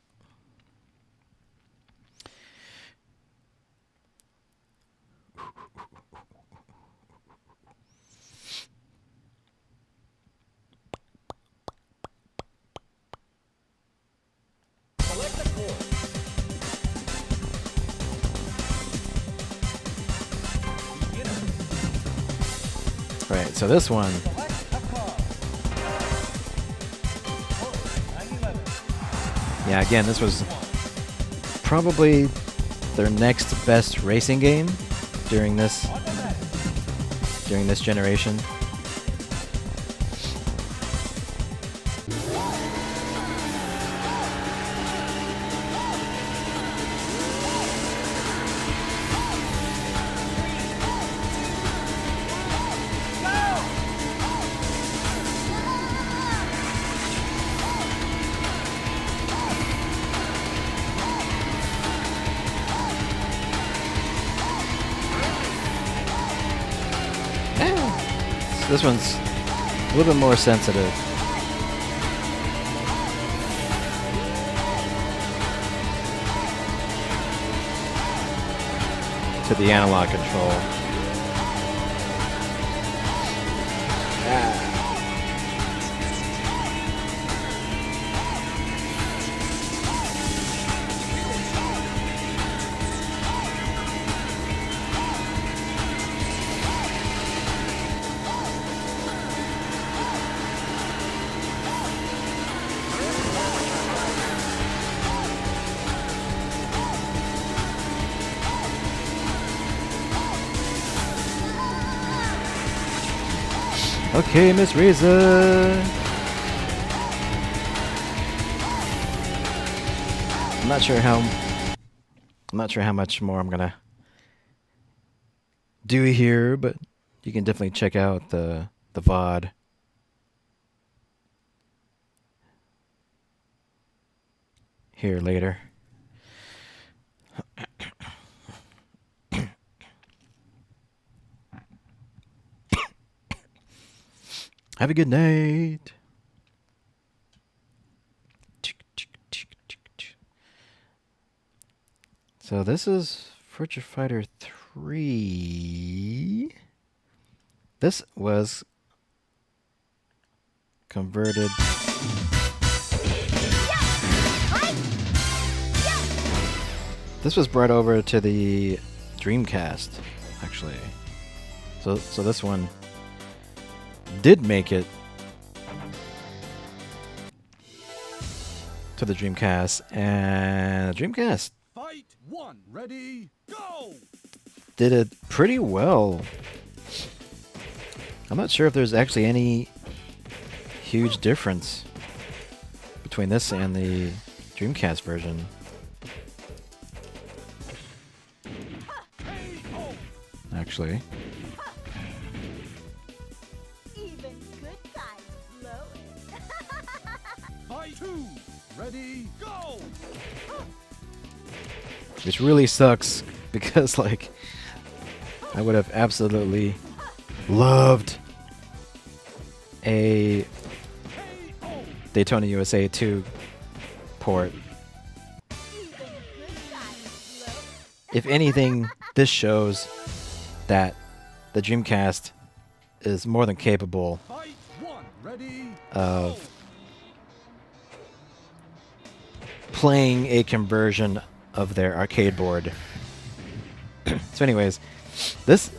Right, so this one. Yeah, again, this was probably their next best racing game during this generation. This one's a little bit more sensitive to the analog control. Okay, Miss Reza. I'm not sure how much more I'm gonna do here, but you can definitely check out the VOD. Here later. Have a good night. So this is Virtua Fighter 3. This was converted. This was brought over to the Dreamcast, actually. So this one did make it to the Dreamcast, and the Dreamcast Fight one, ready, go! did it pretty well. I'm not sure if there's actually any huge difference between this and the Dreamcast version. Actually. Even good times blow it. Fight two, ready, go! Which really sucks because, like, I would have absolutely loved a Daytona USA 2 port. If anything, this shows that the Dreamcast is more than capable of playing a conversion of their arcade board. So anyways, this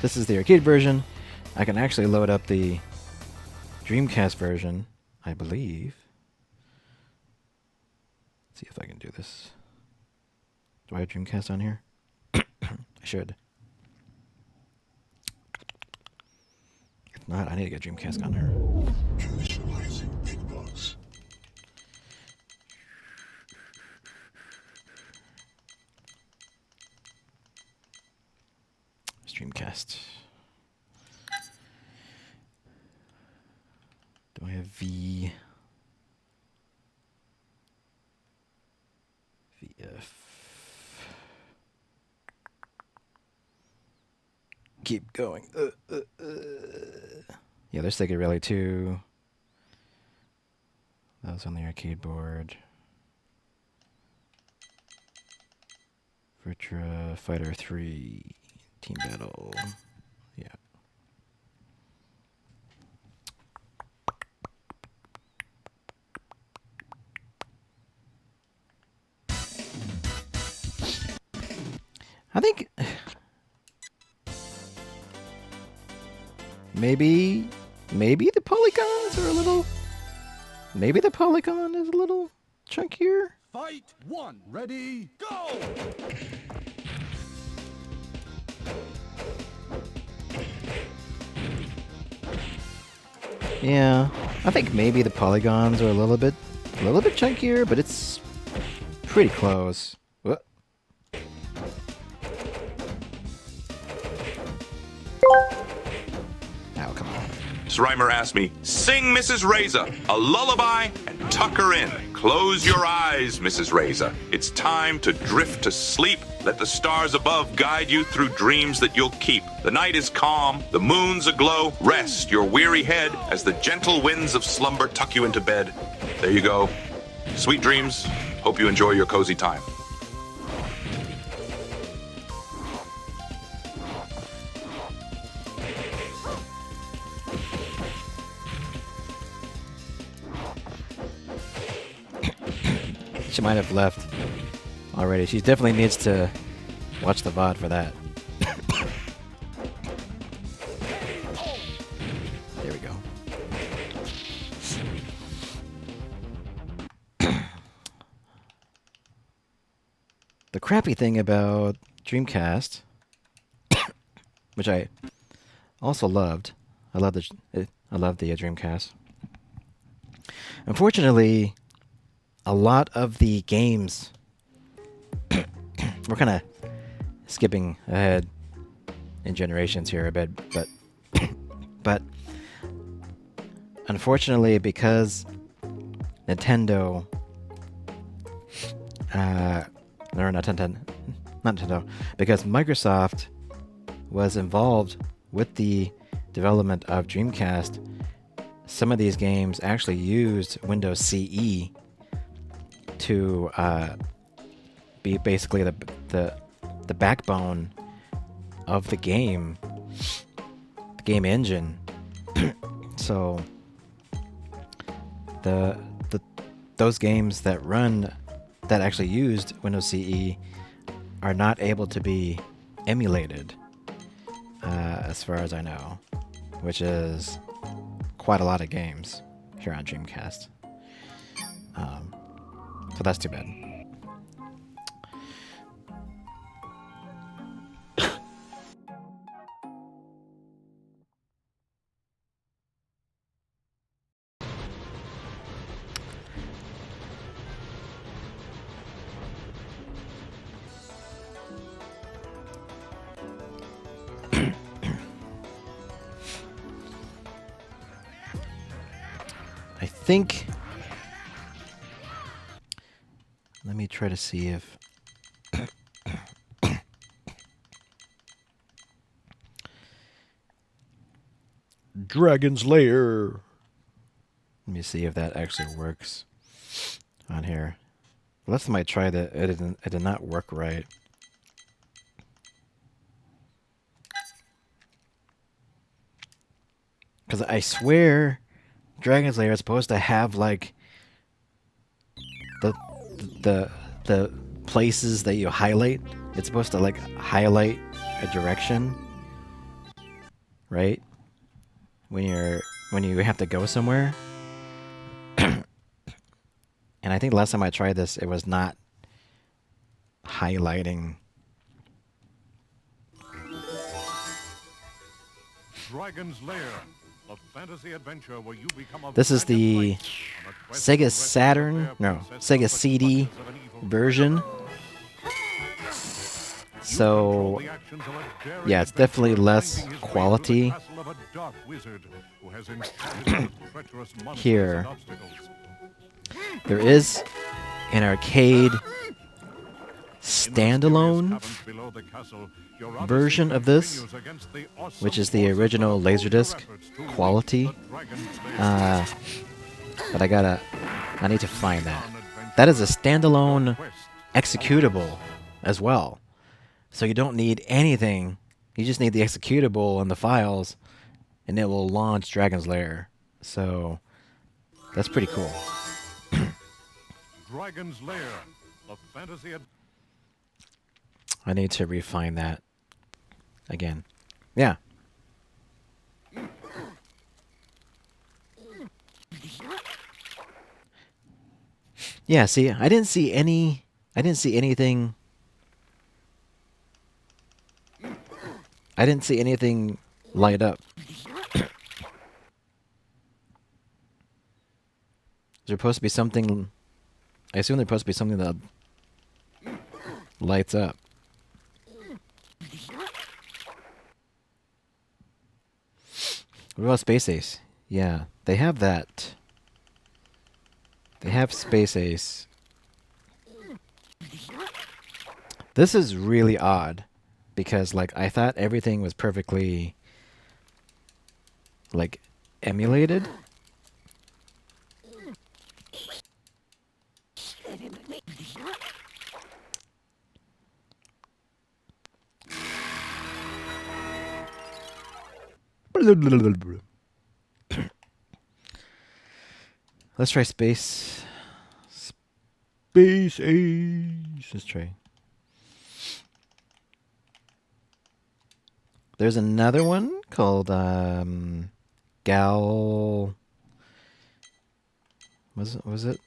is the arcade version. I can actually load up the Dreamcast version, I believe. Let's see if I can do this. Do I have Dreamcast on here? I should. If not, I need to get Dreamcast on here. Dreamcast. Do I have VF? Keep going. Yeah, there's Sega Rally 2. That was on the arcade board. Virtua Fighter 3 Team Battle. Yeah. I think maybe the polygons are a little. Maybe the polygon is a little chunkier. Fight one, ready, go! Yeah, I think maybe the polygons are a little bit chunkier, but it's pretty close. What? Oh, come on. Srimer asked me, sing Mrs. Reza a lullaby and tuck her in. Close your eyes, Mrs. Reza. It's time to drift to sleep. Let the stars above guide you through dreams that you'll keep. The night is calm, the moon's aglow. Rest your weary head as the gentle winds of slumber tuck you into bed. There you go. Sweet dreams. Hope you enjoy your cozy time. She might have left already. She definitely needs to watch the VOD for that. There we go. The crappy thing about Dreamcast, which I also loved, I love the Dreamcast. Unfortunately, a lot of the games we're kind of skipping ahead in generations here a bit, but unfortunately, because Nintendo, not Nintendo, because Microsoft was involved with the development of Dreamcast, some of these games actually used Windows CE to be basically the backbone of the game engine. So those games that actually used Windows CE are not able to be emulated, as far as I know, which is quite a lot of games here on Dreamcast. So that's too bad. I think. Let me try to see if. Dragon's Lair. Let me see if that actually works on here. Last time I tried it, it did not work right. Because I swear Dragon's Lair is supposed to have like the places that you highlight. It's supposed to like highlight a direction, right? When you have to go somewhere. And I think last time I tried this, it was not highlighting. Dragon's Lair, a fantasy adventure where you become a This is the Sega Sega CD version. So, yeah, it's definitely less quality here. There is an arcade standalone version of this, which is the original Laserdisc quality. But I need to find that. That is a standalone executable as well. So you don't need anything. You just need the executable and the files, and it will launch Dragon's Lair. So that's pretty cool. Dragon's Lair, a fantasy. I need to refine that again. Yeah. Yeah, see, I didn't see anything. I didn't see anything light up. There's supposed to be something. I assume there's supposed to be something that lights up. What about Space Ace? Yeah, they have that. They have Space Ace. This is really odd because, like, I thought everything was perfectly, like, emulated. Let's try Space Ace. Let's try. There's another one called Gal. Was it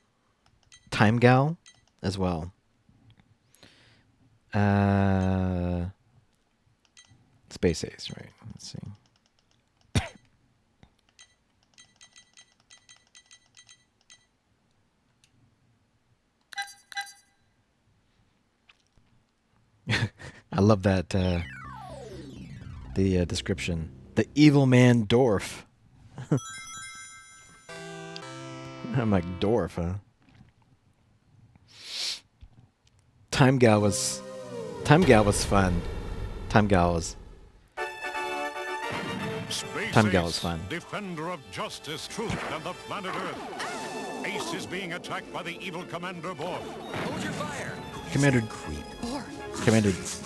Time Gal as well? Space Ace, right? Let's see. I love that the description. The evil man dwarf. I'm like dwarf, huh? Time Gal was fun. Time Gal was fun. Defender of justice, truth, and the planet Earth. Ace is being attacked by the evil Commander Borf. Hold your fire. Commander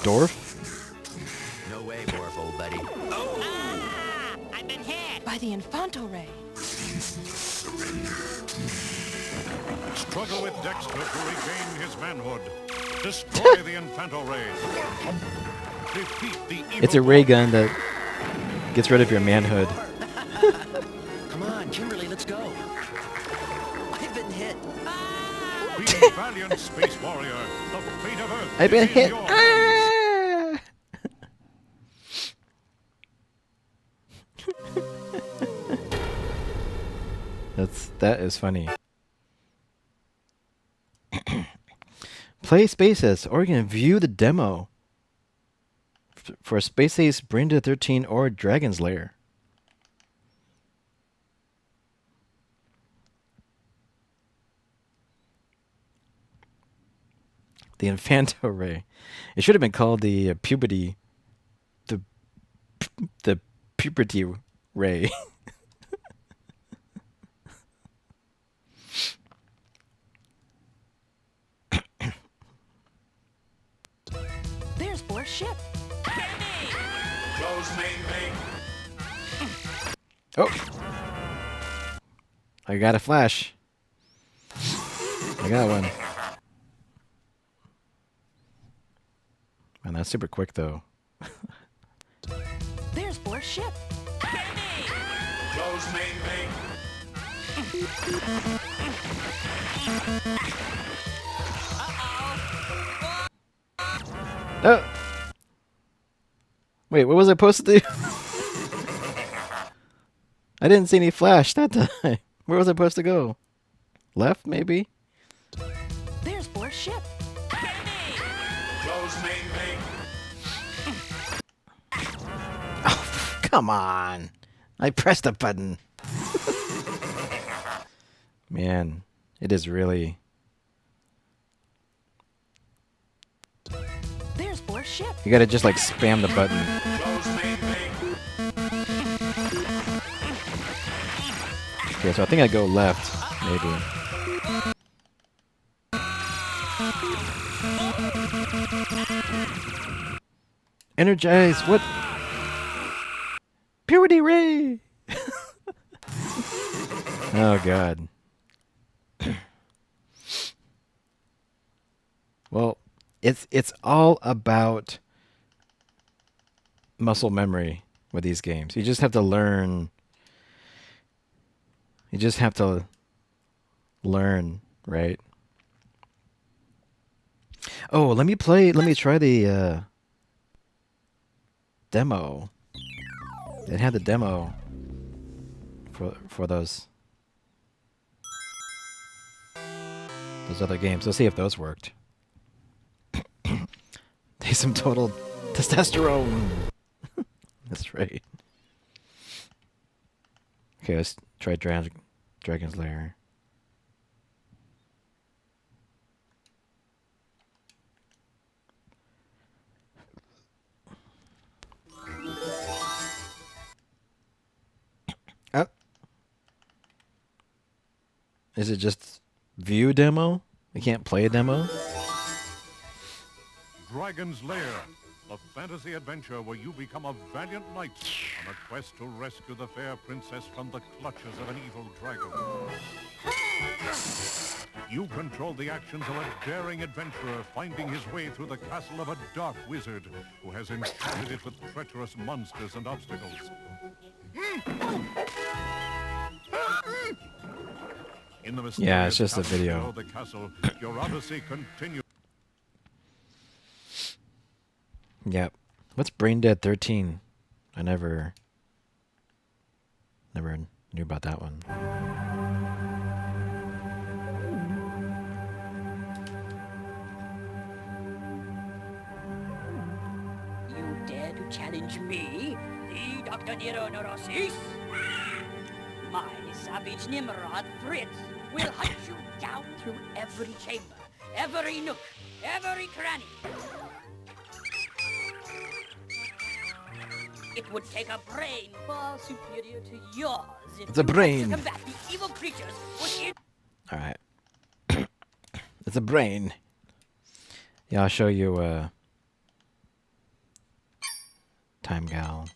Dorf? No way, Borf, old buddy. Oh! Ah! I've been hit! By the Infanto Ray. Struggle with Dexter to regain his manhood. Destroy the Infanto Ray. Defeat the evil It's a ray gun that gets rid of your manhood. Come on, Kimberly, let's go. I've been hit. Be valiant space warrior. The fate of Earth I've been is in hit. your Ah! That is funny. Play Spaces, or you can view the demo for Space Ace Brenda 13 or Dragon's Lair. The Infanto Ray. It should have been called the puberty. The puberty ray. There's Borf's ship. Close main. Oh! I got a flash. I got one. Man, that's super quick though. There's Borf's ship. Close main. Oh! Wait, what was I supposed to do? I didn't see any flash that time. Where was I supposed to go? Left, maybe? There's Borf's ship. Close main. Oh, come on. I pressed the button. Man, it is really... There's Borf's ship. You gotta just like spam the button. Okay, so I think I go left, maybe. Energize, what? Purity Ray! Oh god. Well, it's all about muscle memory with these games. You just have to learn. You just have to learn, right? Oh, let me try the demo. It had the demo for those other games. Let's see if those worked. There's some total testosterone. That's right. Okay, let's try Dragon's Lair. Oh. Is it just view demo? We can't play a demo? Dragon's Lair, a fantasy adventure where you become a valiant knight on a quest to rescue the fair princess from the clutches of an evil dragon. You control the actions of a daring adventurer finding his way through the castle of a dark wizard who has enchanted it with treacherous monsters and obstacles. In the Yeah, it's just a video. below the castle, your odyssey continues. Yep. What's Brain Dead 13? I never knew about that one. to challenge me, the Dr. Nero Neurosis? My savage Nimrod, Fritz, will hunt you down through every chamber, every nook, every cranny. It would take a brain far superior to yours if It's a you had brain. to combat the evil creatures within. All right. It's a brain. Yeah, I'll show you Time Gal.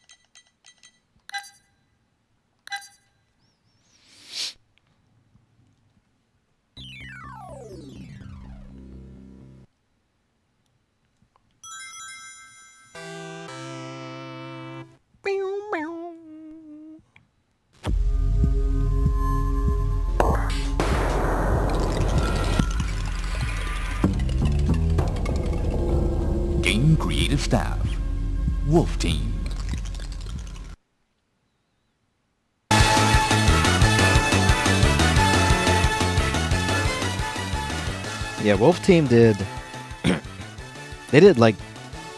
Game creative staff. Wolf Team. Yeah, Wolf Team did. They did like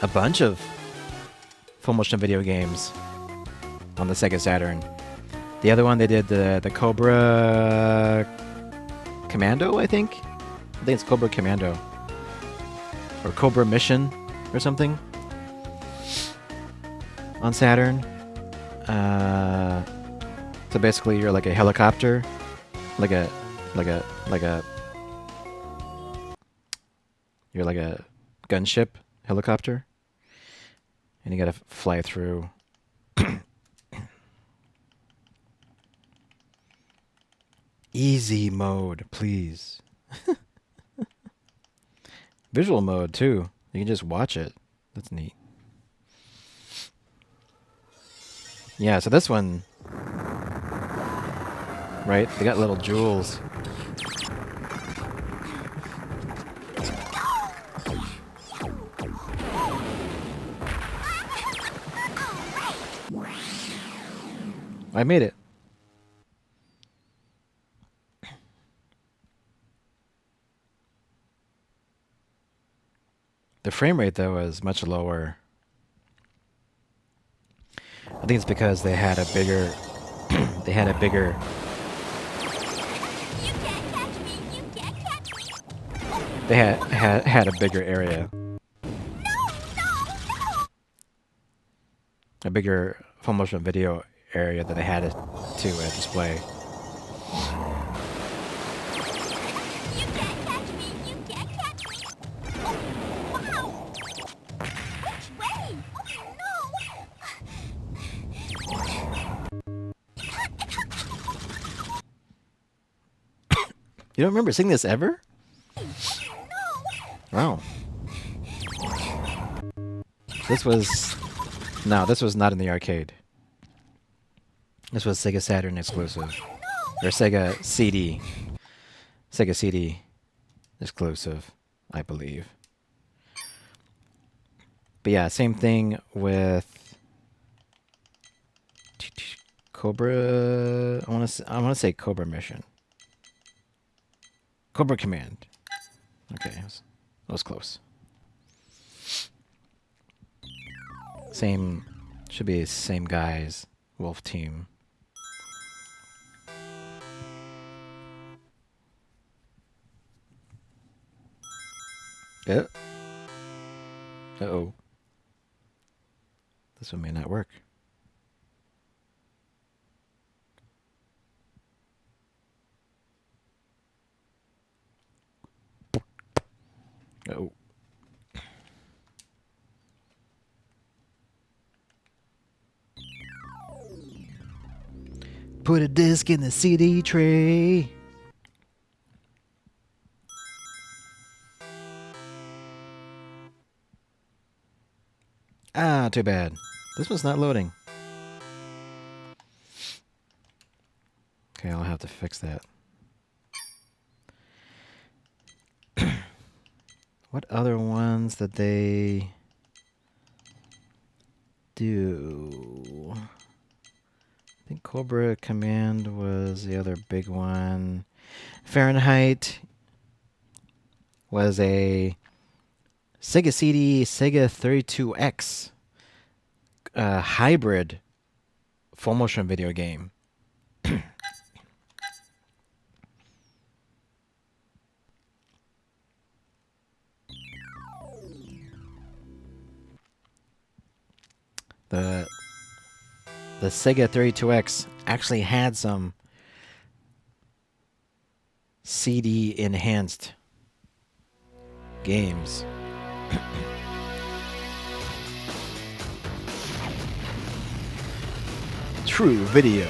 a bunch of full motion video games on the Sega Saturn. The other one they did the Cobra Commando, I think. I think it's Cobra Commando or Cobra Mission or something on Saturn. So basically, you're like a helicopter, you're like a gunship helicopter, and you gotta fly through. Easy mode, please. Visual mode too. You can just watch it. That's neat. Yeah, so this one, right? They got little jewels. I made it. The frame rate, though, is much lower. I think it's because they had a bigger... they had a bigger... They had a bigger area. A bigger full motion video area that they had to display. You don't remember seeing this ever? Wow. This was... No, this was not in the arcade. This was Sega Saturn exclusive. Or Sega CD. Sega CD exclusive, I believe. But yeah, same thing with Cobra... I want to say Cobra Mission. Cobra Command. Okay, that was close. Same, should be same guys, Wolf Team. Yeah. Uh-oh. This one may not work. Oh. Put a disc in the CD tray. Ah, too bad. This one's not loading. Okay, I'll have to fix that. What other ones did they do? I think Cobra Command was the other big one. Fahrenheit was a Sega CD, Sega 32X hybrid full motion video game. The Sega 32X actually had some CD enhanced games. True video.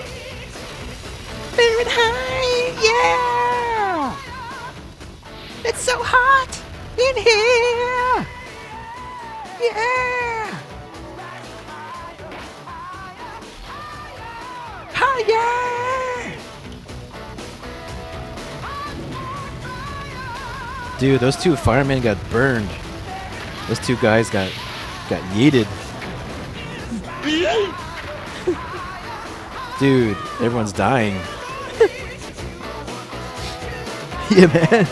Fahrenheit, yeah! It's so hot in here! Yeah! Higher! Dude, those two firemen got burned. Those two guys got yeeted. Dude, everyone's dying. Yeah, man.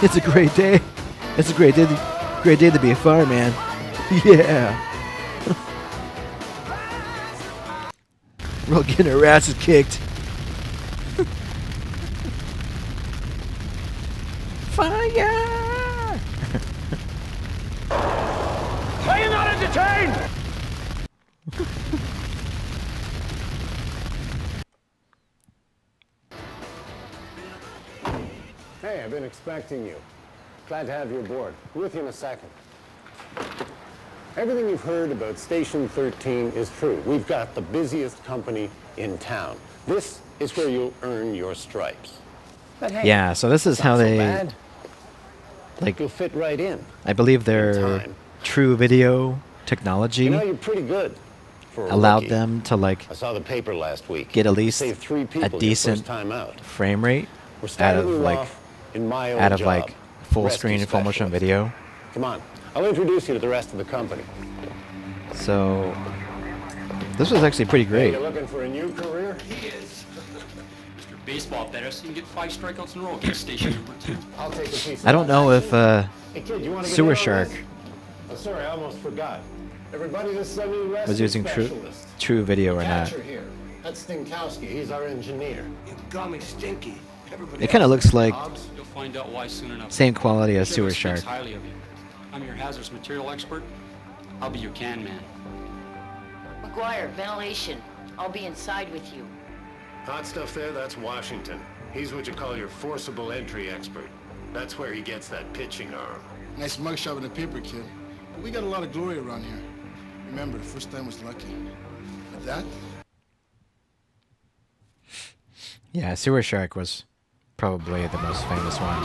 It's a great day. It's a great day to be a fireman. Yeah. We're all getting our asses kicked. Fire! Are you not entertained? Hey, I've been expecting you. Glad to have you aboard. Be with you in a second. Everything you've heard about Station 13 is true. We've got the busiest company in town. This is where you'll earn your stripes. But hey, Yeah, so this is how not so they bad. like You'll fit right in. I believe their time. true video technology You know, you're pretty good for a allowed rookie. them to like I saw the paper last week. get at least Saved 3 a people your decent first time out. frame rate We're out starting of you like off in my old job, like full rescue screen full motion specialist. video. Come on, I'll introduce you to the rest of the company. So this was actually pretty Hey, great. you're looking for a new career? He is. Mr. Baseball better so you can get 5 strikeouts in a row against station number 2. I'll take a piece. I don't know if Hey kid, you wanna get Sewer in on Shark this? Oh, sorry, I almost forgot. Everybody, this is our new rescue was using specialist. true video or not. Catcher here. That's Stinkowski. He's our engineer. You got me stinky. Everybody It kind of looks like You'll find out why soon enough. same quality as Sewer Sheriff speaks Shark. highly of you. I'm your hazardous material expert. I'll be your can man. McGuire, ventilation. I'll be inside with you. Hot stuff there, that's Washington. He's what you call your forcible entry expert. That's where he gets that pitching arm. Nice mugshot with a paper, kid. But we got a lot of glory around here. Remember, the first time was lucky. But that? Yeah, Sewer Shark was probably the most famous one.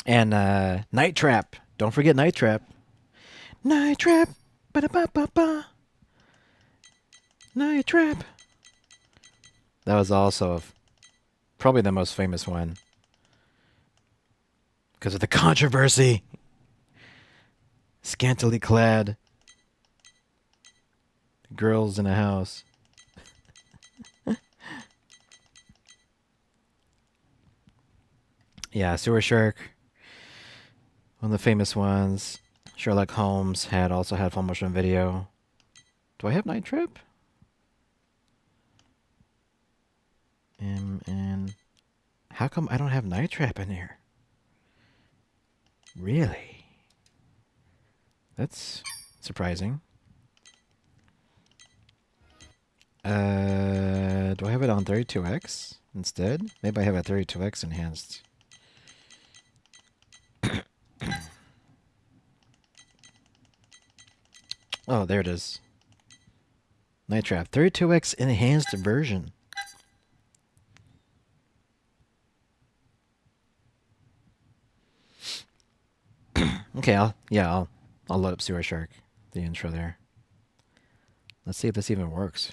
And Night Trap. Don't forget Night Trap. Night Trap. Ba-da-ba-ba-ba. Night Trap. That was also probably the most famous one. Because of the controversy. Scantily clad. Girls in a house. Yeah, Sewer Shark. One of the famous ones. Sherlock Holmes also had full motion video. Do I have Night Trap? And how come I don't have Night Trap in here? Really? That's surprising. Do I have it on 32X instead? Maybe I have a 32X enhanced. Oh, there it is. Night Trap 32X enhanced version. Okay, I'll load up Sewer Shark, the intro there. Let's see if this even works.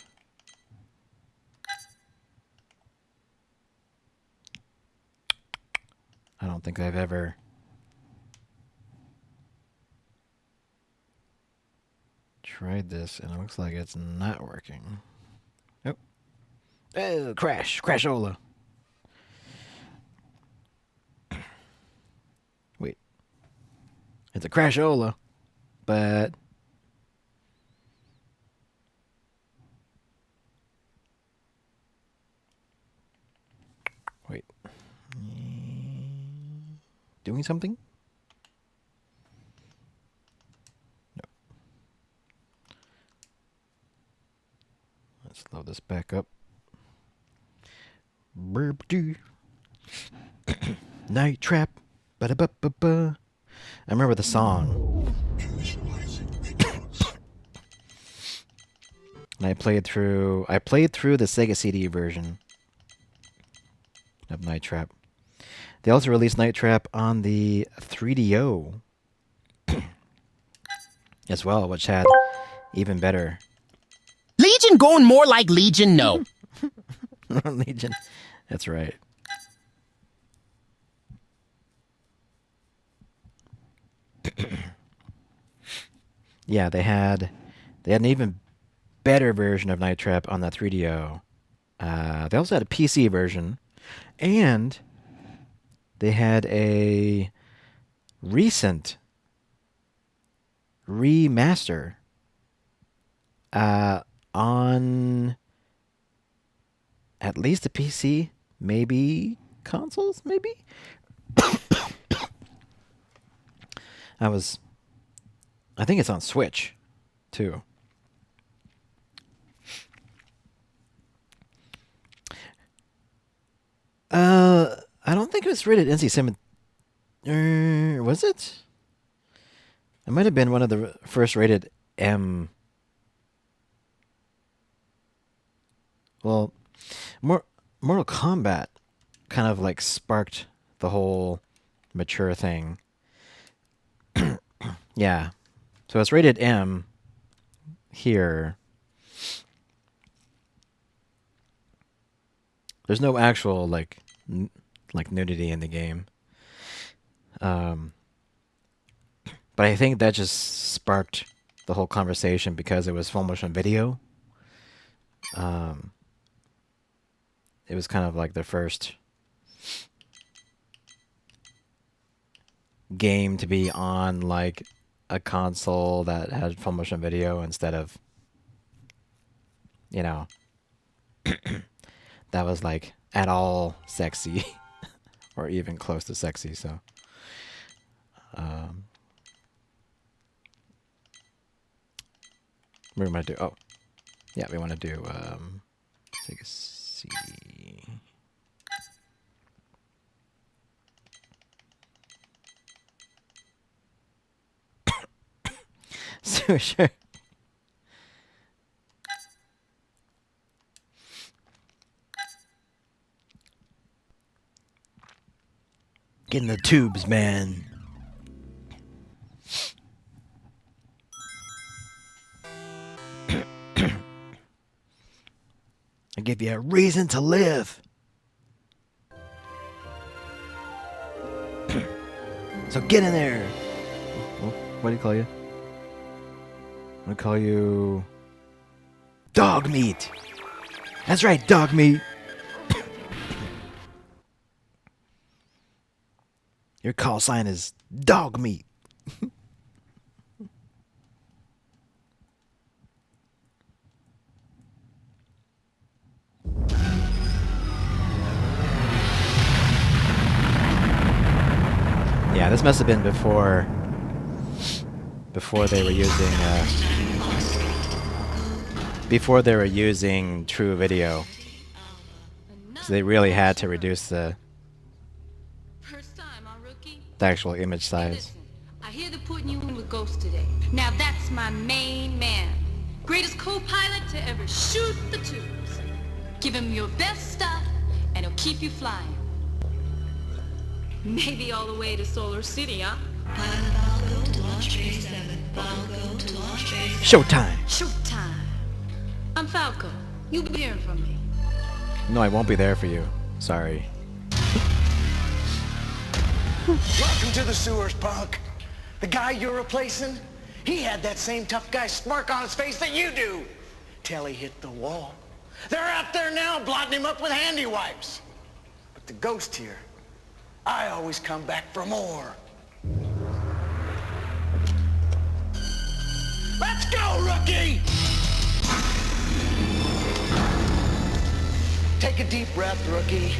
I don't think I've ever tried this, and it looks like it's not working. Nope. Oh, crashola. Wait. It's a crashola, but wait, doing something? No. Let's load this back up. Night Trap. Ba-da-ba-ba-ba. I remember the song. And I played through the Sega CD version of Night Trap. They also released Night Trap on the 3DO as well, which had even better. Legion going more like Legion, no. Legion. That's right. Yeah, they had an even better version of Night Trap on the 3DO. They also had a PC version, and they had a recent remaster on at least a PC, maybe consoles, maybe? I think it's on Switch, too. I don't think it was rated NC-17. Was it? It might have been one of the first rated M. Well, Mortal Kombat kind of like sparked the whole mature thing. Yeah. So it's rated M here. There's no actual like nudity in the game. But I think that just sparked the whole conversation because it was full motion video. It was kind of like the first game to be on like a console that had full motion video instead of, you know, that was like at all sexy or even close to sexy. So we're gonna do, oh yeah, we want to do take a C. So sure. Get in the tubes, man. I give you a reason to live. So get in there. What do you call you? I'm gonna call you Dog Meat. That's right, Dog Meat. Your call sign is Dog Meat. Yeah, this must have been before they were using True Video. So they really had to reduce the actual image size. I hear they're putting you in with Ghost today. Now that's my main man. Greatest co-pilot to ever shoot the tubes. Give him your best stuff and he'll keep you flying. Maybe all the way to Solar City, huh? Showtime. Showtime. I'm Falco. You'll be hearing from me. No, I won't be there for you. Sorry. Welcome to the sewers, punk. The guy you're replacing, he had that same tough guy smirk on his face that you do. Till he hit the wall. They're out there now blotting him up with handy wipes. But the Ghost here, I always come back for more. Let's go, rookie! Take a deep breath, rookie.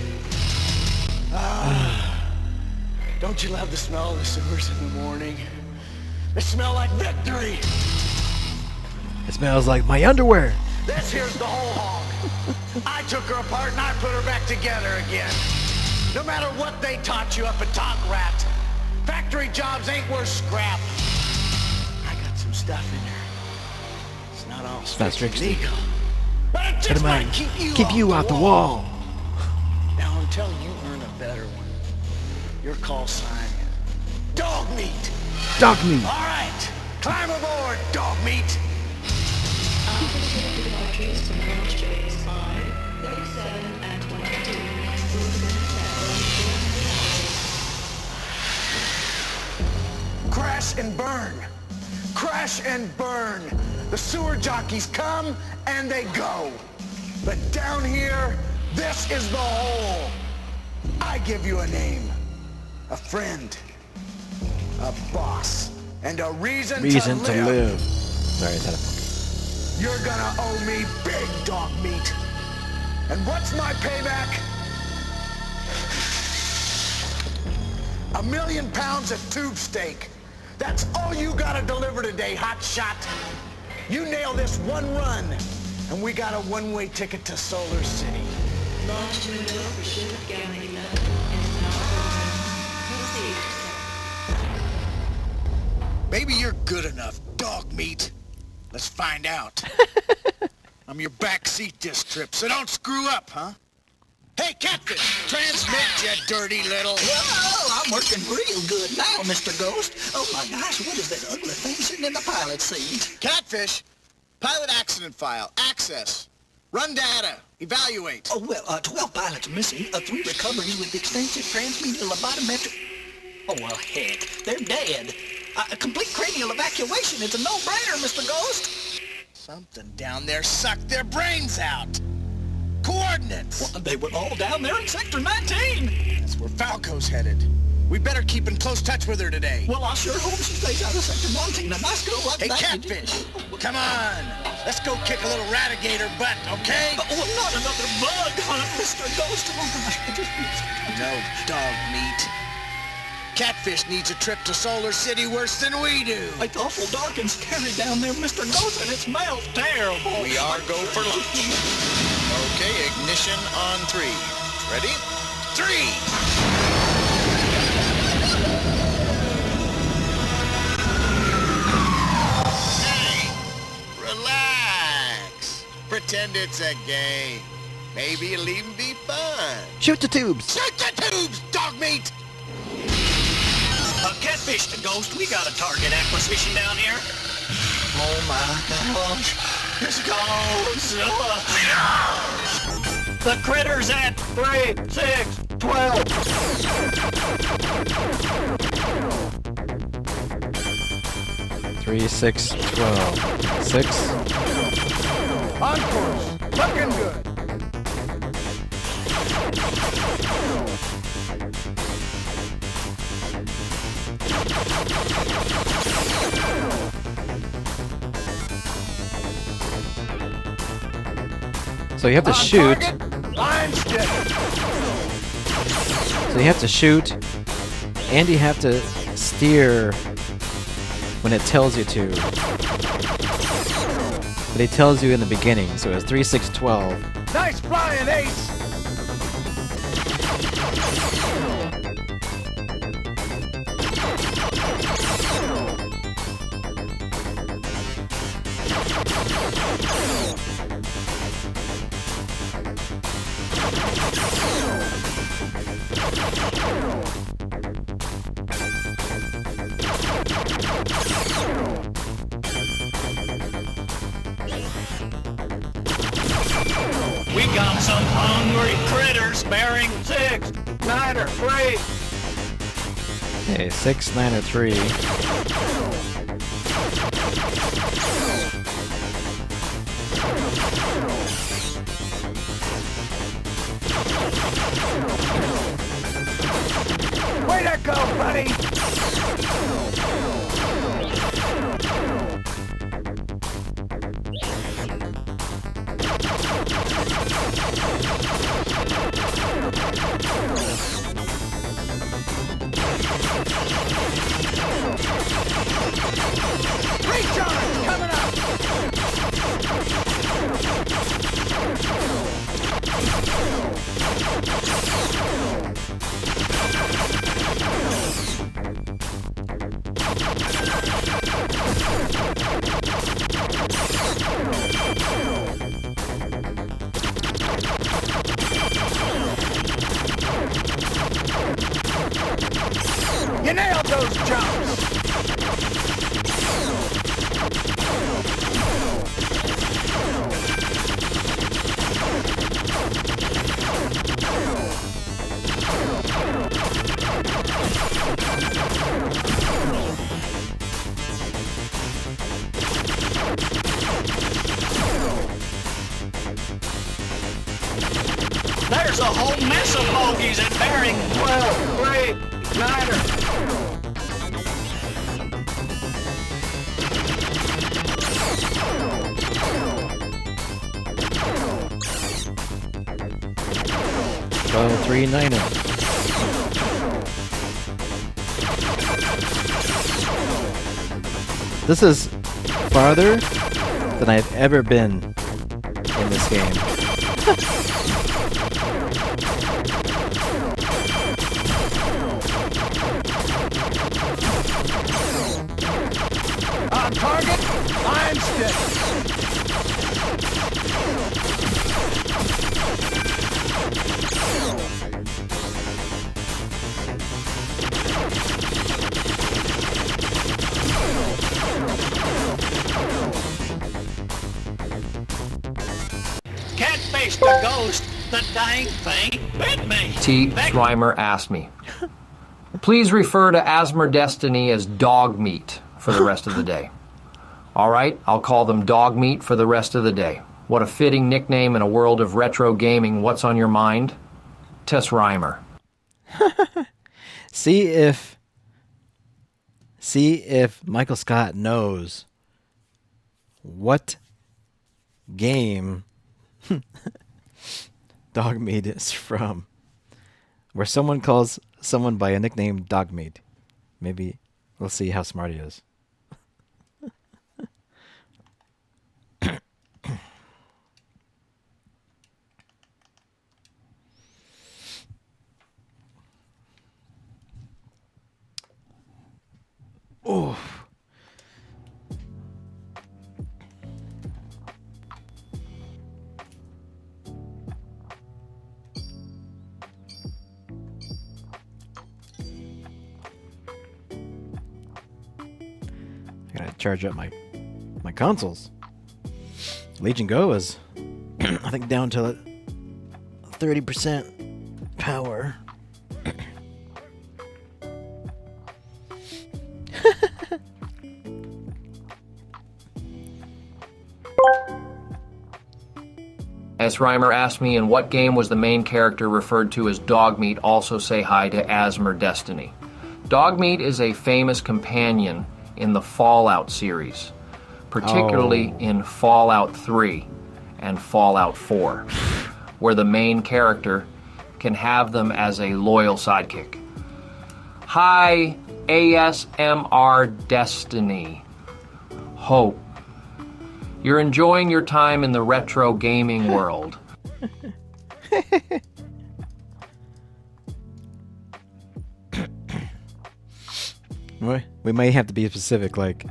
Don't you love the smell of the sewers in the morning? They smell like victory. It smells like my underwear. This here's the whole hog. I took her apart and I put her back together again. No matter what they taught you up at Talk Rat, factory jobs ain't worth scrap. I got some stuff in there. It's not all strict legal, but it just might keep you out the wall. Now until you earn a better one, your call sign is Dog Meat. Dog Meat. All right, climb aboard, Dog Meat. Crash and burn. Crash and burn. The sewer jockeys come and they go. But down here, this is the hole. I give you a name, a friend, a boss, and a reason to live. Sorry, I had a You're gonna owe me big, Dog Meat. And what's my payback? 1,000,000 pounds of tube steak. That's all you gotta deliver today, hot shot. You nail this one run, and we got a one-way ticket to Solar City. Launch window for ship Gamma 11 is now open. Proceed. Maybe you're good enough, Dog Meat. Let's find out. I'm your backseat this trip, so don't screw up, huh? Hey, Catfish, transmit, you dirty little... Whoa, I'm working real good now, Mr. Ghost. Oh my gosh, what is that ugly thing sitting in the pilot seat? Catfish, pilot accident file, access. Run data, evaluate. Oh, well, 12 pilots missing, 3 recoveries with extensive transmedial lobotometric... Oh, well, heck, they're dead. A complete cranial evacuation, it's a no-brainer, Mr. Ghost. Something down there sucked their brains out. Coordinates. Well, they were all down there in Sector 19. That's where Falco's headed. We better keep in close touch with her today. Well, I sure hope she stays out of Sector 19. A nice girl like Hey, that. Catfish, come on. Let's go kick a little ratigator butt, okay? Well, not another bug hunt, Mr. Ghost. No, Dog Meat. Catfish needs a trip to Solar City worse than we do. It's awful dark and scary down there, Mr. Ghost, and it smells terrible. We are go for lunch. Okay, ignition on 3. Ready? 3! Hey, relax. Pretend it's a game. Maybe it'll even be fun. Shoot the tubes. Shoot the tubes, Dog Meat! Catfish the Ghost, we got a target acquisition down here. Oh my gosh, this goes. The critter's at 3, 6, 12. 3, 6, 12. 6. On course, looking good. So you have to shoot. So you have to shoot, and you have to steer when it tells you to. But it tells you in the beginning, so it's 3, 6, 12. Nice flying, Ace! We got some hungry critters bearing 6, 9, or 3. Okay, 6, 9, or 3. Way to go, buddy! Recharge coming up! You nailed those jumps! There's a whole mess of bogeys at bearing 12, 3, 9. Well, 390. This is farther than I've ever been in this game. On target, I'm steady. Can't face the ghost. The dang thing bit me. T. Reimer asked me. Please refer to Asmer Destiny as dog meat for the rest of the day. All right, I'll call them dog meat for the rest of the day. What a fitting nickname in a world of retro gaming. What's on your mind? Tess Reimer. See if Michael Scott knows what game Dogmeat is from. Where someone calls someone by a nickname Dogmeat. Maybe we'll see how smart he is. Oh. I gotta charge up my consoles. Legion Go is I think down to 30% power. S. Reimer asked me in what game was the main character referred to as Dogmeat. Also say hi to Asmer Destiny. Dogmeat is a famous companion in the Fallout series, particularly in Fallout 3 and Fallout 4, where the main character can have them as a loyal sidekick. Hi, ASMR Destiny. Hope you're enjoying your time in the retro gaming world. We may have to be specific, like,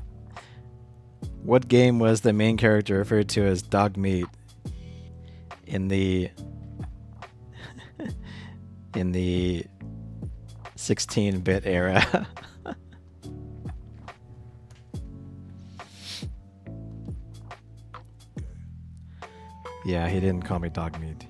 what game was the main character referred to as Dogmeat in the 16-bit era? Yeah, he didn't call me Dogmeat.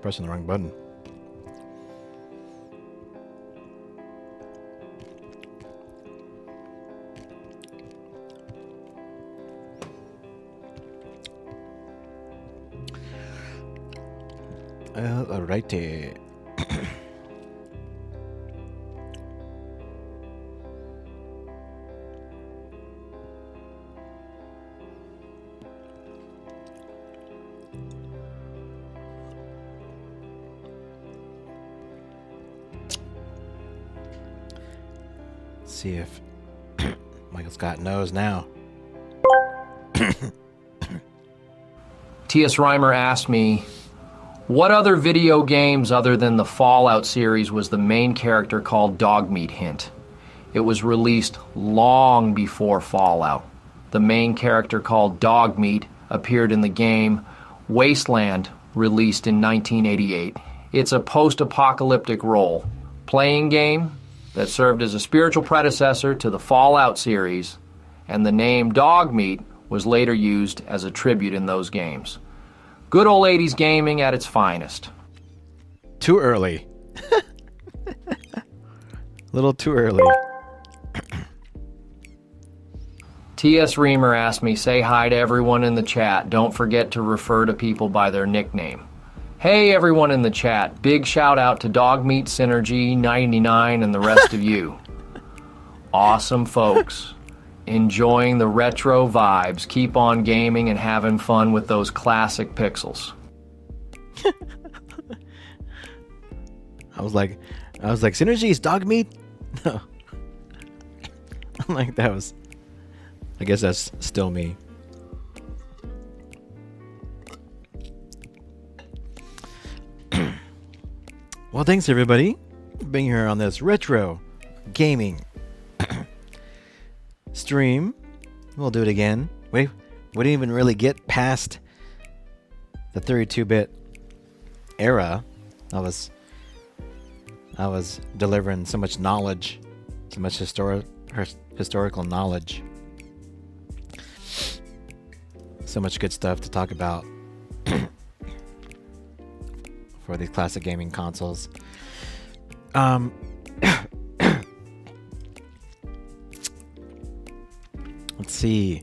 pressing the wrong button. Alrighty. See if Michael Scott knows now. T.S. Reimer asked me, what other video games other than the Fallout series was the main character called Dogmeat hint? It was released long before Fallout. The main character called Dogmeat appeared in the game Wasteland, released in 1988. It's a post-apocalyptic role-playing game that served as a spiritual predecessor to the Fallout series, and the name Dogmeat was later used as a tribute in those games. Good old 80s gaming at its finest. Too early. A little too early. T.S. Reimer asked me, say hi to everyone in the chat. Don't forget to refer to people by their nickname. Hey everyone in the chat. Big shout out to Dogmeat Synergy 99 and the rest of you. Awesome folks. Enjoying the retro vibes. Keep on gaming and having fun with those classic pixels. I was like, Synergy is Dogmeat? No. I'm like, that was... I guess that's still me. Well, thanks everybody for being here on this retro gaming stream. We'll do it again. We didn't even really get past the 32-bit era. I was delivering so much knowledge, so much historical knowledge, so much good stuff to talk about for these classic gaming consoles. Let's see.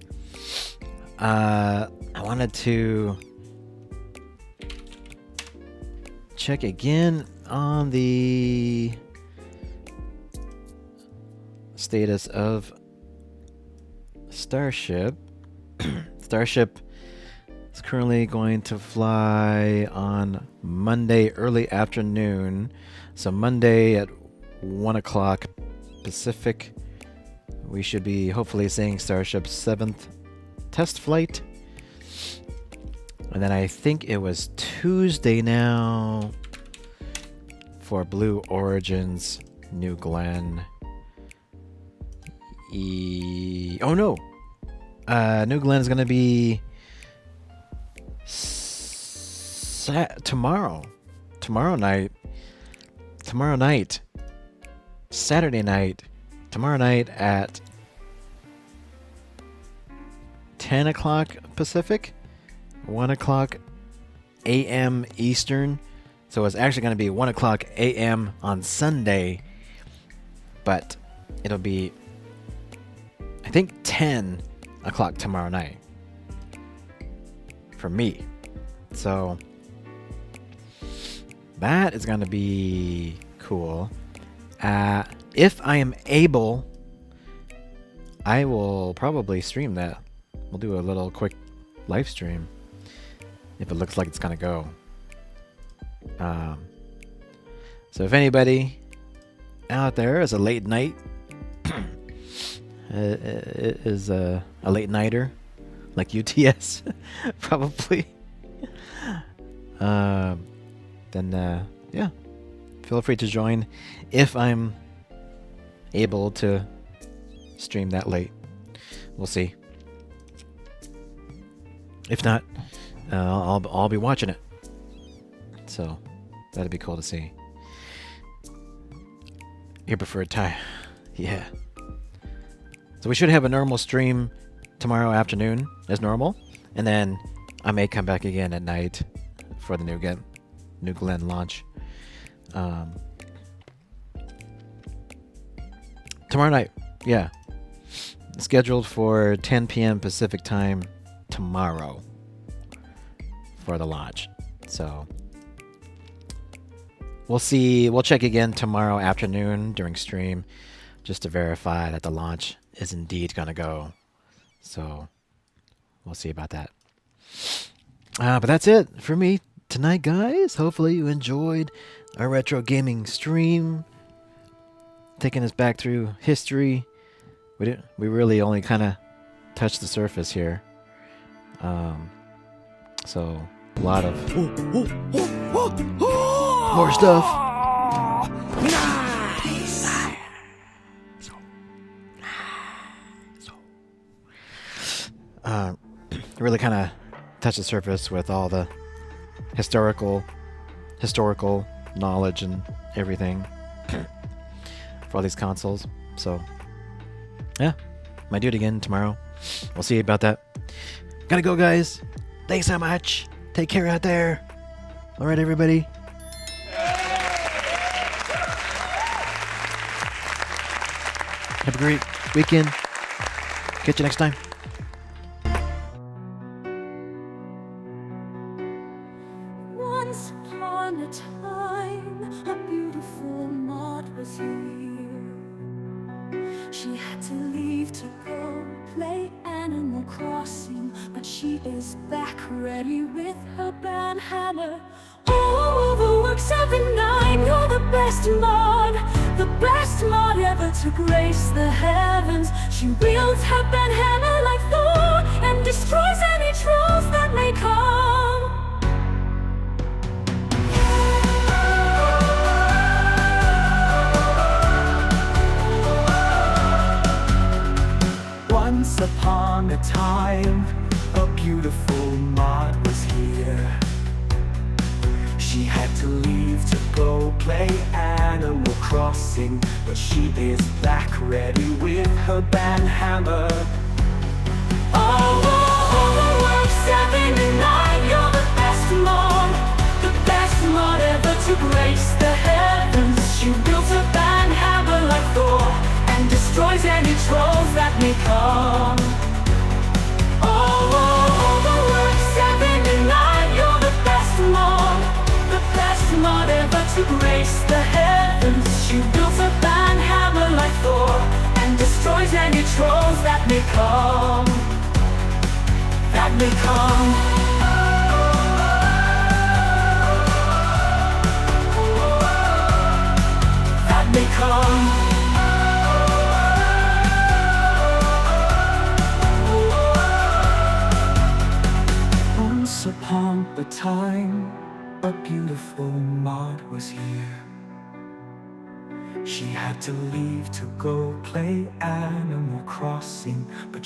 I wanted to check again on the status of Starship. Starship is currently going to fly on Monday early afternoon. So Monday at 1 o'clock Pacific. We should be hopefully seeing Starship's 7th test flight. And then I think it was Tuesday now for Blue Origin's New Glenn. Oh no! New Glenn is going to be tomorrow night. Saturday night. Tomorrow night at 10 o'clock Pacific, 1 o'clock a.m. Eastern. So it's actually going to be 1 o'clock a.m. on Sunday, but it'll be, I think, 10 o'clock tomorrow night for me. So that is going to be cool. If I am able, I will probably stream that. We'll do a little quick live stream if it looks like it's gonna go. So if anybody out there is a late night, is a late nighter like UTS, probably, then yeah, feel free to join if I'm able to stream that late. We'll see. If not, I'll be watching it. So that'd be cool to see. Your preferred time. Yeah. So we should have a normal stream tomorrow afternoon as normal, and then I may come back again at night for the New Glenn launch. Tomorrow night, yeah. Scheduled for 10 p.m. Pacific time tomorrow for the launch. So we'll see. We'll check again tomorrow afternoon during stream just to verify that the launch is indeed going to go. So we'll see about that. But that's it for me tonight, guys. Hopefully you enjoyed our retro gaming stream, taking us back through history. We really only kind of touched the surface here. So a lot of more stuff. Really kind of touched the surface with all the historical knowledge and everything for all these consoles. So yeah, might do it again tomorrow. We'll see about that. Gotta go, guys. Thanks so much. Take care out there. All right, everybody. Have a great weekend. Catch you next time. Once upon a time, a beautiful Maud was here. She had to leave to go play Animal Crossing, but she is back ready with her band hammer. Oh, overworks every night. You're the best Maud ever to grace the heavens. She wields her band hammer like Thor and destroys any trolls that may come. Once upon a time, a beautiful Maud was here. She had to leave to go play Animal Crossing, but she is back ready with her band hammer. Oh, overworks 7 and 9. You're the best Maud ever to grace the heavens. She wields her band hammer like Thor and destroys any trolls that may come. Oh, overworks 7 and 9. You're the best Maud ever to grace the heavens. She wields her band hammer like Thor and destroys any trolls that may come. That may come. That may come. Once upon a time, a beautiful Maud was here. She had to leave to go play Animal Crossing, but